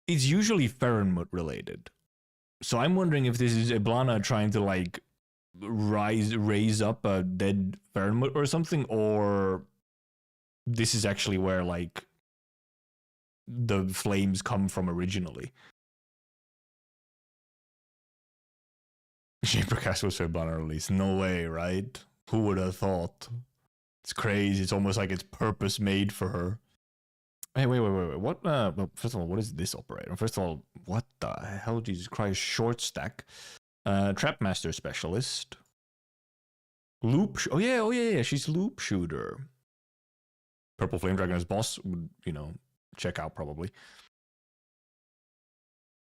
it's usually Pheronmut related. So I'm wondering if this is Iblana trying to like raise up a dead Pheronmut or something, or this is actually where like the flames come from originally. Shapercast was for Iblana release. No way, right? Who would have thought? It's crazy. It's almost like it's purpose made for her. Hey, wait. What? Well, first of all, what is this operator? First of all, what the hell? Jesus Christ! Short stack, Trapmaster specialist, loop. Oh yeah. She's loop shooter. Purple Flame Dragon as boss would, you know, check out probably.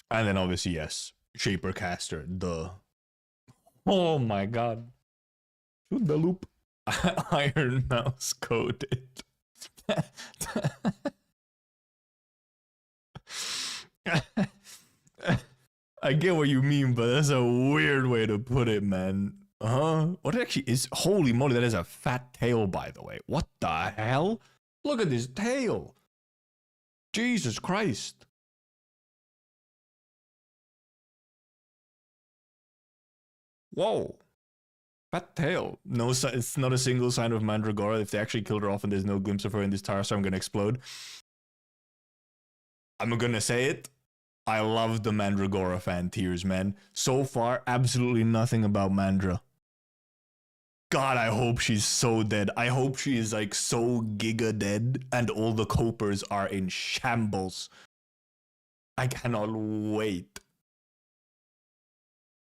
And then obviously yes, Shapercaster. Duh. Oh my god. Shoot the loop. Iron mouse coded. I get what you mean, but that's a weird way to put it, man. What actually is? Holy moly, that is a fat tail, by the way. What the hell? Look at this tail. Jesus Christ. Whoa. Fat tail. No, it's not a single sign of Mandragora. If they actually killed her off and there's no glimpse of her in this tower, so I'm gonna explode. I'm gonna say it. I love the Mandragora fan tiers, man. So far, absolutely nothing about Mandra. God, I hope she's so dead. I hope she is like so giga dead and all the copers are in shambles. I cannot wait.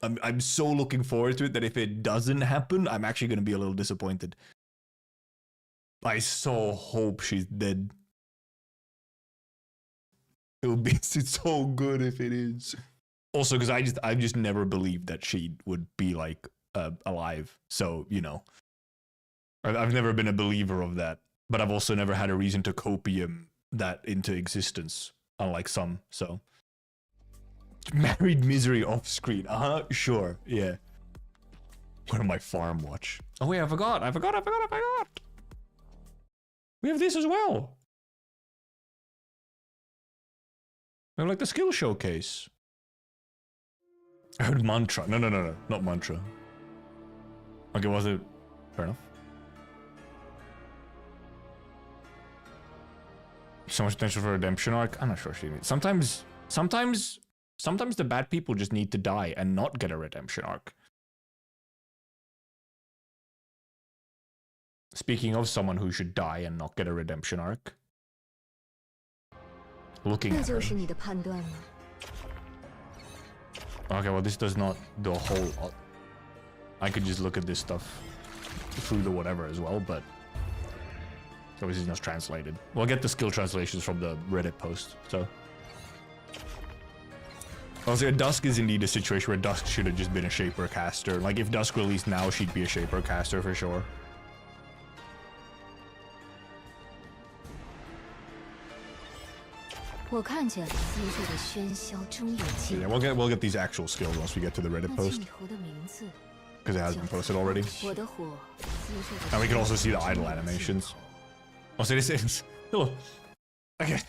I'm so looking forward to it that if it doesn't happen, I'm actually going to be a little disappointed. I so hope she's dead. It would be so good if it is. Also, because I've just never believed that she would be like alive. So, you know, I've never been a believer of that. But I've also never had a reason to copium that into existence, unlike some. So, married misery off screen. Sure, yeah. What am I farm watch? Oh wait, I forgot. We have this as well. We have like the skill showcase. I heard mantra. No, not mantra. Okay, was it? Fair enough. So much potential for redemption arc. I'm not sure she needs. Sometimes the bad people just need to die and not get a redemption arc. Speaking of someone who should die and not get a redemption arc. Looking at her. Okay, well this does not do a whole... I could just look at this stuff through the whatever as well, but... So this is not translated. We'll get the skill translations from the Reddit post, so... Also, Dusk is indeed a situation where Dusk should have just been a Shaper caster. Like, if Dusk released now, she'd be a Shaper caster for sure. Yeah, we'll get these actual skills once we get to the Reddit post. Because it has been posted already. And we can also see the idle animations. Also, this is... Oh, okay.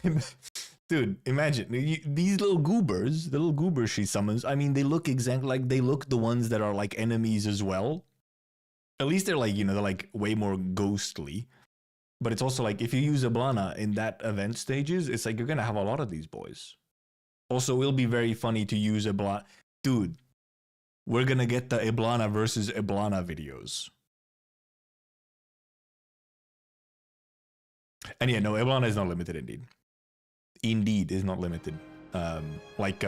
Dude, imagine these little goobers, the little goobers she summons. I mean, they look exactly like they look the ones that are like enemies as well. At least they're like, you know, they're like way more ghostly. But it's also like if you use Iblana in that event stages, it's like you're gonna have a lot of these boys. Also, it'll be very funny to use Iblana. Dude, we're gonna get the Iblana versus Iblana videos. And yeah, no, Iblana is not limited indeed. Indeed is not limited. Like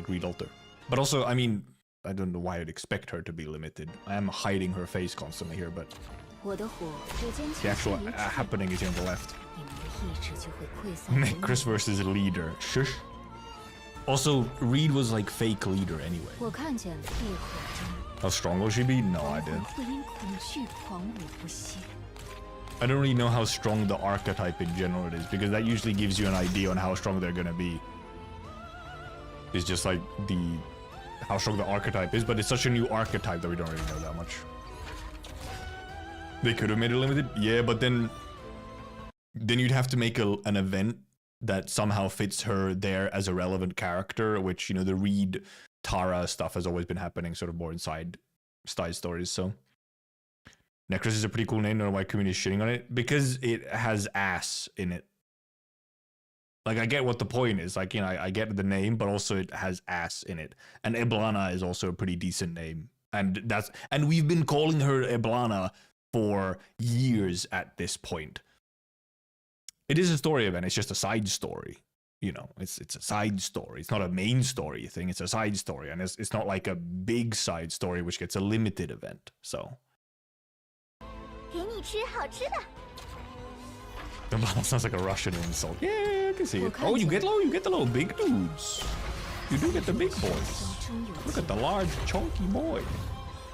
Reed Alter. But also, I mean, I don't know why I'd expect her to be limited. I am hiding her face constantly here, but the actual happening is here on the left. Chris versus leader. Shush. Also, Reed was like fake leader anyway. How strong will she be? No idea. I don't really know how strong the archetype in general it is, because that usually gives you an idea on how strong they're gonna be. It's just like how strong the archetype is, but it's such a new archetype that we don't really know that much. They could have made it limited, yeah, but then then you'd have to make an event that somehow fits her there as a relevant character, which, you know, the Reed Tara stuff has always been happening sort of more inside side stories. So Necros is a pretty cool name. I don't know why community is shitting on it, because it has ass in it. Like, I get what the point is. Like, you know, I get the name, but also it has ass in it. And Eblana is also a pretty decent name. And we've been calling her Eblana for years at this point. It is a story event. It's just a side story. You know, it's a side story. It's not a main story thing. It's a side story. And it's not like a big side story, which gets a limited event. So. That sounds like a Russian insult. Yeah, I can see it. Oh, you get the little big dudes. You do get the big boys. Look at the large, chunky boy.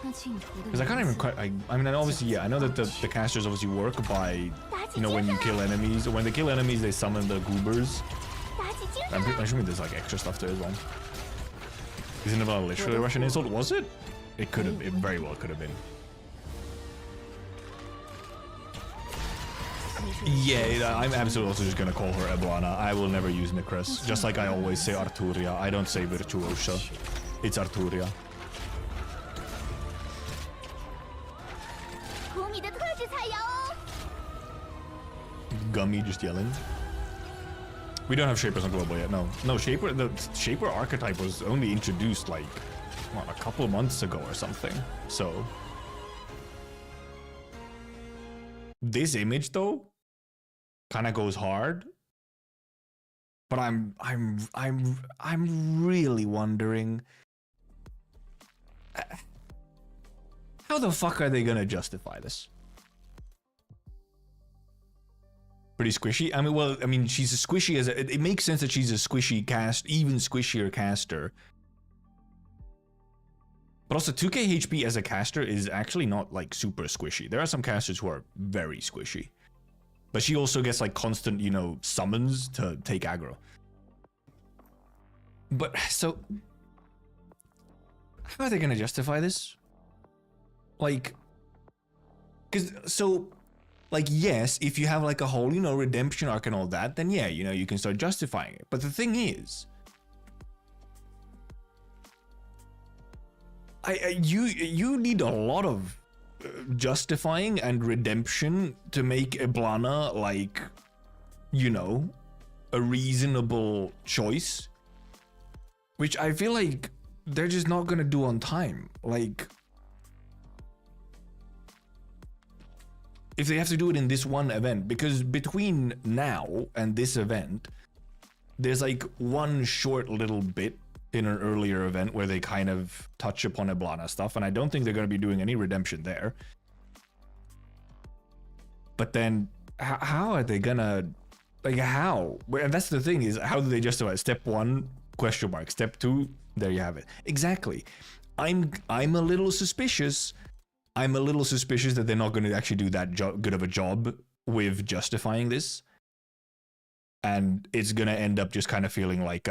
Because I can't even quite. I mean, obviously, yeah, I know that the casters obviously work by, you know, when you kill enemies. When they kill enemies, they summon the goobers. I'm assuming there's like extra stuff there as well. Isn't it literally a Russian insult? Was it? It could have. It very well could have been. Yeah, I'm absolutely also just gonna call her Eblana. I will never use Necros. Just like I always say Arturia. I don't say Virtuosa. It's Arturia. Gummy just yelling. We don't have Shapers on Global yet, no. No, the Shaper archetype was only introduced like, what, a couple of months ago or something. So this image though kind of goes hard. But I'm really wondering how the fuck are they gonna justify this? Pretty squishy. I mean, well, I mean, she's as squishy as it makes sense that she's a squishy even squishier caster. But also 2k HP as a caster is actually not like super squishy. There are some casters who are very squishy. But she also gets like constant, you know, summons to take aggro. But so how are they gonna justify this? Like, cause so like, yes, if you have like a whole, you know, redemption arc and all that, then yeah, you know, you can start justifying it. But the thing is, you need a lot of justifying and redemption to make Eblana like, you know, a reasonable choice, which I feel like they're just not gonna do on time. Like, if they have to do it in this one event, because between now and this event, there's like one short little bit in an earlier event where they kind of touch upon Eblana stuff, and I don't think they're going to be doing any redemption there. But then, how are they gonna, like, how? And that's the thing, is how do they justify it? Step 1, question mark. Step 2, there you have it. Exactly. I'm a little suspicious. I'm a little suspicious that they're not going to actually do that good of a job with justifying this. And it's going to end up just kind of feeling like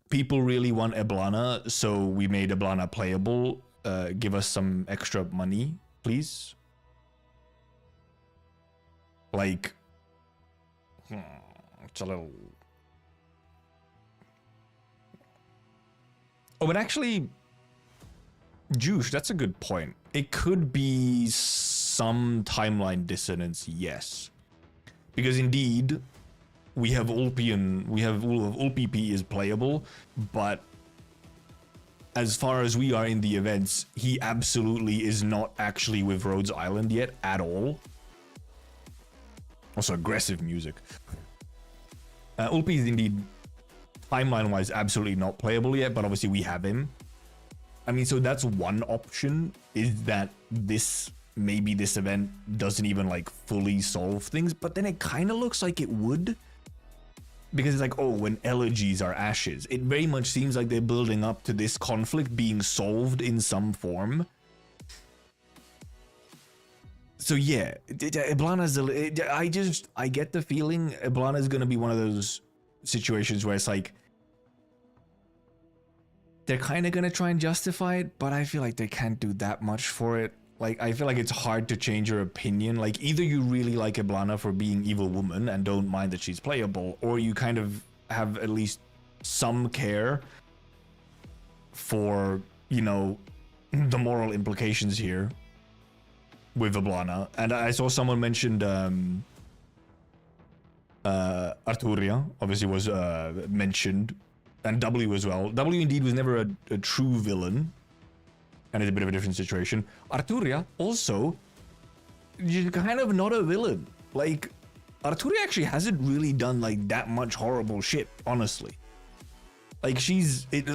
people really want Eblana, so we made Eblana playable. Give us some extra money, please. Like, it's a little... Oh, but actually, Juice, that's a good point. It could be some timeline dissonance, yes. Because indeed, we have Ulpian, Ulpp is playable, but as far as we are in the events, he absolutely is not actually with Rhodes Island yet at all. Also aggressive music. Ulp is indeed, timeline-wise, absolutely not playable yet, but obviously we have him. I mean, so that's one option, is that maybe this event doesn't even like fully solve things, but then it kind of looks like it would. Because it's like, oh, when elegies are ashes, it very much seems like they're building up to this conflict being solved in some form. So yeah, Eblana's, I get the feeling Eblana's gonna be one of those situations where it's like, they're kind of gonna try and justify it, but I feel like they can't do that much for it. Like, I feel like it's hard to change your opinion. Like, either you really like Eblana for being evil woman and don't mind that she's playable, or you kind of have at least some care for, you know, the moral implications here with Eblana. And I saw someone mentioned Arturia, obviously was mentioned, and W as well. W indeed was never a true villain, and it's a bit of a different situation. Arturia also, kind of not a villain. Like, Arturia actually hasn't really done like that much horrible shit, honestly. Like,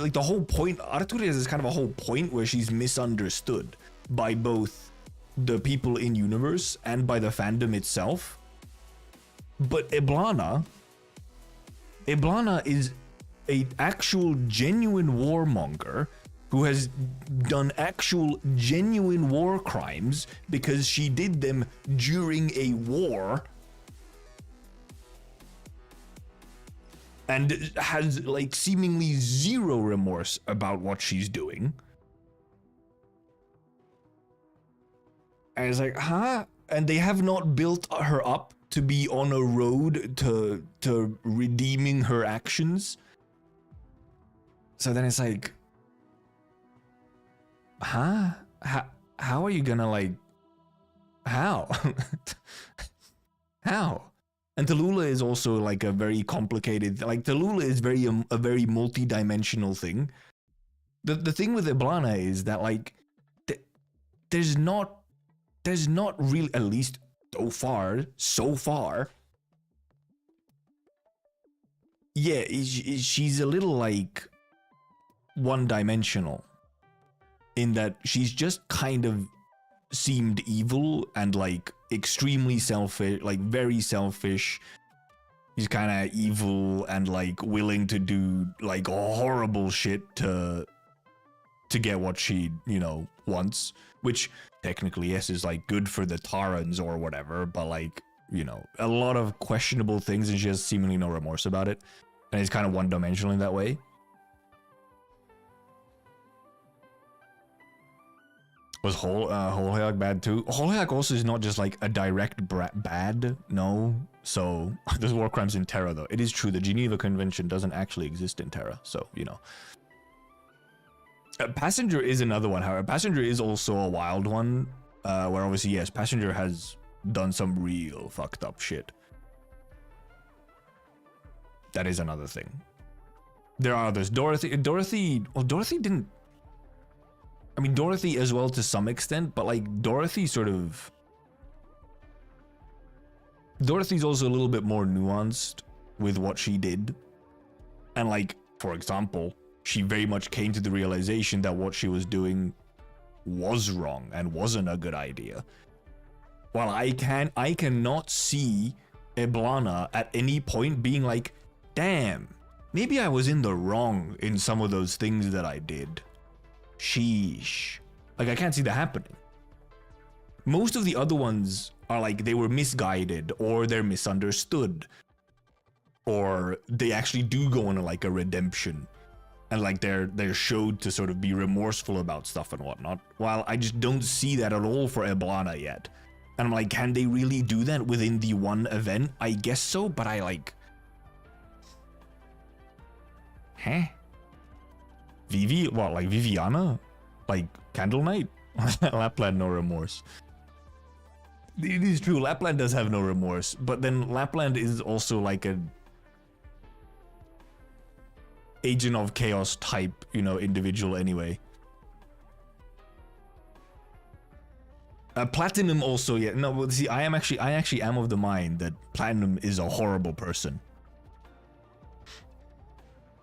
like the whole point, Arturia is kind of a whole point where she's misunderstood by both the people in universe and by the fandom itself. But Eblana is a actual genuine warmonger who has done actual genuine war crimes because she did them during a war and has like seemingly zero remorse about what she's doing. And it's like, huh? And they have not built her up to be on a road to redeeming her actions. So then it's like, huh? How are you gonna like, how? How? And Tallulah is also like a very complicated, like Tallulah is a very multi-dimensional thing. The thing with Eblana is that like, there's not really, at least so far. Yeah, she's a little like one-dimensional in that she's just kind of seemed evil and like extremely selfish, like very selfish. He's kind of evil and like willing to do like horrible shit to get what she, you know, wants, which technically, yes, is like good for the Tarans or whatever, but like, you know, a lot of questionable things, and she has seemingly no remorse about it, and it's kind of one-dimensional in that way. Was Holheag bad too? Holheag also is not just like a direct bad, no. So there's war crimes in Terra though. It is true the Geneva Convention doesn't actually exist in Terra, so you know. Passenger is another one, however. Passenger is also a wild one, where obviously, yes, Passenger has done some real fucked up shit. That is another thing. There are others. Dorothy didn't... I mean, Dorothy as well to some extent, but like, Dorothy's also a little bit more nuanced with what she did. And like, for example, she very much came to the realization that what she was doing was wrong and wasn't a good idea. While I cannot see Eblana at any point being like, damn, maybe I was in the wrong in some of those things that I did. Sheesh. Like, I can't see that happening. Most of the other ones are like, they were misguided, or they're misunderstood, or they actually do go on like a redemption. And like they're showed to sort of be remorseful about stuff and whatnot. While I just don't see that at all for Eblana yet. And I'm like, can they really do that within the one event? I guess so, but I like... Huh? Vivi? What, like Viviana? Like Candle Knight? Lapland, no remorse. It is true, Lapland does have no remorse. But then Lapland is also like a... Agent of Chaos type, you know, individual anyway. Platinum also, yeah. No, well, see, I actually am of the mind that Platinum is a horrible person.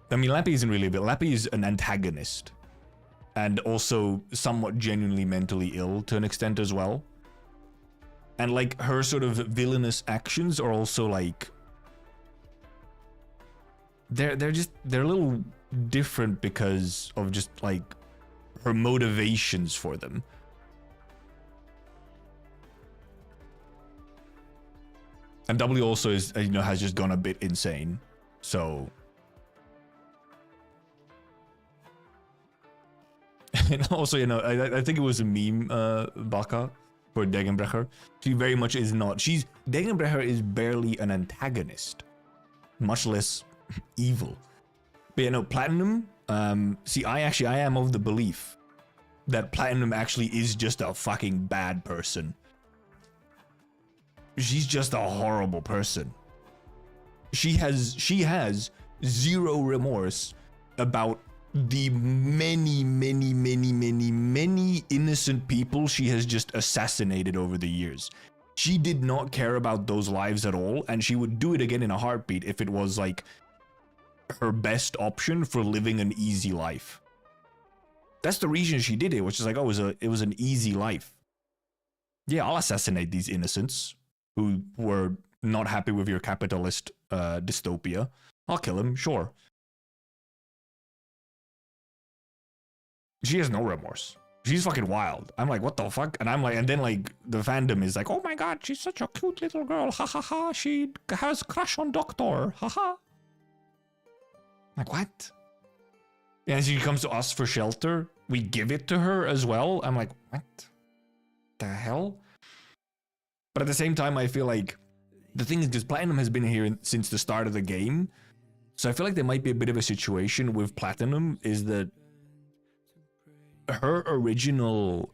I mean, Lappy isn't really a bit. Lappy is an antagonist. And also somewhat genuinely mentally ill to an extent as well. And like, her sort of villainous actions are also like... They're a little different because of just like her motivations for them. And W also is, you know, has just gone a bit insane. So And also, you know, I think it was a meme, Baka, for Degenbrecher. She very much is not. Degenbrecher is barely an antagonist, much less evil. But you know, Platinum, see, I am of the belief that Platinum actually is just a fucking bad person. She's just a horrible person. She has zero remorse about the many innocent people she has just assassinated over the years. She did not care about those lives at all, and she would do it again in a heartbeat if it was like her best option for living an easy life. That's the reason she did it, which is like, oh, it was an easy life. Yeah, I'll assassinate these innocents who were not happy with your capitalist dystopia. I'll kill him, sure. She has no remorse. She's fucking wild. I'm like, what the fuck? And I'm like, and then like the fandom is like, oh my god, she's such a cute little girl. Ha ha ha. She has crush on Doctor. Ha ha. Like, what? And she comes to us for shelter. We give it to her as well. I'm like, what the hell? But at the same time, I feel like the thing is, because Platinum has been here since the start of the game. So I feel like there might be a bit of a situation with Platinum is that her original,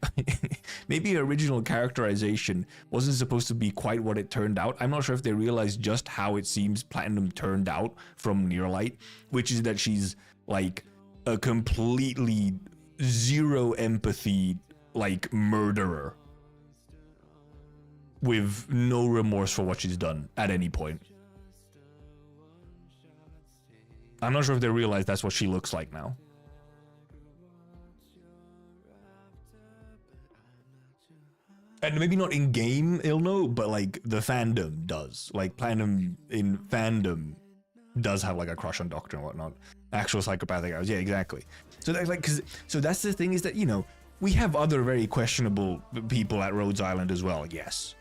maybe her original characterization wasn't supposed to be quite what it turned out. I'm not sure if they realized just how it seems Platinum turned out from Nearlight, which is that she's like a completely zero empathy, like murderer with no remorse for what she's done at any point. I'm not sure if they realize that's what she looks like now. And maybe not in game, Ilno, but like the fandom does. Like Platinum in fandom does have like a crush on Doctor and whatnot. Actual psychopathic hours, yeah, exactly. So that's like, so that's the thing is that, you know, we have other very questionable people at Rhodes Island as well, yes.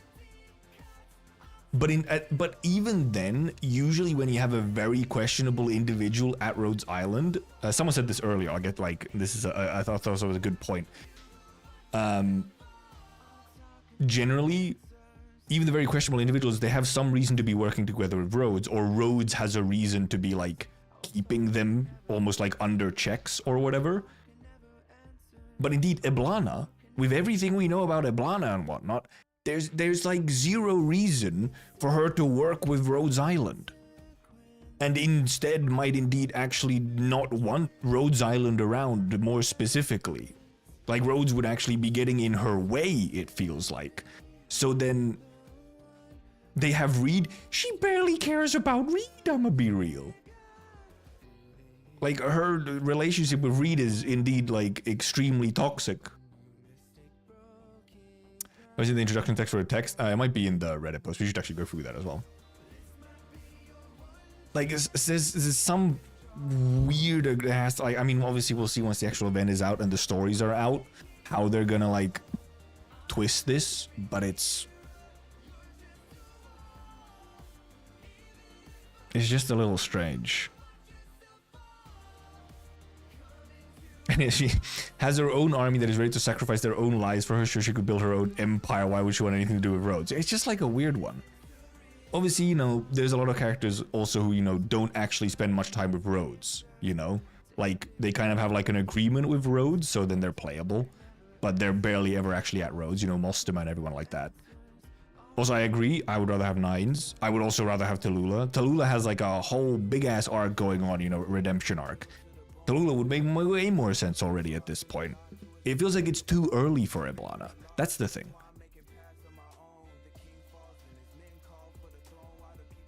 But even then, usually when you have a very questionable individual at Rhodes Island, someone said this earlier. I get like this is I thought that was a good point. Generally, even the very questionable individuals, they have some reason to be working together with Rhodes, or Rhodes has a reason to be like keeping them almost like under checks or whatever. But indeed, Eblana, with everything we know about Eblana and whatnot, there's like zero reason for her to work with Rhodes Island, and instead might indeed actually not want Rhodes Island around more specifically. Like Rhodes would actually be getting in her way, it feels like. So then they have Reed. She barely cares about Reed, I'ma be real. Like her relationship with Reed is indeed like extremely toxic. I was in the introduction text for a text. It might be in the Reddit post. We should actually go through that as well. Like, there's some weird ass. Like, I mean, obviously we'll see once the actual event is out and the stories are out how they're gonna like twist this, but it's just a little strange. And she has her own army that is ready to sacrifice their own lives for her so she could build her own empire. Why would she want anything to do with Rhodes? It's just like a weird one. Obviously, you know, there's a lot of characters also who, you know, don't actually spend much time with Rhodes, you know? Like, they kind of have like an agreement with Rhodes, so then they're playable. But they're barely ever actually at Rhodes, you know, Mostima and everyone like that. Also, I agree, I would rather have Nines. I would also rather have Tallulah. Tallulah has like a whole big-ass arc going on, you know, redemption arc. Tallulah would make way more sense already at this point. It feels like it's too early for Eblana. That's the thing.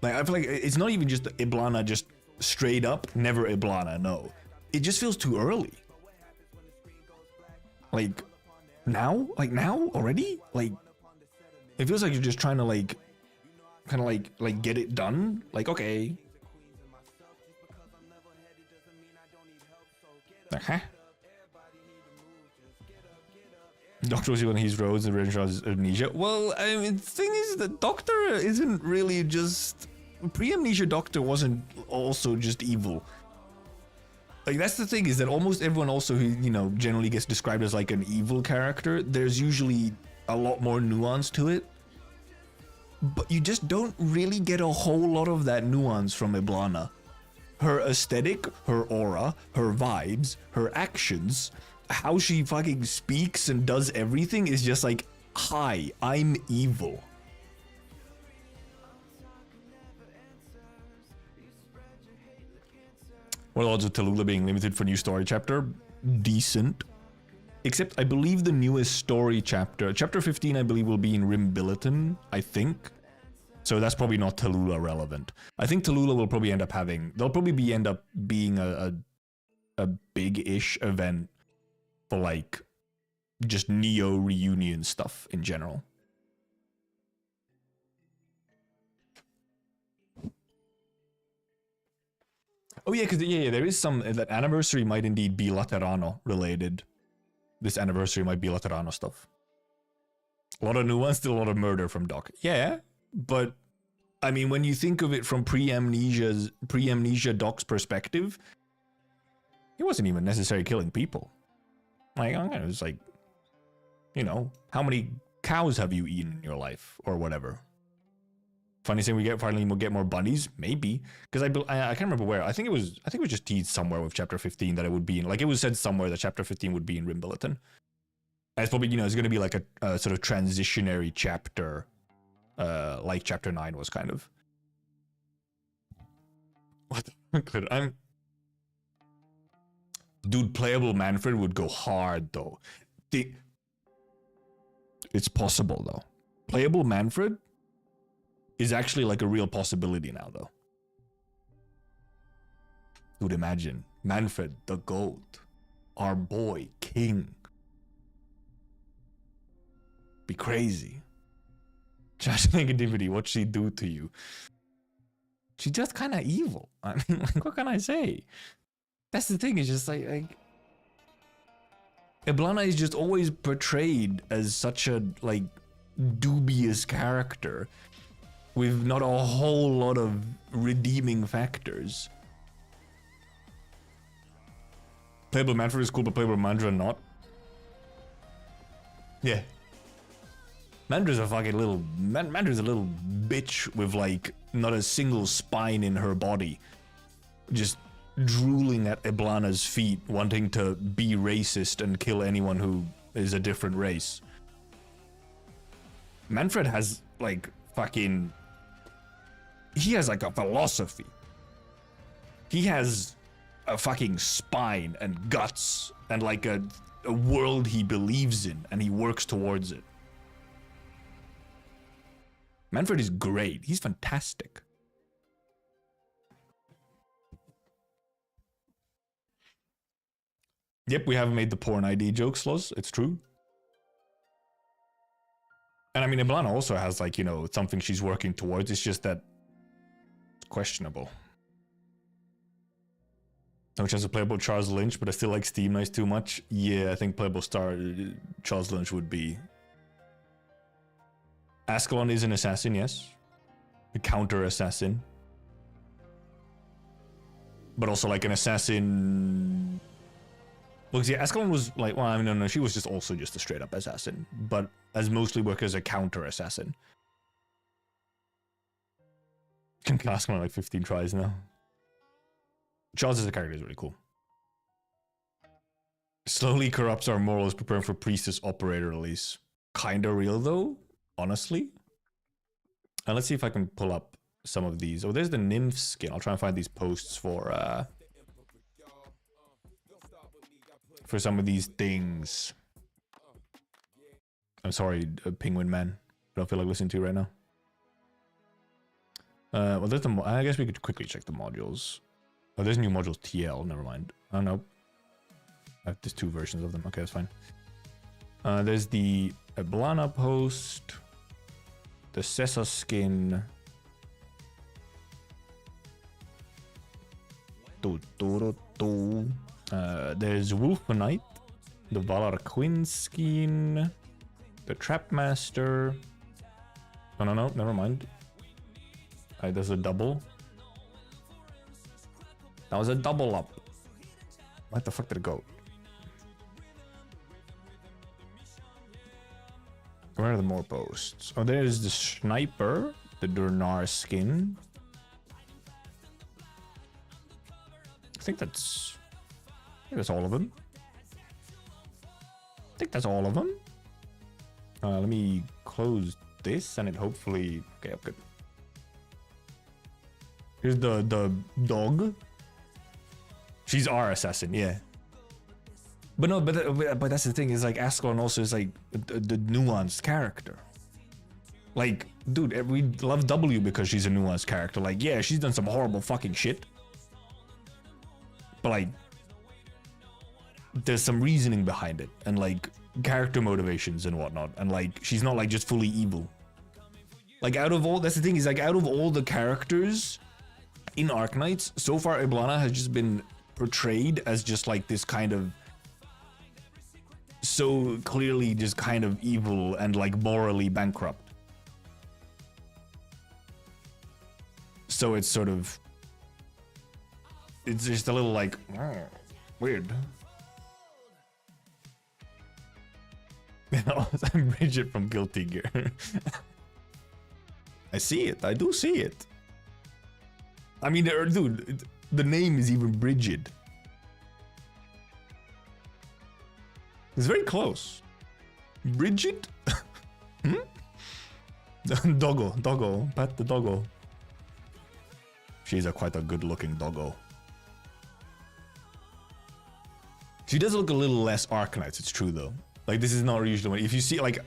Like, I feel like it's not even just Eblana just straight up, never Eblana, no. It just feels too early. Like, now? Like, now? Already? Like, it feels like you're just trying to, like, kind of like get it done. Like, okay. Huh? Doctor was when he's Rhodes and Renshaw's amnesia. Well, I mean, the thing is, the Doctor isn't really just... Pre-amnesia Doctor wasn't also just evil. Like, that's the thing, is that almost everyone also who, you know, generally gets described as like an evil character, there's usually a lot more nuance to it. But you just don't really get a whole lot of that nuance from Iblana. Her aesthetic, her aura, her vibes, her actions, how she fucking speaks and does everything is just like, hi, I'm evil. What are the odds of Tallulah being limited for new story chapter? Decent. Except I believe the newest story chapter, chapter 15, I believe will be in Rimbilliton, I think. So that's probably not Tallulah relevant. I think Tallulah will probably end up having, they'll probably end up being a big-ish event for like just Neo reunion stuff in general. Oh yeah, because there is some, that anniversary might indeed be Laterano related. This anniversary might be Laterano stuff. A lot of nuance, still a lot of murder from Doc. Yeah, but I mean, when you think of it from pre-amnesia Doc's perspective, he wasn't even necessarily killing people. Like, it was like, you know, how many cows have you eaten in your life or whatever? Funny thing, finally we'll get more bunnies, maybe, because I can't remember where. I think it was just teased somewhere with chapter 15 that it would be in. Like, it was said somewhere that chapter 15 would be in Rimbilliton. And it's probably, you know, it's going to be like a sort of transitionary chapter, like chapter 9 was kind of. What the dude, playable Manfred would go hard though. It's possible though. Playable Manfred is actually like a real possibility now though. Dude, imagine Manfred the goat, our boy king. Be crazy. Trash negativity, what'd she do to you? She's just kind of evil. I mean, like, what can I say? That's the thing, it's just like Iblana is just always portrayed as such a, like, dubious character with not a whole lot of redeeming factors. Playable Manfred is cool, but playable Mandra not. Yeah. Mandra's a fucking little... Mandra's a little bitch with, like, not a single spine in her body. Just drooling at Iblana's feet, wanting to be racist and kill anyone who is a different race. Manfred has, like, fucking... He has, like, a philosophy. He has a fucking spine and guts and, like, a world he believes in, and he works towards it. Manfred is great. He's fantastic. Yep, we haven't made the porn ID jokes, Loz. It's true. And I mean, Iblana also has, like, you know, something she's working towards. It's just that it's questionable. Which has a playable Charles Lynch, but I still like Steam Nice too much. Yeah, I think playable Charles Lynch would be. Ascalon is an assassin, yes. A counter assassin. But also like an assassin. Well, yeah, Ascalon was like, well, I mean, no, she was just also just a straight up assassin, but as mostly work as a counter assassin. Can Ascalon like 15 tries now. Charles as a character is really cool. Slowly corrupts our morals, preparing for Priestess Operator release. Kinda real though, honestly. And let's see if I can pull up some of these. Oh, there's the nymph skin. I'll try and find these posts for some of these things. I'm sorry, Penguin Man. I don't feel like listening to you right now. Well, there's the. I guess we could quickly check the modules. Oh, there's new modules TL. Never mind. Oh no. There's two versions of them. Okay, that's fine. There's the Iblana post, the Sessa skin. There's Wolfenite, the Valar Quinn skin, the Trapmaster. Oh, no, never mind. There's a double. That was a double up. What the fuck did it go? Where are the more posts? Oh, there's the sniper, the Durnar skin. I think that's all of them. I think that's all of them. Let me close this and it hopefully... Okay, good. Here's the dog. She's our assassin, yeah. But no, but that's the thing, is like Ascalon also is like the nuanced character. Like, dude, we love W because she's a nuanced character. Like, yeah, she's done some horrible fucking shit. But like, there's some reasoning behind it, and like character motivations and whatnot, and like she's not like just fully evil. Like out of all, that's the thing, is like out of all the characters in Arknights, so far Iblana has just been portrayed as just like this kind of so clearly just kind of evil and like morally bankrupt. So it's sort of, it's just a little like weird. You know, I'm Bridget from Guilty Gear. I see it. I do see it. I mean, dude, the name is even Bridget. It's very close. Bridget? Hmm? Doggo, pat the doggo. She's quite a good-looking doggo. She does look a little less Arknights, it's true though. Like, this is not usually one. If you see, like,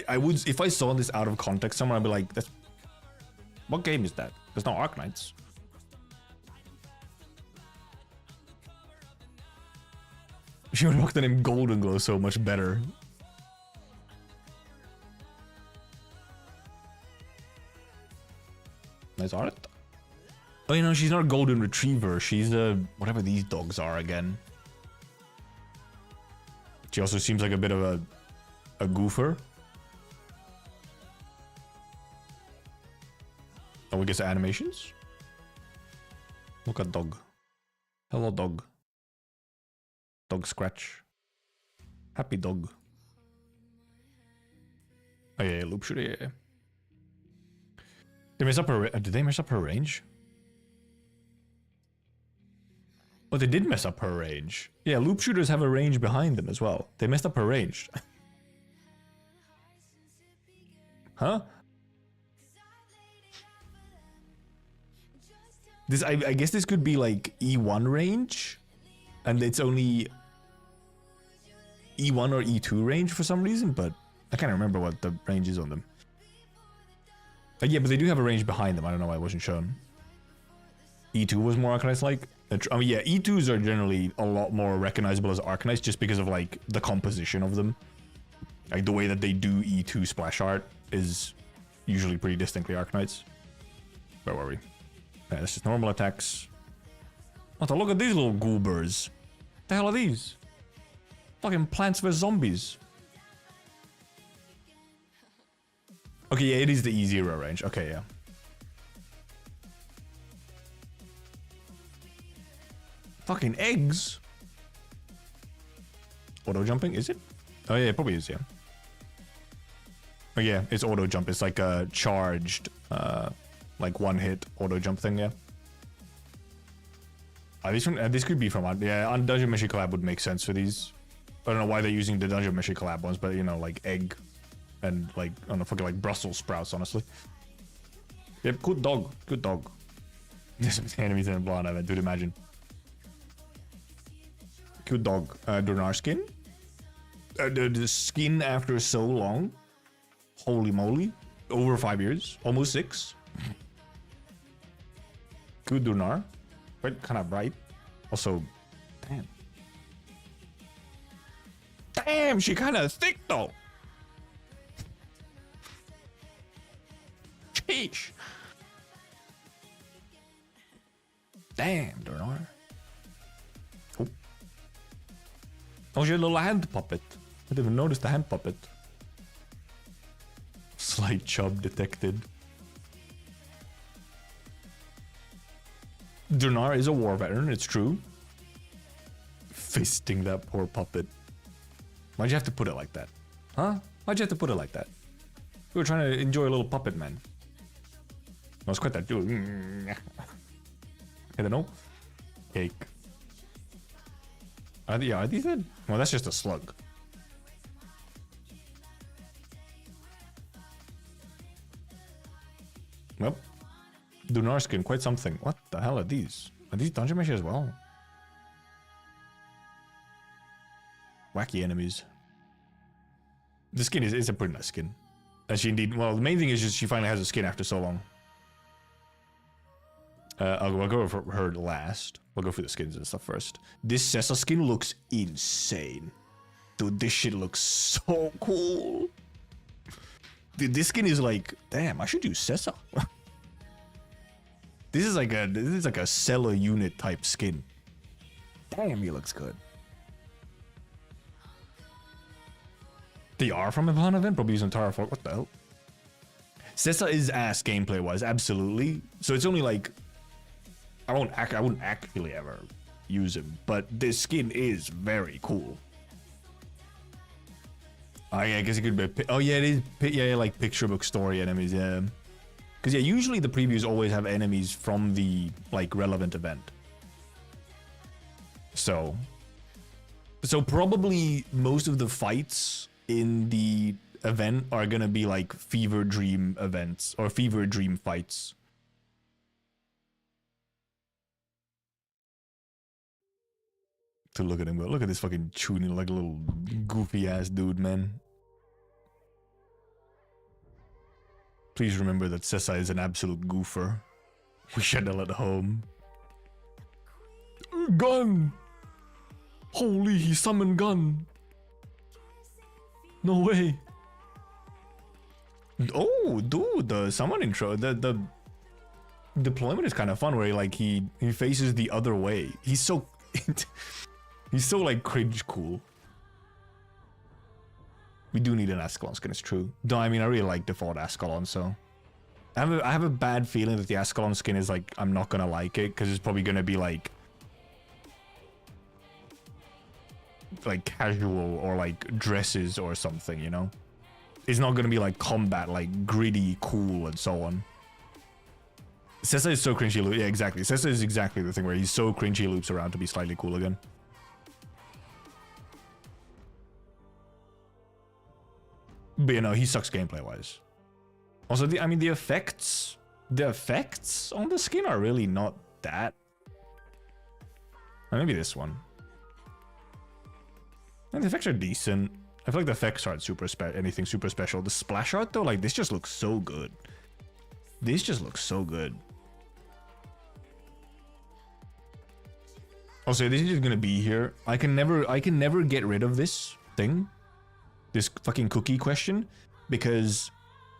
I would, if I saw this out of context somewhere, I'd be like, that's, what game is that? There's no Arknights. She would look the name Golden Glow so much better. Nice art. Oh, you know, she's not a golden retriever. She's a whatever these dogs are again. She also seems like a bit of a goofer. Oh, we get to animations. Look at dog. Hello, dog. Dog scratch. Happy dog. Oh yeah, loop shooter, yeah. They mess up her. Did they mess up her range? Oh, they did mess up her range. Yeah, loop shooters have a range behind them as well. They messed up her range. Huh? This, I guess this could be like E1 range, and it's only E1 or E2 range for some reason, but I can't remember what the range is on them. Yeah, but they do have a range behind them. I don't know why it wasn't shown. E2 was more Arknights-like. I mean, yeah, E2s are generally a lot more recognizable as Arknights just because of, like, the composition of them. Like, the way that they do E2 splash art is usually pretty distinctly Arknights. Where were we? Yeah, that's just normal attacks. What the, look at these little goobers. What the hell are these? Fucking Plants vs Zombies. Okay, yeah, it is the E0 range. Okay, yeah. Fucking eggs. Auto jumping, is it? Oh yeah, it probably is, yeah. Oh yeah, it's auto jump. It's like a charged, like one hit auto jump thing, yeah. This could be from, yeah, on Dungeon Meshi collab would make sense for these. I don't know why they're using the Dungeon Meshi collab ones, but you know, like egg and like, I don't know, fucking like Brussels sprouts, honestly. Yep, good dog, good dog. There's some enemies in a blonde, I would imagine. Good dog. Durnar skin. The skin after so long. Holy moly. Over 5 years. Almost 6. Good Durnar. Quite kind of bright. Also, damn. Damn, she kind of thick though. Sheesh. Damn, Durnar. Oh, she had a little hand puppet. I didn't even notice the hand puppet. Slight chub detected. Durnar is a war veteran, it's true. Fisting that poor puppet. Why'd you have to put it like that? Huh? Why'd you have to put it like that? We were trying to enjoy a little puppet, man. No, it's quite that. I don't know. Cake. Are these it? Well, that's just a slug. Well, Dunar skin, quite something. What the hell are these? Are these dungeon mesh as well? Wacky enemies. The skin is a pretty nice skin. And she indeed, well, the main thing is just she finally has a skin after so long. I'll go for her last. We'll go for the skins and stuff first. This Sessa skin looks insane. Dude, this shit looks so cool. Dude, this skin is like, damn, I should use Sessa. This is like a seller unit type skin. Damn, he looks good. They are from a Valhalla event, probably using Tara for what the hell? Sessa is ass gameplay wise, absolutely. So it's only like I wouldn't actually ever use him, but this skin is very cool. I guess it could be. Oh yeah, it is. Yeah, like picture book story enemies. Yeah, because yeah, usually the previews always have enemies from the like relevant event. So probably most of the fights in the event are gonna be like fever dream events or fever dream fights. To look at him go, look at this fucking tuning like a little goofy ass dude, man. Please remember that Sessa is an absolute goofer. We shuttle at home. Gun! Holy, he summoned gun. No way. Oh, dude, the summon intro, the deployment is kind of fun where he faces the other way. He's so he's so like cringe cool. We do need an Ascalon skin, it's true. No, I mean I really like default Ascalon, so I have a bad feeling that the Ascalon skin is like I'm not gonna like it because it's probably gonna be like casual or like dresses or something, you know? It's not gonna be like combat, like gritty, cool, and so on. Sessa is so cringy loop. Yeah, exactly. Sessa is exactly the thing where he's so cringy loops around to be slightly cool again. But you know, he sucks gameplay wise. Also, I mean, the effects on the skin are really not that. Or maybe this one. And the effects are decent. I feel like the effects aren't anything super special. The splash art though, like this just looks so good. This just looks so good. Also, this is just gonna be here. I can never get rid of this thing. This fucking cookie question. Because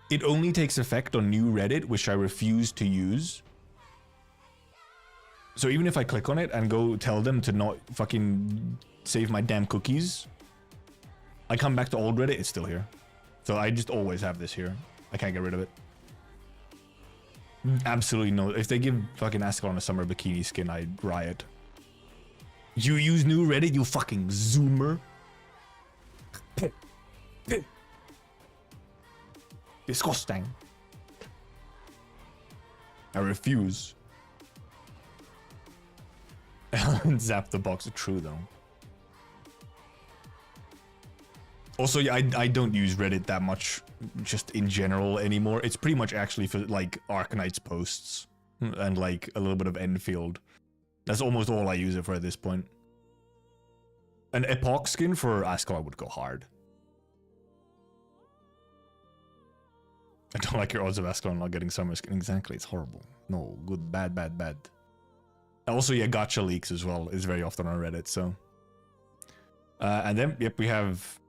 it only takes effect on new Reddit, which I refuse to use. So even if I click on it and go tell them to not fucking save my damn cookies, I come back to old Reddit, it's still here. So I just always have this here. I can't get rid of it. Absolutely no. If they give fucking Ascalon a summer bikini skin, I'd riot. You use new Reddit, you fucking zoomer. Disgusting. I refuse. Zap the box. True though. Also, yeah, I don't use Reddit that much, just in general anymore. It's pretty much actually for like Arknights posts and like a little bit of Enfield. That's almost all I use it for at this point. An Epoch skin for Ascalon would go hard. I don't like your odds of Ascalon not getting summer skin. Exactly, it's horrible. No, good, bad, bad, bad. Also, yeah, gacha leaks as well is very often on Reddit, so. And then, yep, we have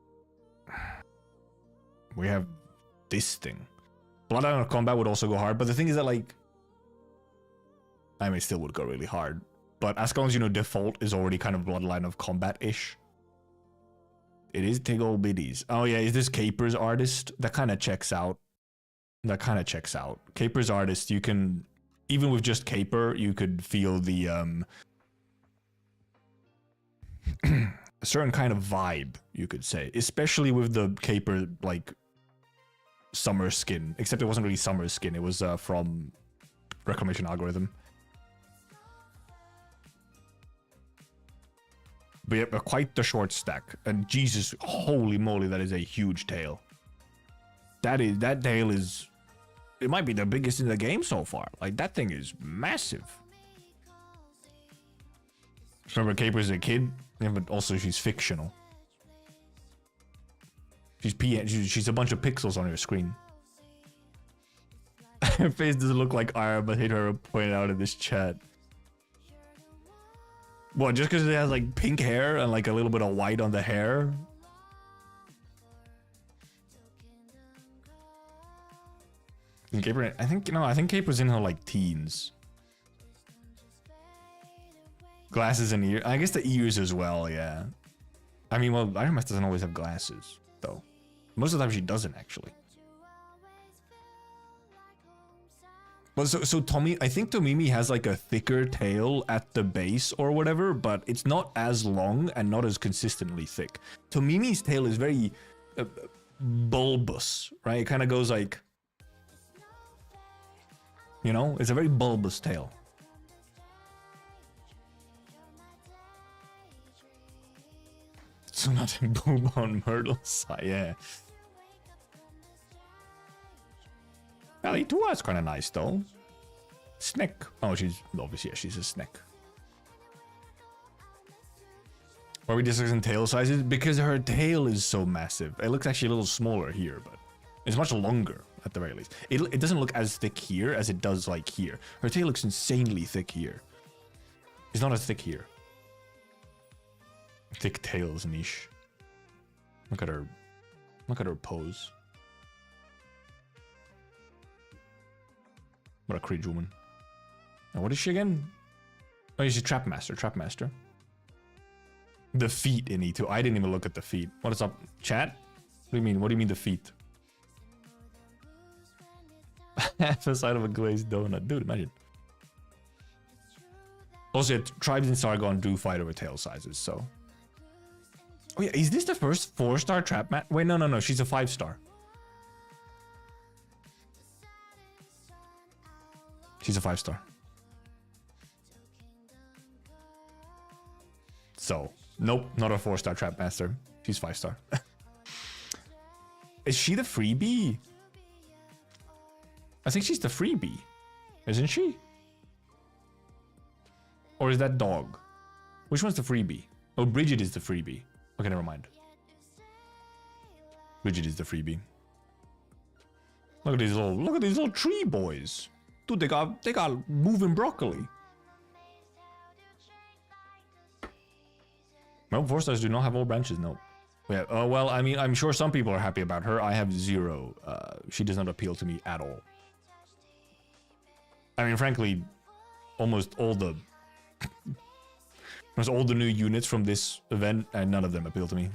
this thing. Bloodline of Combat would also go hard, but the thing is that, like, I mean, it still would go really hard. But Ascalon's, you know, default is already kind of Bloodline of Combat-ish. It is Tig Old Biddies. Oh yeah, is this Caper's artist? That kind of checks out. That kind of checks out. Caper's artist, you can, even with just Caper, you could feel the, a certain kind of vibe, you could say, especially with the caper like summer skin. Except it wasn't really summer skin; it was from Reclamation Algorithm. But yeah, quite the short stack, and Jesus, holy moly, that is a huge tail. That tail is, it might be the biggest in the game so far. Like that thing is massive. Remember Caper's a kid, yeah, but also she's fictional. She's a bunch of pixels on her screen. Her face doesn't look like Ira, but Hater pointed out in this chat. What, just because it has like pink hair and like a little bit of white on the hair? And Caper, I think Caper's in her like teens. Glasses and ears. I guess the ears as well, yeah. I mean, well, Iron Mask doesn't always have glasses, though. Most of the time she doesn't, actually. Well, so Tommy, I think Tomimi has like a thicker tail at the base or whatever, but it's not as long and not as consistently thick. Tomimi's tail is very bulbous, right? It kind of goes like, you know, it's a very bulbous tail. So not a boob on Myrtle's side, yeah. Ellie, Tua's kind of nice though. Snack. Oh, she's obviously, yeah, she's a snack. Why are we discussing tail sizes? Because her tail is so massive. It looks actually a little smaller here, but it's much longer at the very least. It doesn't look as thick here as it does like here. Her tail looks insanely thick here. It's not as thick here. Thick tails niche. Look at her. Look at her pose. What a cringe woman. Now what is she again? Oh, she's a trap master. Trap master. The feet in E2. I didn't even look at the feet. What is up, chat? What do you mean? What do you mean the feet? Half the side of a glazed donut. Dude, imagine. Also, tribes in Sargon do fight over tail sizes, so. Oh yeah, is this the first 4-star trap mat? Wait, no, she's a 5-star. She's a 5-star. So, nope, not a 4-star trap master. She's 5-star. Is she the freebie? I think she's the freebie, isn't she? Or is that dog? Which one's the freebie? Oh, Bridget is the freebie. Okay, never mind. Bridget is the freebie. Look at these little tree boys. Dude, they got moving broccoli. No, 4-stars do not have all branches, no. Yeah, well, I mean, I'm sure some people are happy about her. I have 0. She does not appeal to me at all. I mean, frankly, almost all the new units from this event, and none of them appeal to me.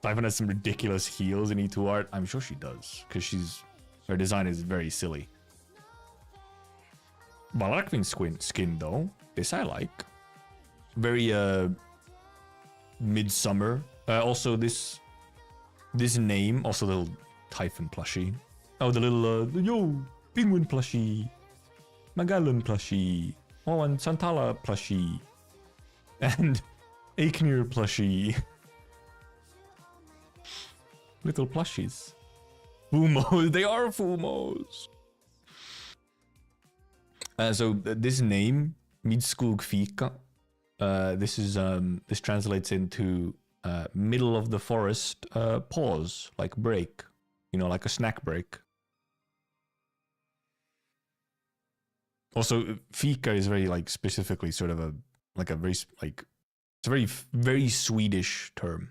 Typhon has some ridiculous heels in E2 art. I'm sure she does, because her design is very silly. Balarkvin skin though, this I like. Very midsummer. Also this name, also the little Typhon plushie. Oh, the little yo penguin plushie, Magellan plushie. Oh, and Santala plushie. And Aiknir plushie. Little plushies. Fumos, they are Fumos. So this name, Midskog Fika, this translates into middle of the forest pause, like break, you know, like a snack break. Also, fika is very like specifically sort of it's a very Swedish term.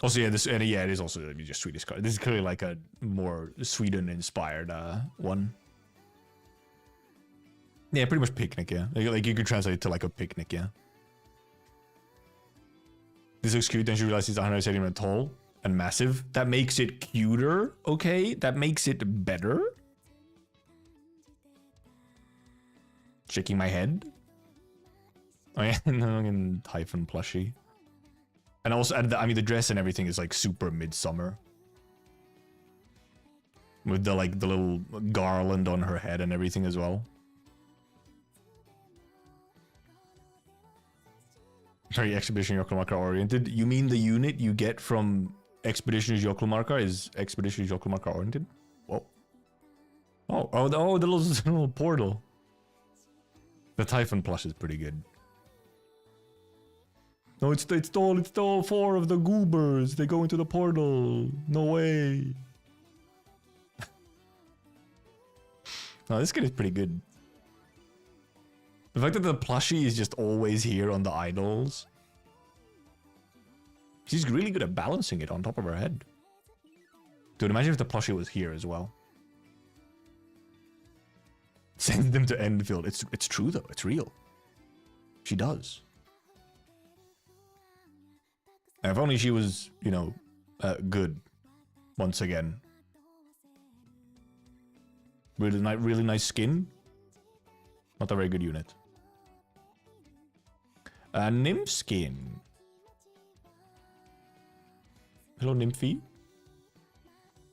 Also, yeah, it is also just Swedish. This is clearly like a more Sweden-inspired one. Yeah, pretty much picnic, yeah. Like you could translate it to like a picnic, yeah. This looks cute, then you realize it's 100 centimeters tall and massive. That makes it cuter, okay? That makes it better. Shaking my head. Oh yeah, and Typhon plushie. And also, I mean, the dress and everything is like super midsummer. With the like the little garland on her head and everything as well. Very Expedition Jokkmokka oriented. You mean the unit you get from Expedition Jokkmokka is Expedition Jokkmokka oriented? Whoa. Oh, the little portal. The Typhon plush is pretty good. No, it's all 4 of the goobers. They go into the portal. No way. No, this kid is pretty good. The fact that the plushie is just always here on the idols. She's really good at balancing it on top of her head. Dude, imagine if the plushie was here as well. Send them to Enfield. It's true though. It's real. She does. And if only she was, you know, good. Once again. Really nice skin. Not a very good unit. Nymph skin. Hello, Nymphy.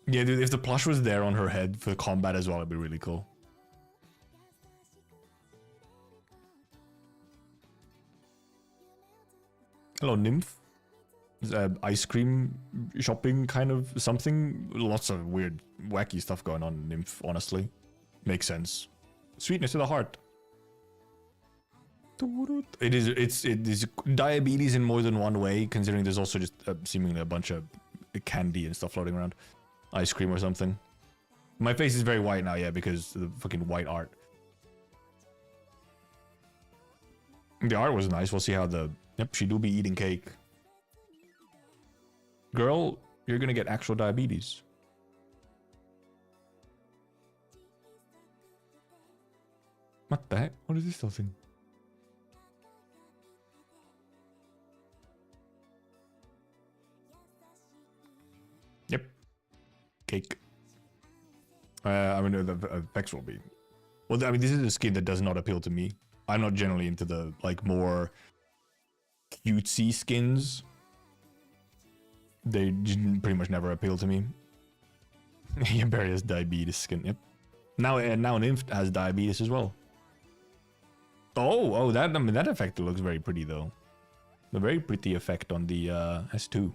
Yeah, dude, if the plush was there on her head for combat as well, it'd be really cool. Hello, Nymph. Ice cream shopping kind of something. Lots of weird, wacky stuff going on in Nymph, honestly. Makes sense. Sweetness to the heart. It is diabetes in more than one way, considering there's also just seemingly a bunch of candy and stuff floating around. Ice cream or something. My face is very white now, yeah, because of the fucking white art. The art was nice. We'll see how the... Yep, she do be eating cake. Girl, you're gonna get actual diabetes. What the heck? What is this still thing? Yep. Cake. I mean, the effects will be... Well, I mean, this is a skin that does not appeal to me. I'm not generally into the, like, more cutesy skins. They pretty much never appeal to me. Yeah, Barry has diabetes skin, yep. Now Nymph has diabetes as well. Oh, that, I mean, that effect looks very pretty, though. A very pretty effect on the S2.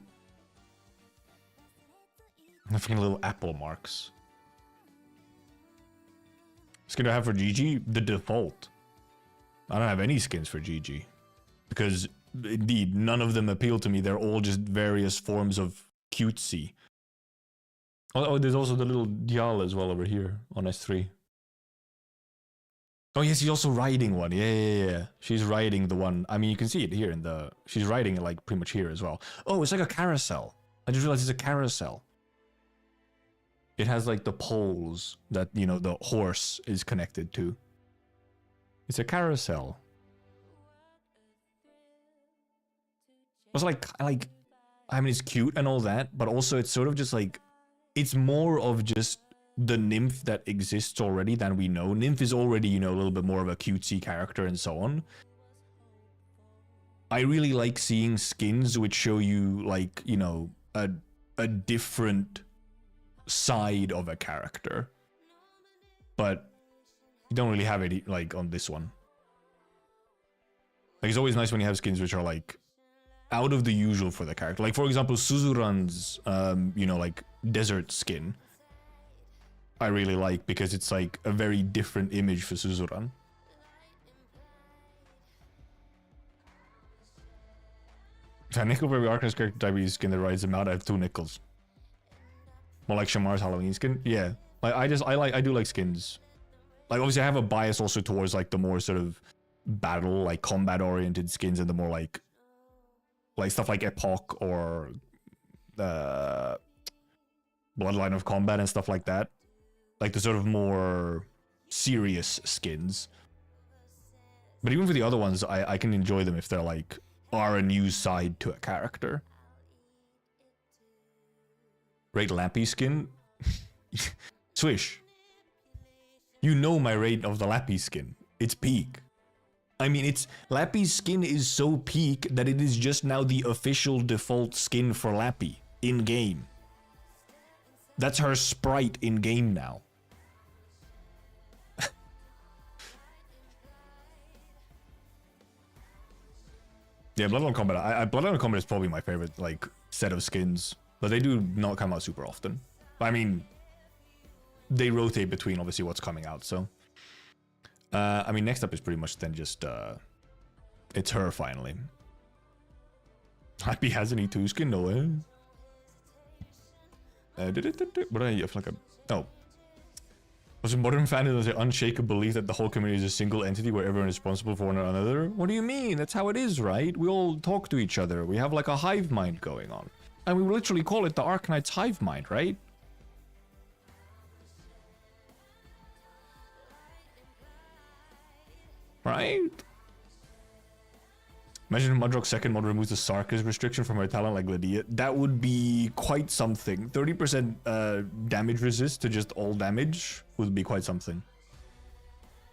Fucking little apple marks. Skin I have for GG? The default. I don't have any skins for GG. Because, indeed, none of them appeal to me. They're all just various forms of cutesy. Oh, there's also the little Dial as well over here on S3. Oh, yes, she's also riding one. Yeah. She's riding the one. I mean, you can see it here in the... She's riding it, like, pretty much here as well. Oh, it's like a carousel. I just realized it's a carousel. It has, like, the poles that, you know, the horse is connected to. It's a carousel. It's like, I mean, it's cute and all that, but also it's sort of just like... It's more of just the Nymph that exists already than we know. Nymph is already, you know, a little bit more of a cutesy character and so on. I really like seeing skins which show you, like, you know, a different side of a character. But you don't really have it, like, on this one. Like, it's always nice when you have skins which are, like, out of the usual for the character. Like, for example, Suzuran's, you know, like, desert skin. I really like, because it's, like, a very different image for Suzuran. A nickel for every Arknights character diabetes skin that rides him out. I have 2 nickels. More like Shamar's Halloween skin. Yeah. Like, I do like skins. Like, obviously I have a bias also towards, like, the more sort of battle, like, combat-oriented skins, and the more, like stuff like Epoch or Bloodline of Combat and stuff like that. Like, the sort of more serious skins. But even for the other ones, I can enjoy them if they're, like, are a new side to a character. Rate Lappy skin? Swish. You know my rate of the Lappy skin. It's peak. I mean, it's Lappy's skin is so peak that it is just now the official default skin for Lappy in game. That's her sprite in game now. Yeah, Bloodline Combat. Bloodline Combat is probably my favorite like set of skins, but they do not come out super often. I mean, they rotate between obviously what's coming out. So, I mean, next up is pretty much then just it's her finally. Happy has an E2 skin, no way. What do I feel like no. Was a modern fan of the unshakable belief that the whole community is a single entity where everyone is responsible for one another? What do you mean? That's how it is, right? We all talk to each other. We have like a hive mind going on. And we literally call it the Arknights hive mind, right? Right? Imagine Mudrock's second mod removes the Sarkis restriction from her talent like Lydia. That would be quite something. 30% damage resist to just all damage would be quite something.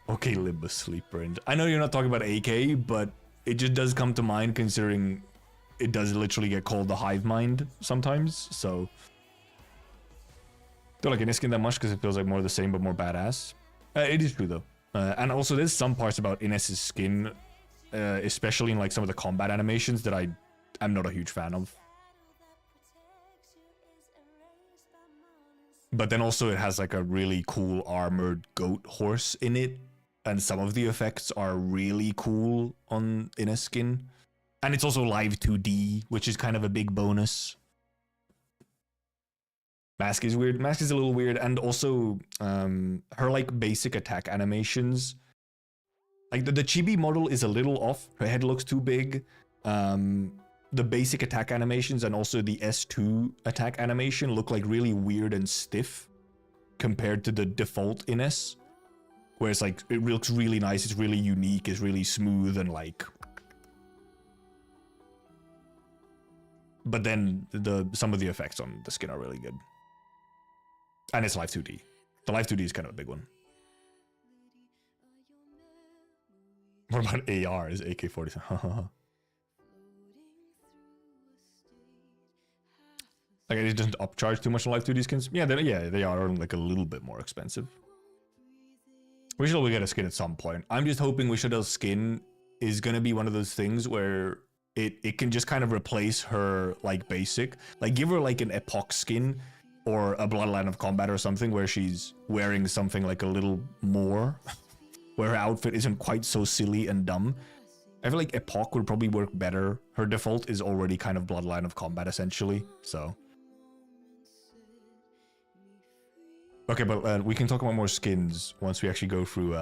Okay, limbus sleeper. And I know you're not talking about AK, but it just does come to mind considering it does literally get called the hive mind sometimes. So don't like an skin that much because it feels like more of the same but more badass. It is true though. And also there's some parts about Inez's skin, especially in like some of the combat animations that I'm not a huge fan of. But then also it has like a really cool armored goat horse in it, and some of the effects are really cool on Inez skin. And it's also live 2D, which is kind of a big bonus. Mask is weird. Mask is a little weird, and also her like basic attack animations. Like the chibi model is a little off. Her head looks too big. The basic attack animations and also the S2 attack animation look like really weird and stiff compared to the default Inez. Where it's like, it looks really nice, it's really unique, it's really smooth and like... But then some of the effects on the skin are really good. And it's live 2D. The live 2D is kind of a big one. What about AR? Is AK-47? Like it doesn't upcharge too much on live 2D skins. Yeah, they are like a little bit more expensive. We should get a skin at some point. I'm just hoping Wishada's skin is gonna be one of those things where it can just kind of replace her like basic, like give her like an epoch skin or a Bloodline of Combat or something where she's wearing something like a little more, where her outfit isn't quite so silly and dumb. I feel like epoch would probably work better. Her default is already kind of Bloodline of Combat essentially, so. Okay, but we can talk about more skins once we actually go through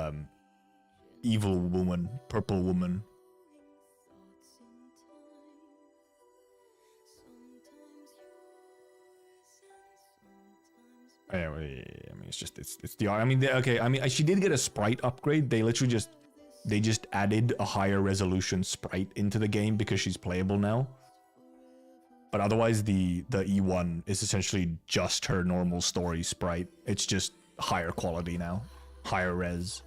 Evil Woman, Purple Woman. Anyway, I mean, it's just it's the I mean, okay, I mean, she did get a sprite upgrade. They literally just added a higher resolution sprite into the game because she's playable now. But otherwise, the E1 is essentially just her normal story sprite. It's just higher quality now, higher res.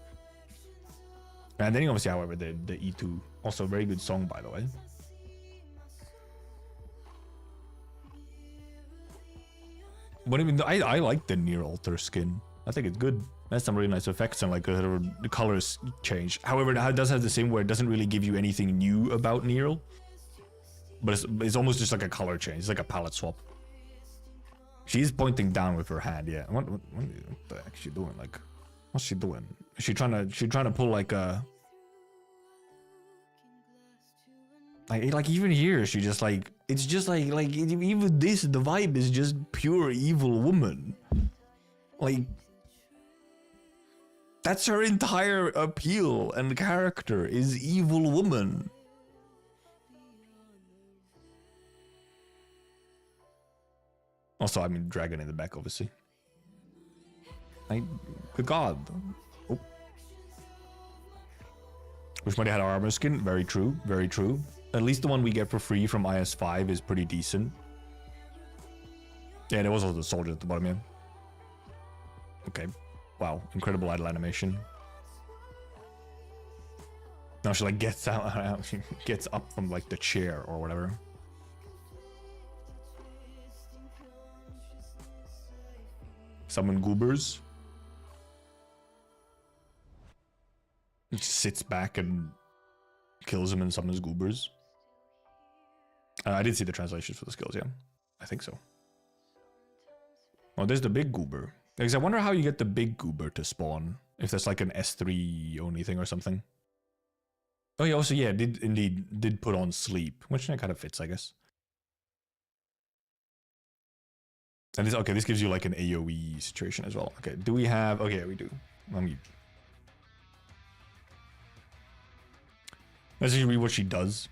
And then obviously, however, the E2, also a very good song, by the way. What do you mean? I like the Near Altar skin. I think it's good. That's some really nice effects and like the colors change. However, it does have the same where it doesn't really give you anything new about Near. But it's almost just like a color change. It's like a palette swap. She's pointing down with her hand. Yeah. What the heck is she doing? Like, what's she doing? Is she trying to pull like a like even here she just like it's just like even this the vibe is just pure evil woman. Like that's her entire appeal and character is evil woman. Also, I mean, dragon in the back, obviously. Good God. Oh. Wish Money had armor skin. Very true. Very true. At least the one we get for free from IS5 is pretty decent. Yeah, there was also the soldier at the bottom, yeah. Okay. Wow. Incredible idle animation. No, she like gets out, she gets up from like the chair or whatever. Summon goobers. Just sits back and kills him and summons goobers. I did see the translations for the skills, yeah. I think so. Oh, there's the big goober. Because I wonder how you get the big goober to spawn. If that's like an S3 only thing or something. Oh, yeah, also, yeah, did put on sleep, which kind of fits, I guess. And this, okay, this gives you like an AoE situation as well. Okay, do we have, okay, yeah, we do. Let me... Let's just read what she does.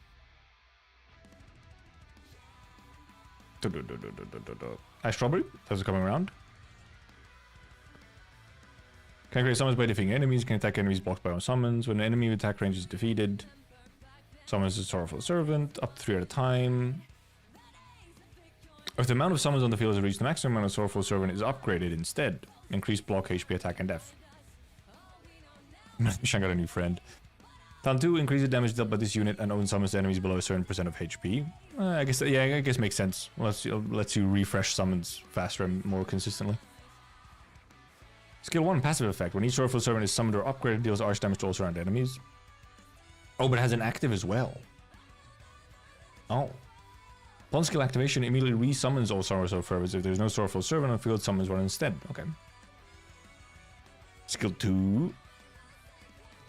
Hi, Strawberry. How's it coming around? Can create summons by defeating enemies. Can attack enemies blocked by own summons. When an enemy with attack range is defeated, summons a Sorrowful Servant, up to 3 at a time. If the amount of summons on the field has reached the maximum amount of Sorrowful Servant is upgraded instead. Increased block, HP, attack, and def. Shan got a new friend. Talent 2 increases damage dealt by this unit and own summons to enemies below a certain % of HP. I guess, yeah, I guess makes sense. Lets you refresh summons faster and more consistently. Skill 1, passive effect. When each Sorrowful Servant is summoned or upgraded, deals arch damage to all surrounding enemies. Oh, but it has an active as well. Oh. Upon skill activation, immediately re-summons all Sorrowful Servants. If there's no Sorrowful Servant on field, summons one instead. Okay. Skill 2.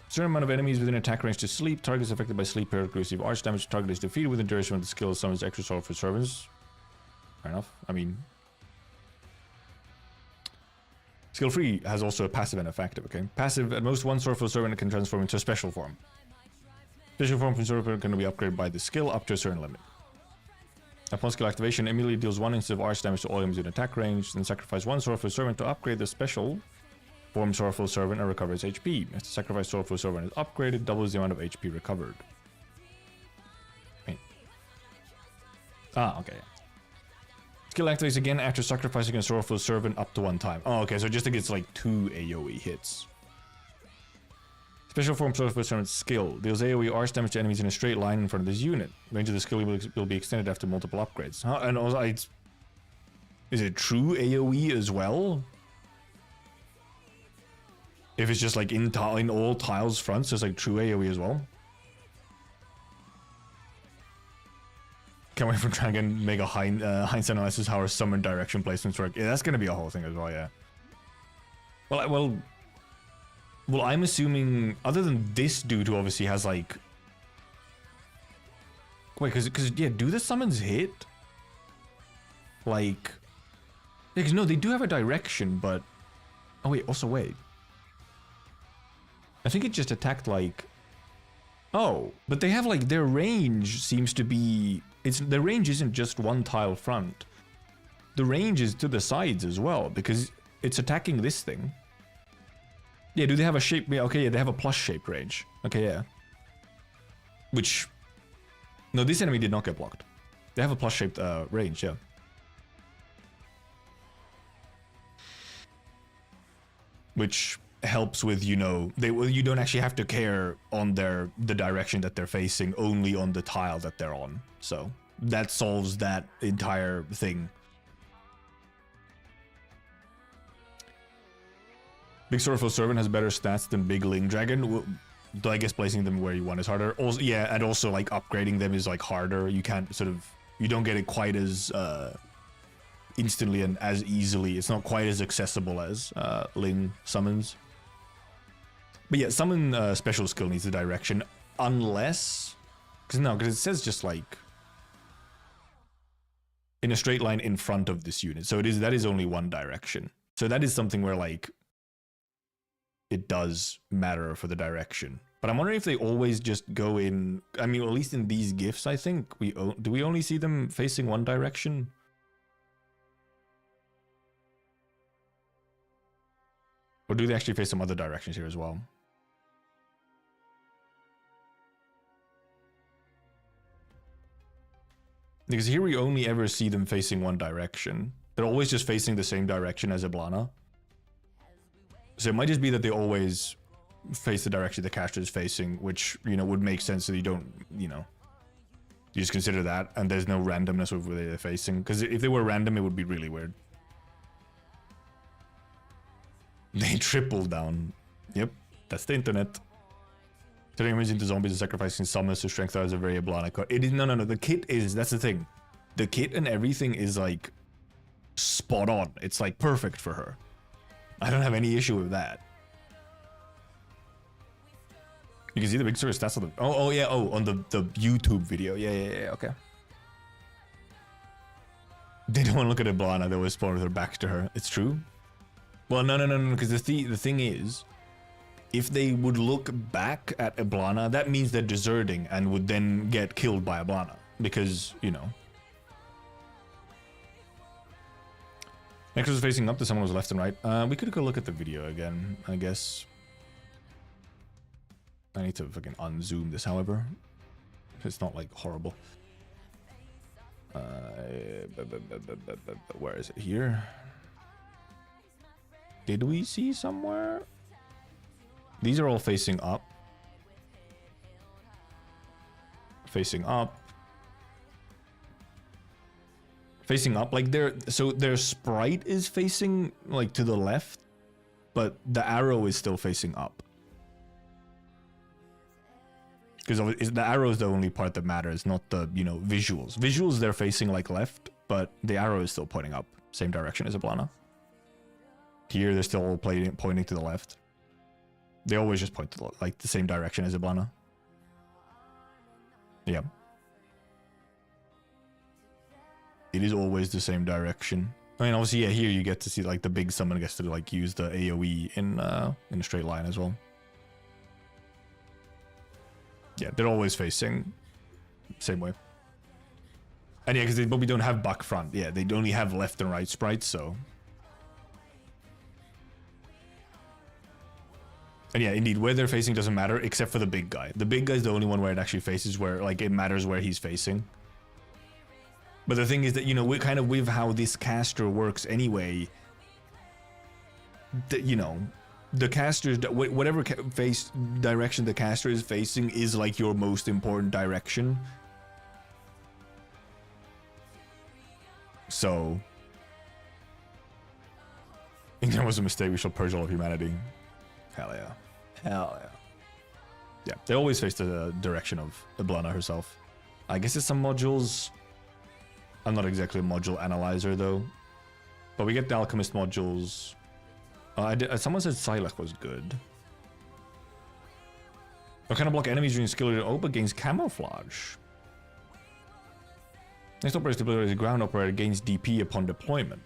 Certain amount of enemies within attack range to sleep. Targets affected by sleep periodically receive arch damage. Target is defeated within duration of the skill summons extra Sorrowful Servants. Fair enough. I mean... Skill 3 has also a passive and effective, okay? Passive, at most one Sorrowful Servant can transform into a special form. Special form from Sorrowful can be upgraded by the skill up to a certain limit. Upon skill activation, immediately deals 1 instance of arch damage to all enemies in attack range, then sacrifice 1 Sorrowful Servant to upgrade the special form Sorrowful Servant and recovers HP. If the sacrificed Sorrowful Servant is upgraded, doubles the amount of HP recovered. Wait. Ah, okay. Skill activates again after sacrificing a Sorrowful Servant up to 1 time. Oh, okay, so just against like 2 AoE hits. Special form Sorrowful Servant skill. Deals AoE arch damage to enemies in a straight line in front of this unit. Range of the skill will be extended after multiple upgrades. Huh? And also, is it true AoE as well? If it's just like in all tiles fronts, it's like true AoE as well. Can't wait for Dragon to make a hindsight analysis how our summon direction placements work. Yeah, that's gonna be a whole thing as well, yeah. Well, I'm assuming, other than this dude who obviously has like... Wait, because yeah, do the summons hit? Like... Yeah, because no, they do have a direction, but... Oh wait, also wait. I think it just attacked like... Oh, but they have like, their range seems to be... Their range isn't just one tile front. The range is to the sides as well, because it's attacking this thing. Yeah, do they have a shape? Yeah, okay, yeah, they have a plus shape range. Okay, yeah. Which... No, this enemy did not get blocked. They have a plus shaped range, yeah. Which helps with, you know, you don't actually have to care on the direction that they're facing, only on the tile that they're on. So that solves that entire thing. Big Sorrowful Servant has better stats than Big Ling Dragon. Though I guess placing them where you want is harder. Also, yeah, and also like upgrading them is like harder. You can't sort of, you don't get it quite as instantly and as easily. It's not quite as accessible as Ling summons. But yeah, summon special skill needs a direction, unless, because it says just like in a straight line in front of this unit. So that is only one direction. So that is something where like it does matter for the direction. But I'm wondering if they always just go in, I mean, at least in these gifts, I think do we only see them facing one direction? Or do they actually face some other directions here as well? Because here we only ever see them facing one direction. They're always just facing the same direction as Iblana. So it might just be that they always face the direction the caster is facing, which, you know, would make sense so you don't, you know, you just consider that, and there's no randomness of where they're facing. Because if they were random, it would be really weird. They triple down. Yep, that's the internet. Turning enemies into zombies and sacrificing summons to strength as a very Blana card. It is no. The kit is, that's the thing. The kit and everything is like spot on. It's like perfect for her. I don't have any issue with that. You can see the big sort of stats on the on the YouTube video. Yeah, okay. They don't want to look at a Blana, they always spawn with their back to her. It's true. Well, no, because the thing is, if they would look back at a Blana, that means they're deserting and would then get killed by a Blana. Because, you know. Next was facing up to someone was left and right. We could go look at the video again, I guess. I need to fucking unzoom this, however. It's not, like, horrible. Where is it? Here? Did we see somewhere? These are all facing up. Facing up. Facing up, like their sprite is facing like to the left, but the arrow is still facing up. Because the arrow is the only part that matters, not the, you know, visuals. Visuals, they're facing like left, but the arrow is still pointing up, same direction as a Blana. Here, they're still pointing to the left. They always just point to like the same direction as a Blana. Yeah. It is always the same direction. I mean, obviously, yeah, here you get to see like the big summon gets to like use the AoE in a straight line as well. Yeah, they're always facing same way. And yeah, because they probably don't have back front. Yeah, they only have left and right sprites, so. And yeah, indeed, where they're facing doesn't matter except for the big guy. The big guy's the only one where it actually faces, where like it matters where he's facing. But the thing is that, you know, we kind of with how this caster works anyway, that, you know, the caster's whatever face direction the caster is facing is like your most important direction. So, I think that was a mistake. We shall purge all of humanity. Hell yeah. Hell yeah. Yeah, they always face the direction of the Blana herself. I guess it's some modules. I'm not exactly a module analyzer though. But we get the alchemist modules. Someone said Silac was good. What kind of block enemies during skill OPA gains camouflage? Next operator ability is ground operator gains DP upon deployment.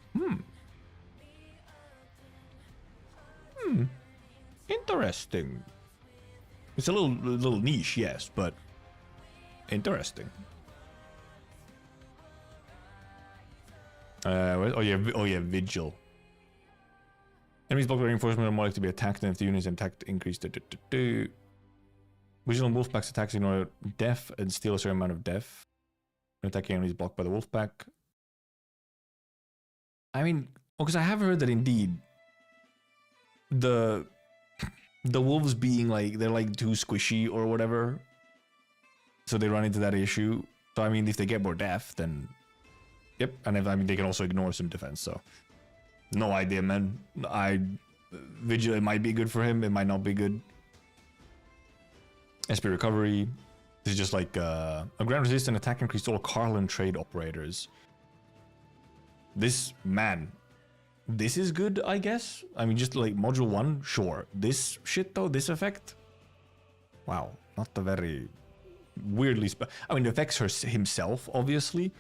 Interesting. It's a little niche, yes, but interesting. Oh yeah, Vigil. Enemies blocked by reinforcement are more likely to be attacked than if the units attacked increased. Vigil and Wolfpack's attacks ignore death and steal a certain amount of death. Attacking enemies blocked by the Wolfpack. I mean, because I have heard that indeed the wolves being like, they're like too squishy or whatever, so they run into that issue. So I mean, if they get more death, then yep. And I mean, they can also ignore some defense. So no idea, man. Vigil, it might be good for him, it might not be good. SP recovery. This is just like a ground resistant attack increase to all Carlin trade operators. This, man, this is good, I guess. I mean, just like module 1, sure. This shit though, this effect, wow, not the very weirdly I mean, it affects himself obviously,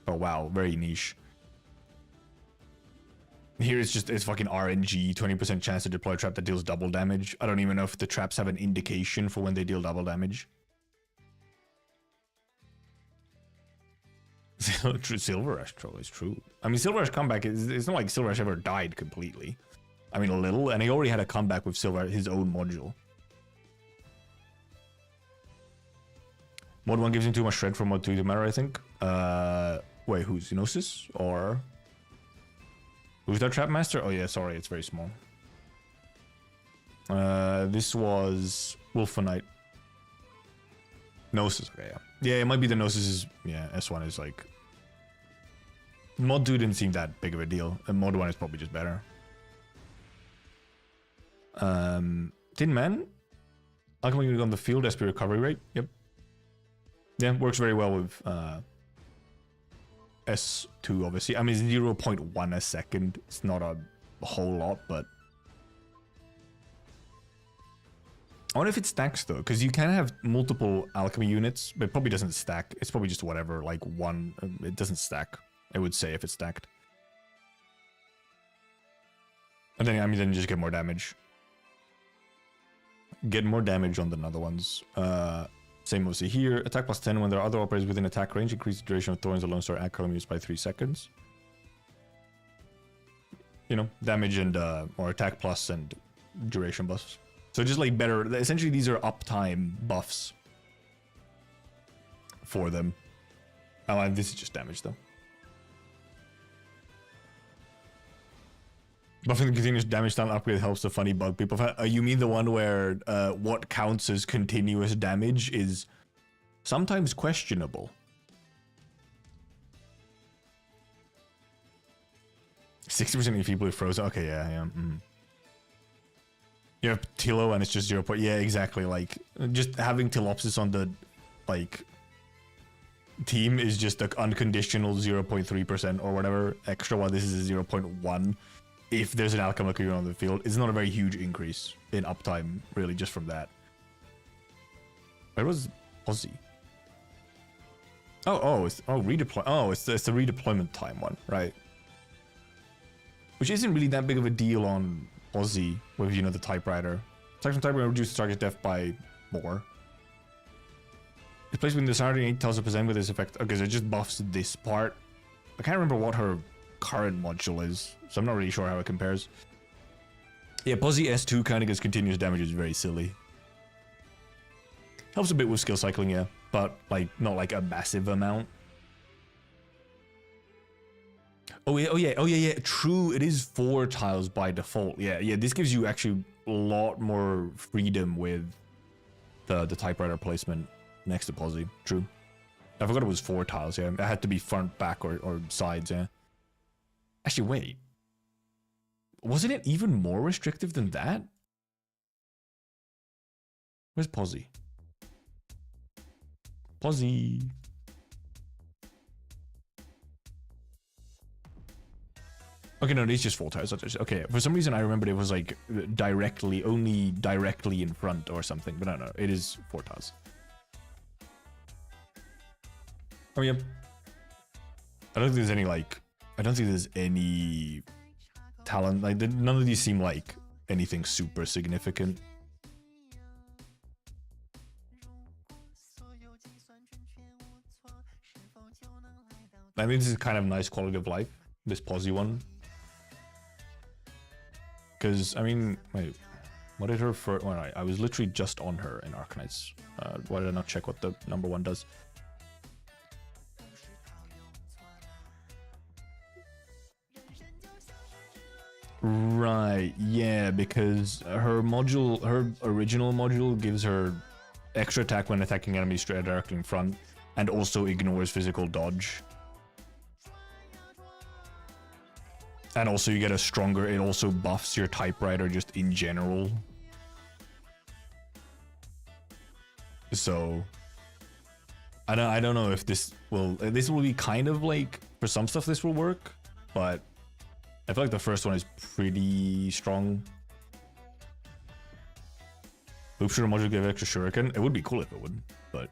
but wow, very niche. Here it's just, it's fucking RNG, 20% chance to deploy a trap that deals double damage. I don't even know if the traps have an indication for when they deal double damage. Silver Rush troll is true. I mean, Silver Rush comeback is, it's not like Silver Rush ever died completely. I mean, a little, and he already had a comeback with Silver, his own module. Mod 1 gives him too much shred from Mod 2 to matter, I think. Wait, who's Gnosis? Or who's that Trap Master? Oh yeah, sorry, it's very small. This was Wolfenite. Gnosis. Okay, yeah. Yeah, it might be the Gnosis is... Yeah, S1 is like... Mod 2 didn't seem that big of a deal. And Mod 1 is probably just better. Tin Man? Alchemy on the field, SP recovery rate. Yep. Yeah, works very well with S2, obviously. I mean, it's 0.1 a second. It's not a whole lot, but... I wonder if it stacks, though, because you can have multiple alchemy units, but it probably doesn't stack. It's probably just whatever, like one... It doesn't stack, I would say, if it's stacked. And then, I mean, then you just get more damage. Get more damage on the other ones. Same obviously here. Attack plus 10 when there are other operators within attack range. Increase the duration of Thorns alone star alchemy use by 3 seconds. You know, damage and or attack plus and duration buffs. So just like better. Essentially, these are uptime buffs for them. Oh, and this is just damage though. Buffing the continuous damage style upgrade helps the funny bug people. You mean the one where what counts as continuous damage is sometimes questionable? 60% of people are frozen. Okay, yeah, yeah. You have Tilo and it's just 0. Yeah, exactly. Like just having Tilopsis on the like team is just like unconditional 0.3% or whatever extra. While this is a 0.1. If there's an alchemical unit on the field, it's not a very huge increase in uptime, really, just from that. Where was Aussie? It's redeploy. Oh, it's the redeployment time one, right? Which isn't really that big of a deal on Aussie with, you know, the typewriter. Section typewriter reduces target depth by more. It's placed within the starting 8,000% with this effect. Okay, so it just buffs this part. I can't remember what her current module is, so I'm not really sure how it compares. Yeah, Posy S2 kind of gets continuous damage, is very silly. Helps a bit with skill cycling, yeah, but like not like a massive amount. Oh yeah, true, it is 4 tiles by default. Yeah, this gives you actually a lot more freedom with the typewriter placement next to Posy. True. I forgot it was 4 tiles, yeah. It had to be front, back, or sides, yeah. Actually, wait. Wasn't it even more restrictive than that? Where's Posy? Posy. Okay, no, it's just 4 tiles. Okay, for some reason I remembered it was like only directly in front or something. But no, it is 4 tiles. Oh, yeah. I don't think there's any talent. Like, none of these seem like anything super significant. I mean, this is kind of nice quality of life, this Posy one. Because, I mean, wait, what did her first... Well, I was literally just on her in Arknights. Why did I not check what the number 1 does? Right, yeah, because her original module gives her extra attack when attacking enemies straight directly in front, and also ignores physical dodge. And also you get a stronger, it also buffs your typewriter just in general. So, I don't know if this will be kind of like, for some stuff this will work, but I feel like the first one is pretty strong. Loop shooter module give extra shuriken. It would be cool if it would, but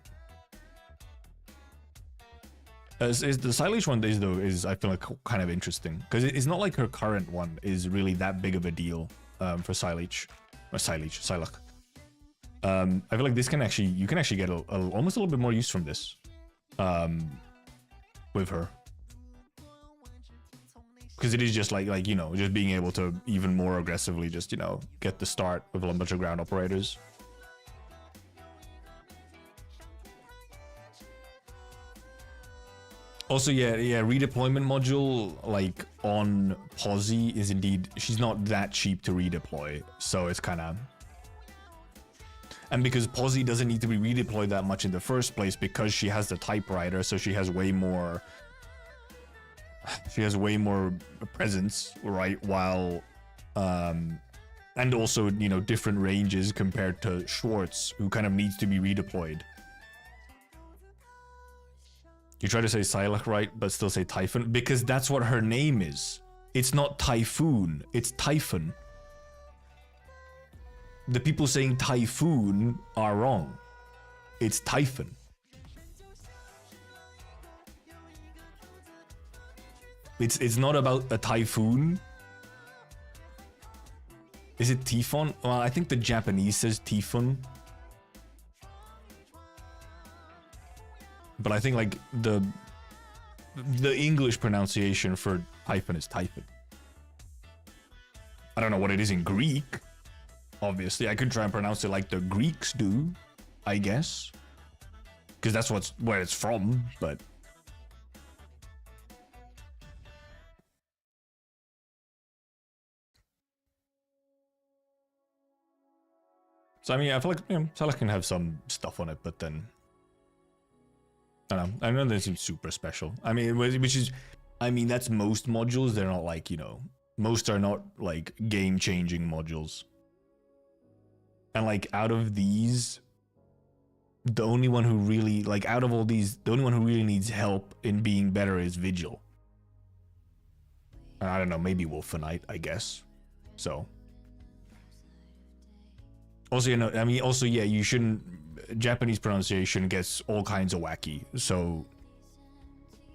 the Silage one is I feel like kind of interesting because it's not like her current one is really that big of a deal for Silage or Silach. I feel like this you can actually get almost a little bit more use from this with her. Because it is just like, you know, just being able to even more aggressively just, you know, get the start with a bunch of ground operators. Also, yeah, redeployment module, like, on Posy is indeed... She's not that cheap to redeploy, so it's kind of... And because Posy doesn't need to be redeployed that much in the first place because she has the typewriter, so she has way more presence, right? While and also, you know, different ranges compared to Schwartz, who kind of needs to be redeployed. You try to say Psylocke right, but still say Typhon, because that's what her name is. It's not Typhoon, it's Typhon. The people saying Typhoon are wrong. It's Typhon. It's not about a typhoon. Is it Typhon? Well, I think the Japanese says Typhon. But I think like the English pronunciation for Typhon is Typhon. I don't know what it is in Greek. Obviously, I could try and pronounce it like the Greeks do, I guess. Because that's where it's from, but... So, I mean, I feel like, you know, Psylocke can have some stuff on it, but then... I don't know. I know they seem super special. I mean, which is... I mean, that's most modules. They're not like, you know... Most are not, like, game-changing modules. And, like, out of these... The only one who really... Like, out of all these... The only one who really needs help in being better is Vigil. And I don't know, maybe Wolfenite, I guess. So... Also, you know, I mean, also, yeah, you shouldn't... Japanese pronunciation gets all kinds of wacky, so...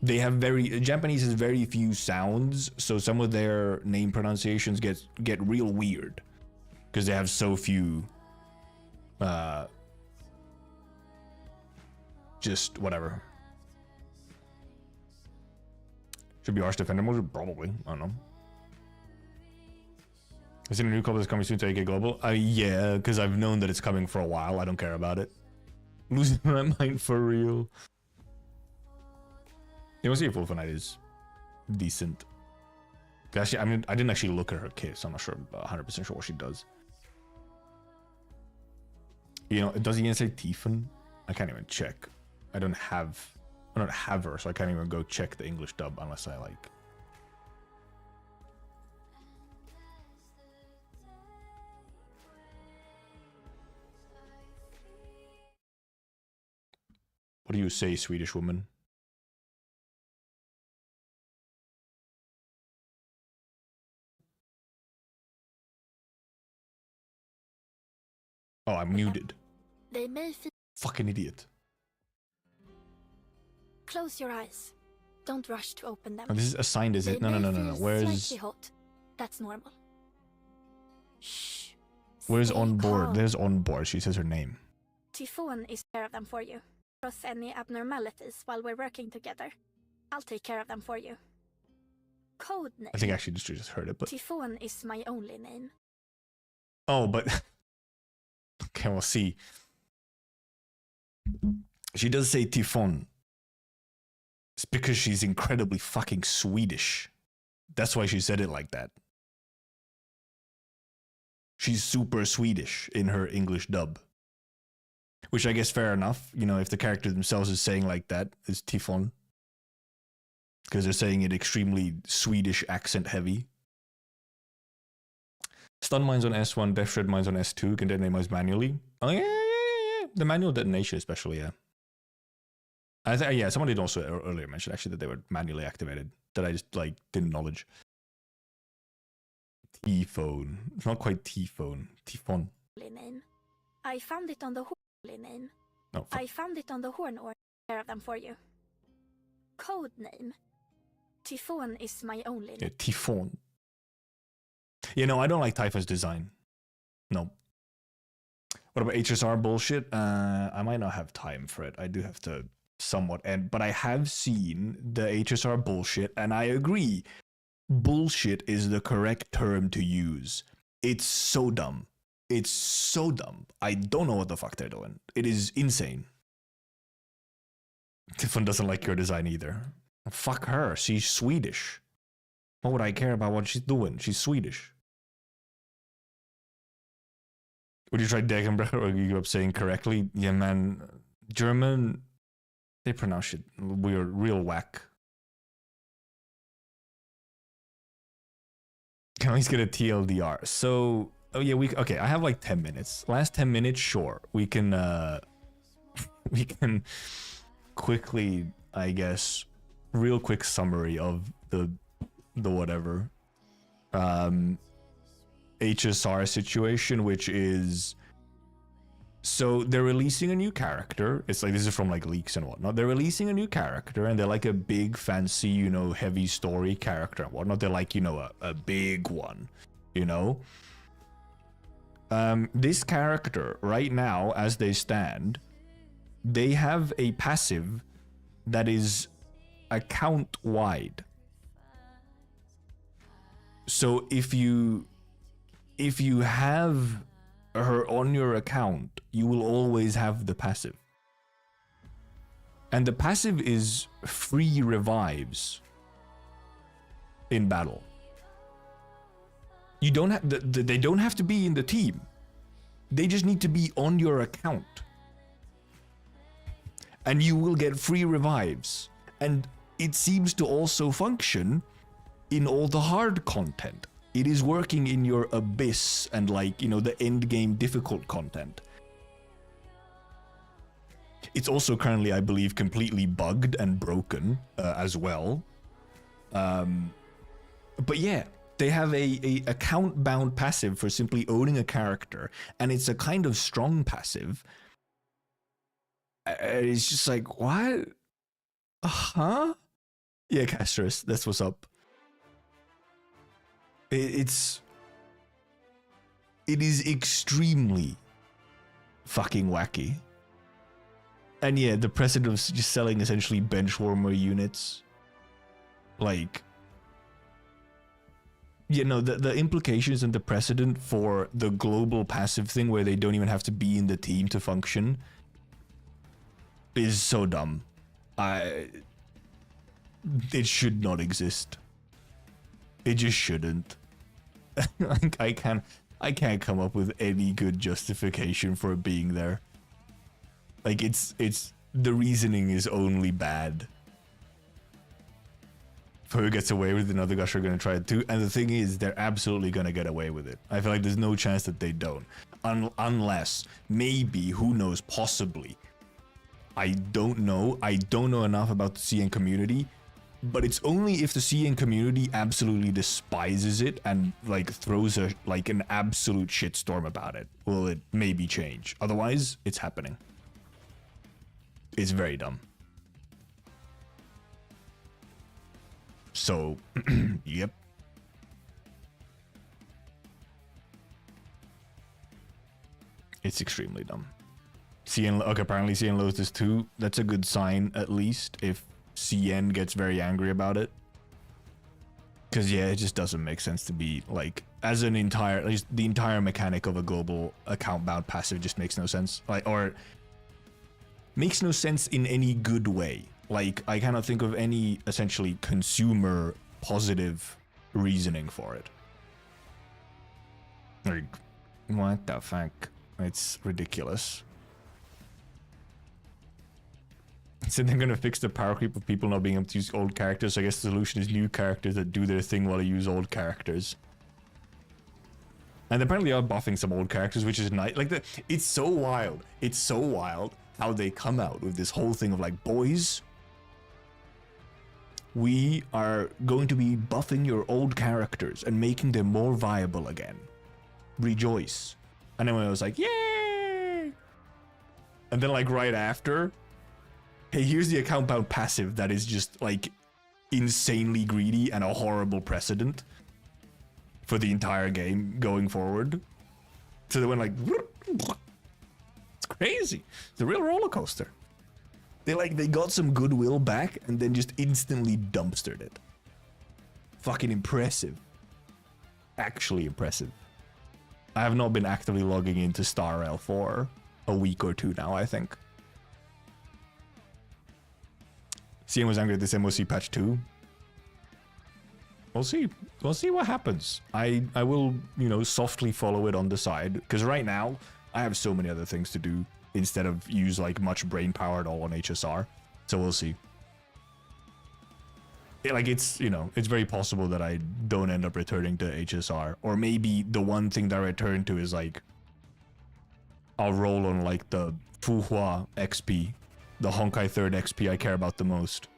They have Japanese has very few sounds, so some of their name pronunciations get real weird. Because they have so few... just whatever. Should be Arch Defender mode? Probably, I don't know. Is it a new club that's coming soon to AK Global? Yeah, because I've known that it's coming for a while. I don't care about it. Losing my mind for real. You want to see if Wolfenite is decent. Actually, I mean, I didn't actually look at her kit, so I'm not sure, 100% sure what she does. You know, does he even say Typhon? I can't even check. I don't have her, so I can't even go check the English dub unless I like. What do you say, Swedish woman? Oh, I'm muted. They may feel... Fucking idiot. Close your eyes. Don't rush to open them. Oh, this is assigned, is it? No. Where's... Slightly hot. That's normal. Shh. Where's Stay on board? calm. There's on board. She says her name. Typhon is care of them for you. Cross any abnormalities while we're working together. I'll take care of them for you. Code name. I think actually just heard it, but... Typhon is my only name. Oh, but... Okay, we'll see. She does say Typhon. It's because she's incredibly fucking Swedish. That's why she said it like that. She's super Swedish in her English dub. Which I guess fair enough. You know, if the character themselves is saying like that, it's Typhon. Because they're saying it extremely Swedish accent heavy. Stun mines on S1, Death Shred mines on S2, can detonate mines manually. Oh yeah. The manual detonation especially, yeah. Yeah, someone did also earlier mention actually that they were manually activated. That I just like didn't knowledge. T-phone. It's not quite T-phone. Typhon. Name. I found it on the horn name. Oh, I found it on the horn or care of them for you. Code name. Typhon is my only name. Yeah, Typhon. Yeah, no, I don't like Typhon's design. No. What about HSR bullshit? I might not have time for it. I do have to somewhat end, but I have seen the HSR bullshit, and I agree. Bullshit is the correct term to use. It's so dumb. It's so dumb. I don't know what the fuck they're doing. It is insane. Typhon doesn't like your design either. Fuck her. She's Swedish. What would I care about what she's doing? She's Swedish. Would you try Degenbrecher or you grew up saying correctly? Yeah, man. German, they pronounce it weird, real whack. Can at least get a TLDR. So, oh yeah, okay, I have like 10 minutes. Last 10 minutes, sure. We can we can quickly, I guess, real quick summary of the whatever HSR situation, which is, so they're releasing a new character. It's like, this is from like leaks and whatnot. They're releasing a new character and they're like a big fancy, you know, heavy story character and whatnot. They're like, you know, a big one, you know. This character right now, as they stand, they have a passive that is account wide. So if you have her on your account, you will always have the passive. And the passive is free revives in battle. You don't have they don't have to be in the team. They just need to be on your account. And you will get free revives. And it seems to also function in all the hard content. It is working in your abyss and, like, you know, the end game difficult content. It's also currently, I believe, completely bugged and broken as well. But yeah, they have a account bound passive for simply owning a character, and it's a kind of strong passive. It's just like, what? Huh? Yeah, Castros, that's what's up. It is extremely fucking wacky. And yeah, the precedent of just selling essentially benchwarmer units. Like, you know, the implications and the precedent for the global passive thing where they don't even have to be in the team to function is so dumb. It should not exist. It just shouldn't. Like, I can't come up with any good justification for it being there. Like, it's the reasoning is only bad. If who gets away with it, another guys are gonna try it too. And the thing is, they're absolutely gonna get away with it. I feel like there's no chance that they don't. Unless, maybe, who knows, possibly. I don't know. I don't know enough about the CN community. But it's only if the CN community absolutely despises it and, like, throws an absolute shitstorm about it will it maybe change. Otherwise, it's happening. It's very dumb. So, yep. It's extremely dumb. CN, okay, apparently CN loads this too. That's a good sign, at least, if CN gets very angry about it. Because, yeah, it just doesn't make sense to be, like, as an entire, at least the entire mechanic of a global account-bound passive just makes no sense. Like, or makes no sense in any good way. Like, I cannot think of any, essentially, consumer positive reasoning for it. Like, what the fuck? It's ridiculous. So they're gonna fix the power creep of people not being able to use old characters. So I guess the solution is new characters that do their thing while they use old characters. And they apparently are buffing some old characters, which is nice. Like, it's so wild. It's so wild how they come out with this whole thing of like, boys, we are going to be buffing your old characters and making them more viable again. Rejoice. And then when I was like, yay! And then, like, right after, hey, here's the account bound passive that is just, like, insanely greedy and a horrible precedent for the entire game going forward. So they went like, it's crazy. It's a real roller coaster. They got some goodwill back and then just instantly dumpstered it. Fucking impressive. Actually impressive. I have not been actively logging into StarRail for a week or two now, I think. CN was angry at this MOC patch too. We'll see. We'll see what happens. I will, you know, softly follow it on the side. Because right now, I have so many other things to do instead of use like much brain power at all on HSR. So we'll see. Like it's, you know, it's very possible that I don't end up returning to HSR, or maybe the one thing that I return to is like I'll roll on like the Fuhua XP, the Honkai 3rd XP I care about the most,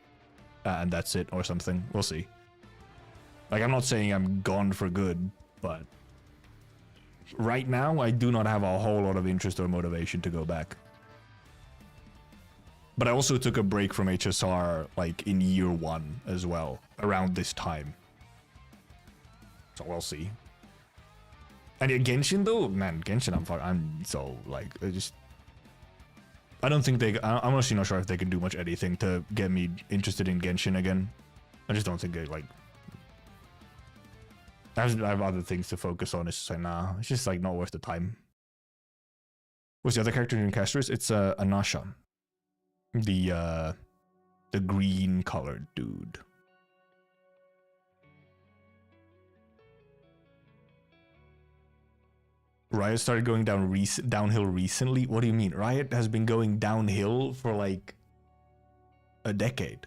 and that's it, or something. We'll see. Like, I'm not saying I'm gone for good, but right now I do not have a whole lot of interest or motivation to go back. But I also took a break from HSR, like, in year 1 as well, around this time. So we'll see. And yeah, Genshin, though, man, Genshin, I'm so, like, I don't think I'm honestly not sure if they can do much anything to get me interested in Genshin again. I just don't think they, like... I have other things to focus on. It's just like, nah, it's just, like, not worth the time. What's the other character in Casters? It's, Anasha. The green-colored dude. Riot started going downhill recently? What do you mean? Riot has been going downhill for like a decade.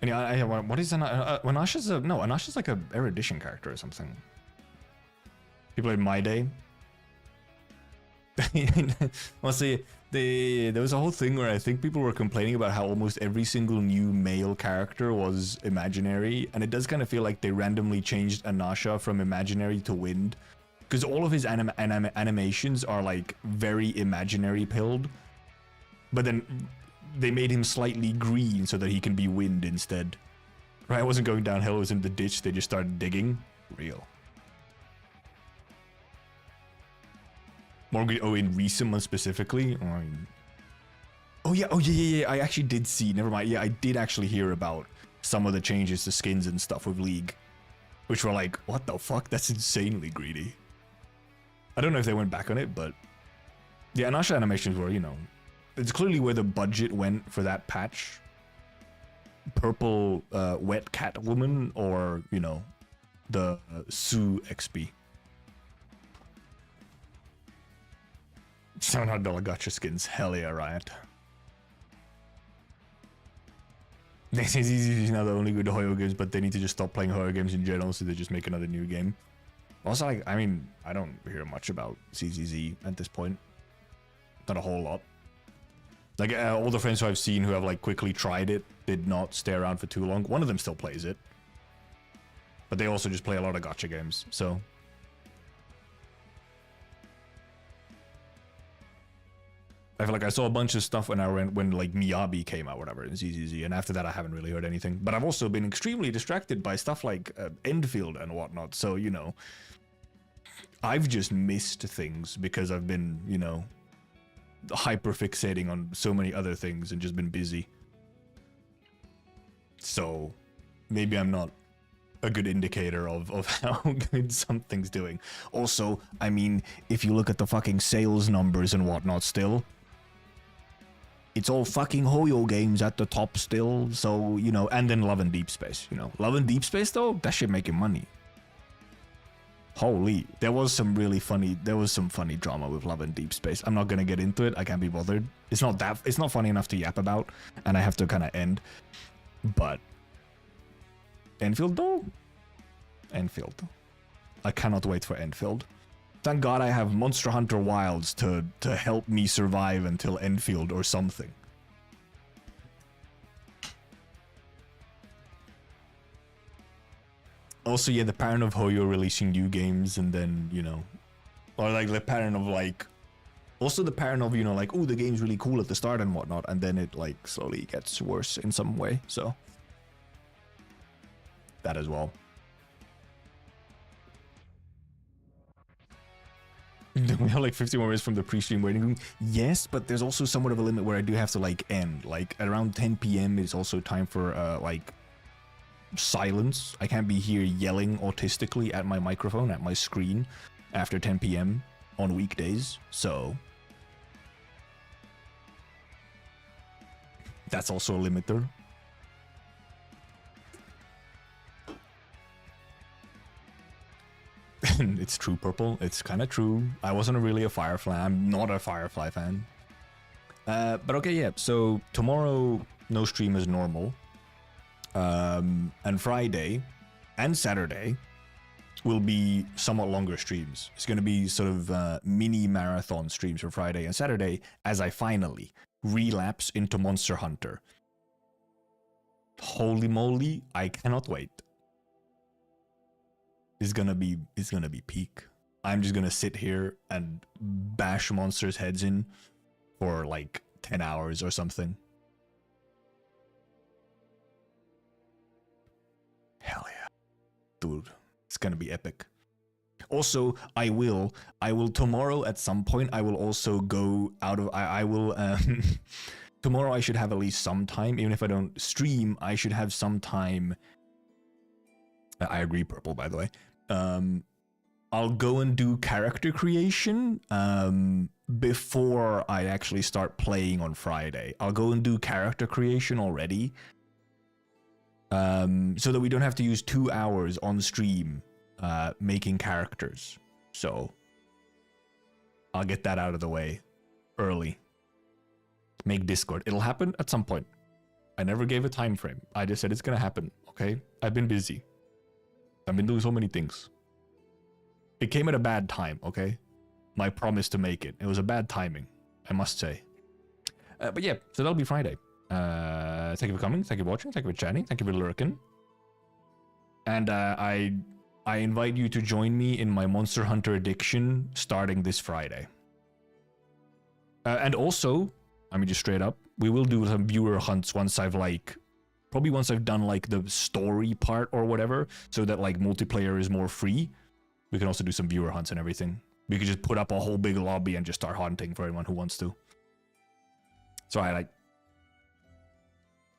And yeah, what is Anasha's Anasha's like a erudition character or something. People in my day. Well, see, there was a whole thing where I think people were complaining about how almost every single new male character was imaginary, and it does kind of feel like they randomly changed Anasha from imaginary to wind, because all of his animations are like very imaginary pilled, but then they made him slightly green so that he can be wind instead. Right, I wasn't going downhill, it was in the ditch, they just started digging. Real. Oh, in recent months specifically? Oh yeah, I actually did see, never mind, yeah, I did actually hear about some of the changes to skins and stuff with League, which were like, what the fuck, that's insanely greedy. I don't know if they went back on it, but the Anasha animations were, you know, it's clearly where the budget went for that patch. Purple wet cat woman, or, you know, the Sue XP. $700 gacha skins, hell yeah, Riot. It's easy now, they're only good to Hoyo games, but they need to just stop playing Hoyo games in general, so they just make another new game. Also, like, I mean, I don't hear much about CZZ at this point. Not a whole lot. Like, all the friends who I've seen who have, like, quickly tried it did not stay around for too long. One of them still plays it. But they also just play a lot of gacha games, so... I feel like I saw a bunch of stuff when like Miyabi came out, whatever, in ZZZ, and after that I haven't really heard anything. But I've also been extremely distracted by stuff like Enfield and whatnot, so, you know, I've just missed things because I've been, you know, hyper fixating on so many other things and just been busy. So maybe I'm not a good indicator of how good something's doing. Also, I mean, if you look at the fucking sales numbers and whatnot still, it's all fucking Hoyo games at the top still, so, you know, and then Love and Deep Space, you know. Love and Deep Space, though, that shit making money. Holy, there was some funny drama with Love and Deep Space. I'm not gonna get into it, I can't be bothered. It's not funny enough to yap about, and I have to kind of end. But Enfield, though? Enfield. I cannot wait for Enfield. Thank God I have Monster Hunter Wilds to help me survive until Enfield or something. Also, yeah, the pattern of Hoyo releasing new games and then, you know, or like the pattern of like, also the pattern of, you know, like, oh, the game's really cool at the start and whatnot, and then it like slowly gets worse in some way, so. That as well. We have like 50 more minutes from the pre-stream waiting room. Yes, but there's also somewhat of a limit where I do have to like end. Like at around 10 p.m. is also time for like silence. I can't be here yelling autistically at my microphone, at my screen after 10 p.m. on weekdays. So that's also a limiter. It's true, Purple. It's kind of true. I wasn't really a Firefly. I'm not a Firefly fan. But okay, yeah. So tomorrow, no stream as normal. And Friday and Saturday will be somewhat longer streams. It's going to be sort of mini marathon streams for Friday and Saturday as I finally relapse into Monster Hunter. Holy moly, I cannot wait. It's gonna be peak. I'm just gonna sit here and bash monsters' heads in for like 10 hours or something. Hell yeah. Dude, it's gonna be epic. Also, I will tomorrow at some point, I will also go out of, I will, tomorrow I should have at least some time, even if I don't stream, I should have some time. I agree, Purple, by the way. I'll go and do character creation before I actually start playing on Friday. I'll go and do character creation already, so that we don't have to use 2 hours on stream making characters. So I'll get that out of the way early. Make Discord. It'll happen at some point. I never gave a time frame. I just said it's gonna happen, okay? I've been busy. I've been doing so many things. It came at a bad time, okay? My promise to make it. It was a bad timing, I must say. But yeah, so that'll be Friday. Thank you for coming. Thank you for watching. Thank you for chatting. Thank you for lurking. And I invite you to join me in my Monster Hunter addiction starting this Friday. And also, I mean, just straight up, we will do some viewer hunts once I've probably once I've done like the story part or whatever, so that like multiplayer is more free. We can also do some viewer hunts and everything. We could just put up a whole big lobby and just start hunting for anyone who wants to. So I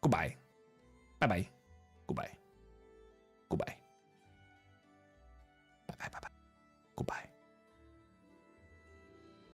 goodbye. Bye-bye. Goodbye. Goodbye. Bye-bye. Bye-bye. Goodbye.